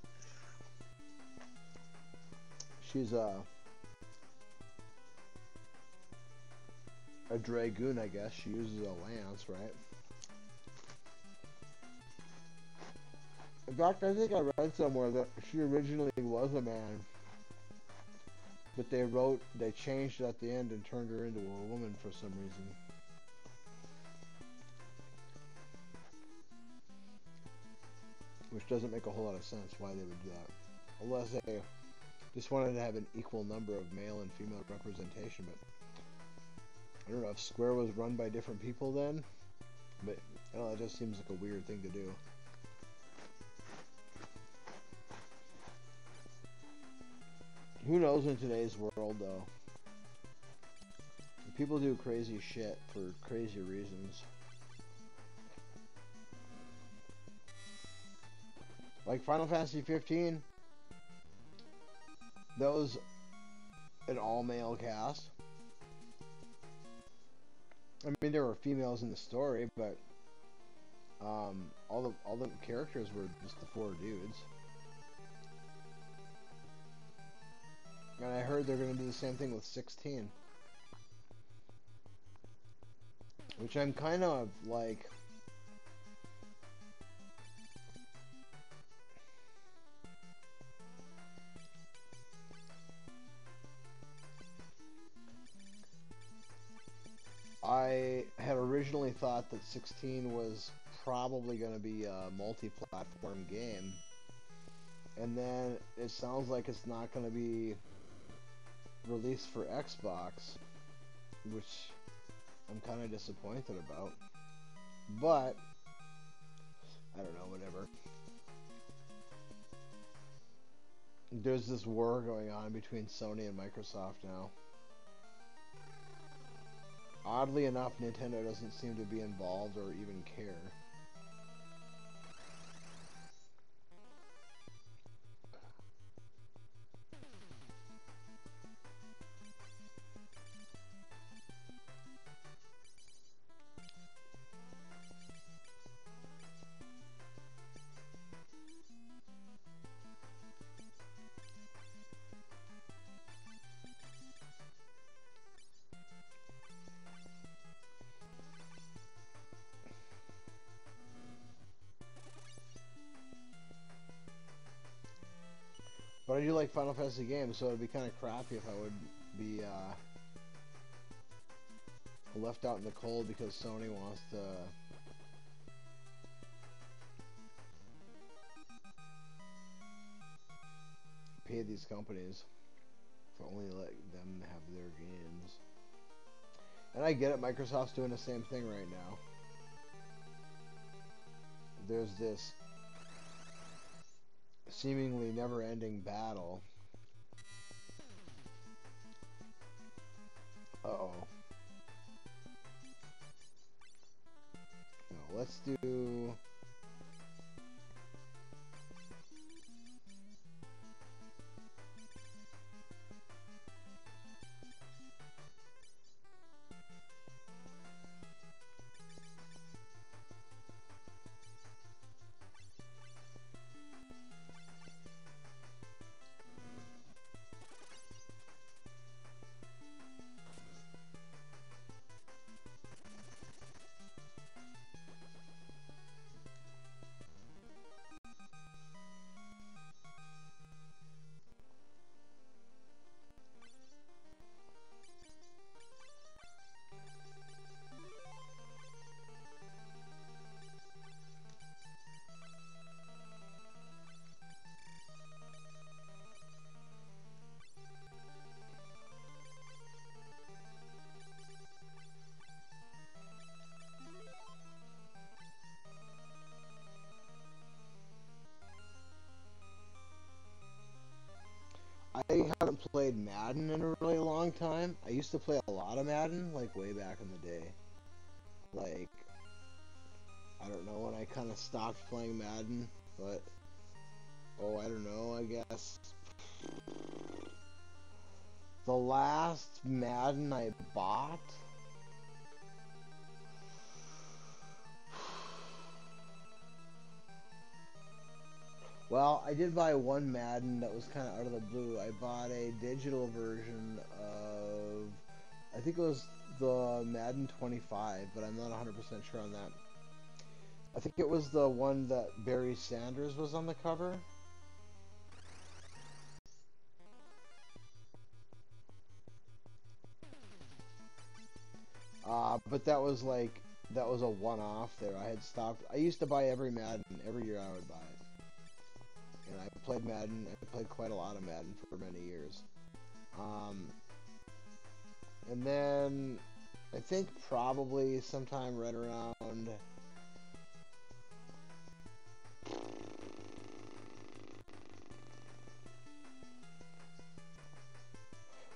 dragoon, I guess. She uses a lance, right? In fact, I think I read somewhere that she originally was a man, but they changed it at the end and turned her into a woman for some reason. Which doesn't make a whole lot of sense why they would do that. Unless they Just wanted to have an equal number of male and female representation, but I don't know if Square was run by different people then, but I don't know, it just seems like a weird thing to do. Who knows in today's world, though? People do crazy shit for crazy reasons. Like Final Fantasy 15, that was an all-male cast. I mean, there were females in the story, but all the characters were just the 4 dudes. And I heard they're going to do the same thing with 16. Which I'm kind of like... I had originally thought that 16 was probably going to be a multi-platform game. And then it sounds like it's not going to be released for Xbox, which I'm kind of disappointed about. But, I don't know, whatever. There's this war going on between Sony and Microsoft now. Oddly enough, Nintendo doesn't seem to be involved or even care. But I do like Final Fantasy games, so it'd be kind of crappy if I would be left out in the cold because Sony wants to pay these companies to only let them have their games. And I get it, Microsoft's doing the same thing right now. There's this seemingly never-ending battle. Uh-oh. No, let's do... I haven't played Madden in a really long time. I used to play a lot of Madden, like way back in the day. Like, I don't know when I kind of stopped playing Madden, but, oh, I don't know, I guess. The last Madden I bought... Well, I did buy one Madden that was kind of out of the blue. I bought a digital version of, I think it was the Madden 25, but I'm not 100% sure on that. I think it was the one that Barry Sanders was on the cover. But that was like, that was a one-off there. I had stopped. I used to buy every Madden. Every year I would buy it. And I played Madden. I played quite a lot of Madden for many years. And then I think probably sometime right around.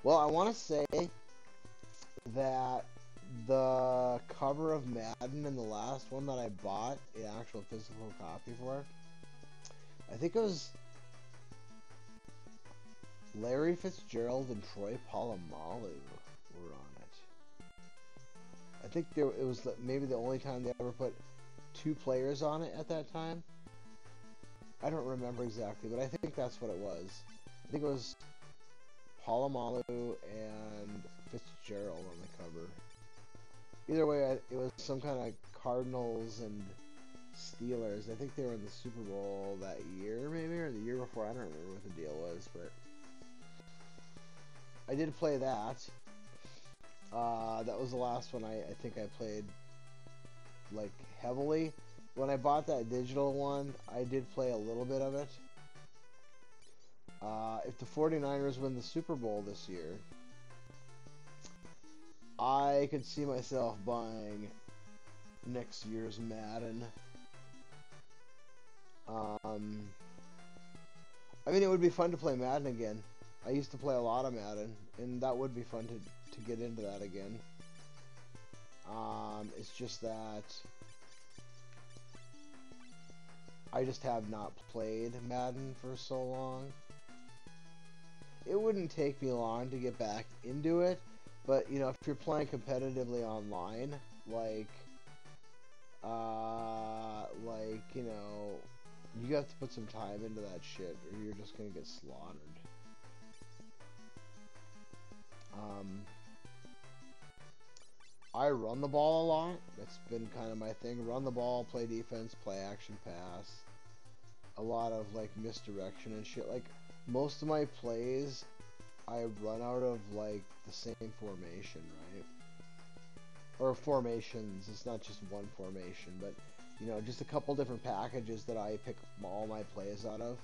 Well, I want to say that the cover of Madden and the last one that I bought an actual physical copy for, I think it was Larry Fitzgerald and Troy Polamalu were on it. I think it was maybe the only time they ever put two players on it at that time. I don't remember exactly, but I think that's what it was. I think it was Polamalu and Fitzgerald on the cover. Either way, it was some kind of Cardinals and Steelers. I think they were in the Super Bowl that year, maybe, or the year before. I don't remember what the deal was, but I did play that. That was the last one I think I played, like, heavily. When I bought that digital one, I did play a little bit of it. If the 49ers win the Super Bowl this year, I could see myself buying next year's Madden. I mean, it would be fun to play Madden again. I used to play a lot of Madden, and that would be fun to get into that again. It's just that I just have not played Madden for so long. It wouldn't take me long to get back into it, but, you know, if you're playing competitively online, like, you know, you have to put some time into that shit, or you're just gonna get slaughtered. I run the ball a lot. That's been kind of my thing. Run the ball, play defense, play action pass. A lot of, like, misdirection and shit. Like, most of my plays, I run out of, like, the same formation, right? Or formations. It's not just one formation, but, you know, just a couple different packages that I pick all my plays out of.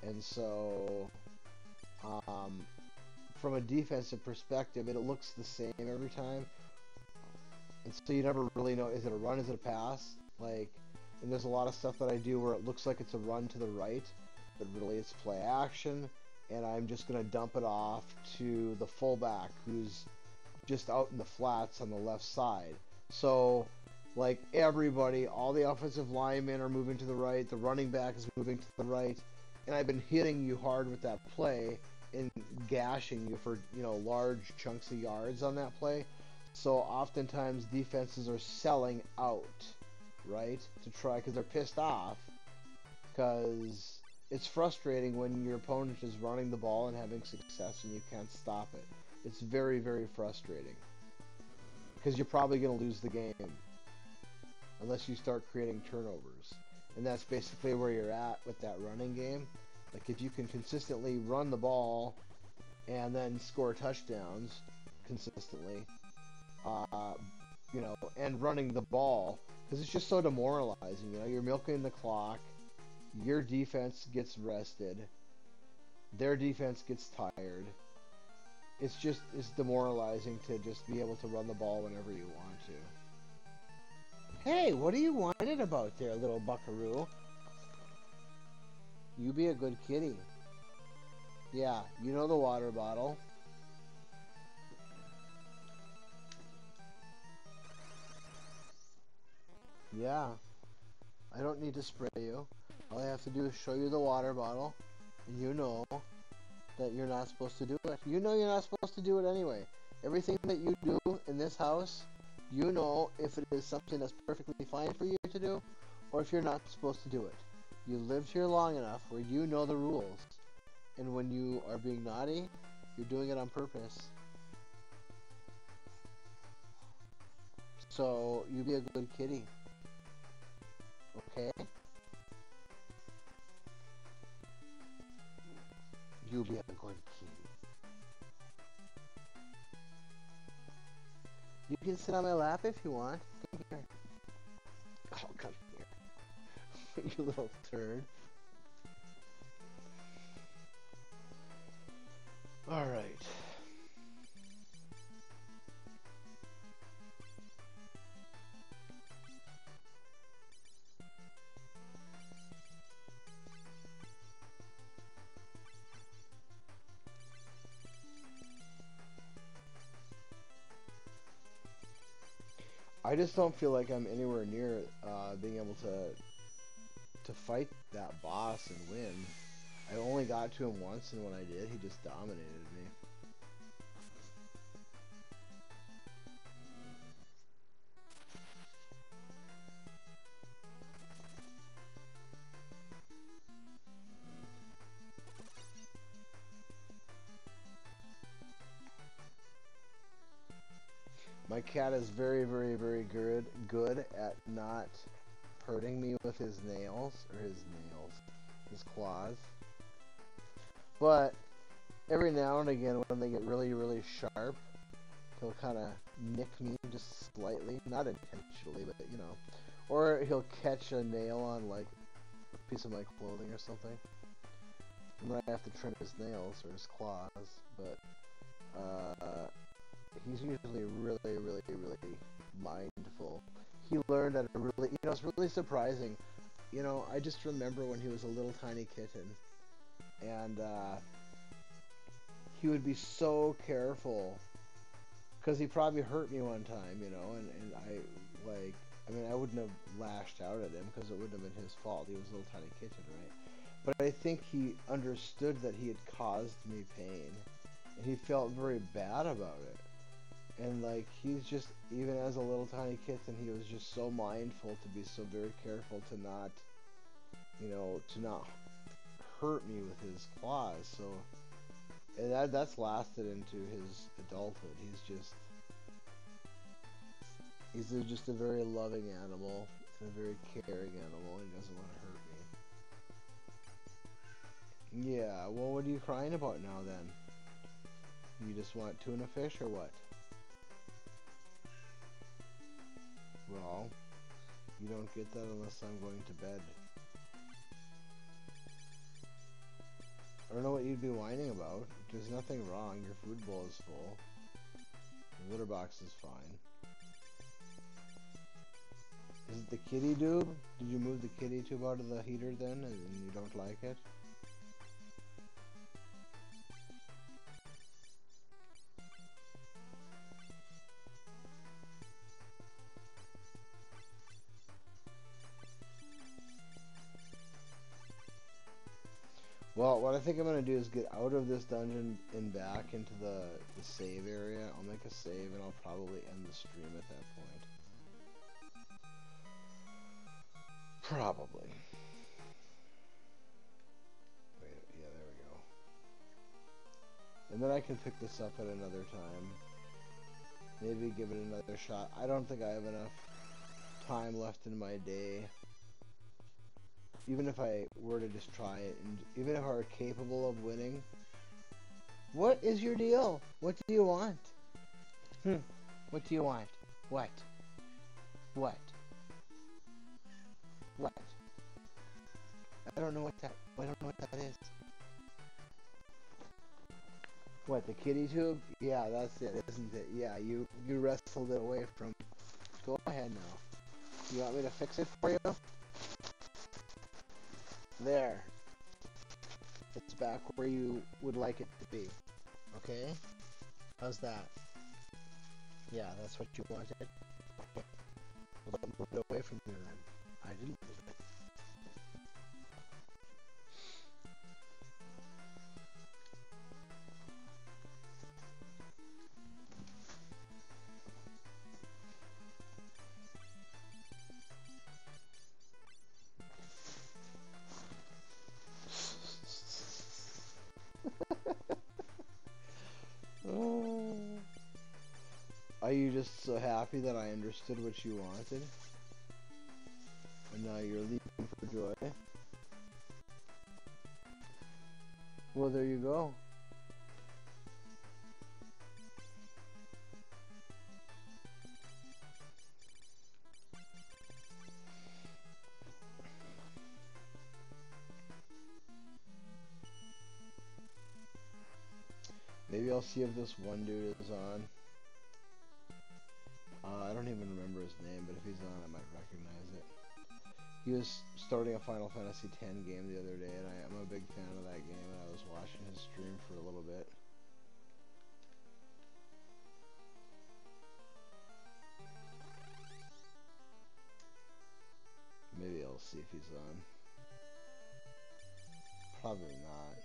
And so, from a defensive perspective, it looks the same every time. And so you never really know, is it a run, is it a pass? Like, and there's a lot of stuff that I do where it looks like it's a run to the right, but really it's play action, and I'm just going to dump it off to the fullback who's just out in the flats on the left side. So, like, everybody, all the offensive linemen are moving to the right, the running back is moving to the right, and I've been hitting you hard with that play and gashing you for, you know, large chunks of yards on that play. So oftentimes defenses are selling out, right, to try, because they're pissed off, because it's frustrating when your opponent is running the ball and having success and you can't stop it. It's very, very frustrating, because you're probably going to lose the game unless you start creating turnovers. And that's basically where you're at with that running game. Like, if you can consistently run the ball and then score touchdowns consistently, you know, and running the ball, because it's just so demoralizing. You know, you're milking the clock, your defense gets rested, their defense gets tired. It's demoralizing to just be able to run the ball whenever you want to. Hey, what are you whining about there, little buckaroo? You be a good kitty. Yeah, you know the water bottle. Yeah, I don't need to spray you. All I have to do is show you the water bottle, and you know that you're not supposed to do it. You know you're not supposed to do it anyway. Everything that you do in this house, you know if it is something that's perfectly fine for you to do, or if you're not supposed to do it. You lived here long enough where you know the rules, and when you are being naughty, you're doing it on purpose. So, you be a good kitty. Okay? You be a good kitty. You can sit on my lap if you want. Come here. Oh, come here. You little turd. I just don't feel like I'm anywhere near being able to fight that boss and win. I only got to him once, and when I did, he just dominated me. My cat is very, very, very good at not hurting me with his his claws. But every now and again, when they get really, really sharp, he'll kind of nick me just slightly, not intentionally, but you know, or he'll catch a nail on like a piece of my clothing or something, and then I have to trim his nails or his claws. But he's usually really, really, really mindful. He learned at a really, you know, it's really surprising. You know, I just remember when he was a little tiny kitten, and he would be so careful because he probably hurt me one time, you know, and I, like, I mean, I wouldn't have lashed out at him because it wouldn't have been his fault. He was a little tiny kitten, right? But I think he understood that he had caused me pain, and he felt very bad about it. And like he's just, even as a little tiny kitten, he was just so mindful to be so very careful to not, you know, to not hurt me with his claws. So and that's lasted into his adulthood. Just a very loving animal and a very caring animal, and he doesn't want to hurt me. Yeah, well, what are you crying about now then? You just want tuna fish or what? Well, you don't get that unless I'm going to bed. I don't know what you'd be whining about. There's nothing wrong. Your food bowl is full. Your litter box is fine. Is it the kitty tube? Did you move the kitty tube out of the heater then and you don't like it? Well, what I think I'm going to do is get out of this dungeon and back into the save area. I'll make a save and I'll probably end the stream at that point. Probably. Wait, yeah, there we go. And then I can pick this up at another time. Maybe give it another shot. I don't think I have enough time left in my day. Even if I were to just try it, and even if I were capable of winning. What is your deal? What do you want? What do you want? What? What? What? I don't know what that. I don't know what that is. What, the kitty tube? Yeah, that's it, isn't it? Yeah, you wrestled it away from. Go ahead now. You want me to fix it for you? There. It's back where you would like it to be. Okay? How's that? Yeah, that's what you wanted. Well, move it away from you then. I didn't move it. Oh. Are you just so happy that I understood what you wanted? And now you're leaping for joy? Well, there you go. Maybe I'll see if this one dude is on. I don't even remember his name, but if he's on, I might recognize it. He was starting a Final Fantasy X game the other day, and I'm a big fan of that game, and I was watching his stream for a little bit. see if he's on. Probably not.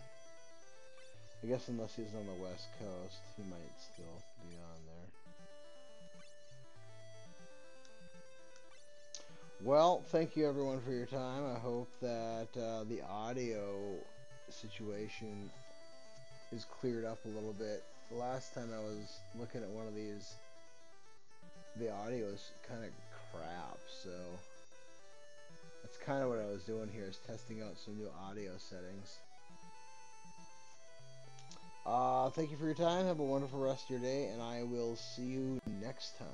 I guess unless he's on the West Coast, he might still be on there. Well, thank you everyone for your time. I hope that the audio situation is cleared up a little bit. The last time I was looking at one of these, the audio is kind of crap, so that's kind of what I was doing here, is testing out some new audio settings. Thank you for your time. Have a wonderful rest of your day, and I will see you next time.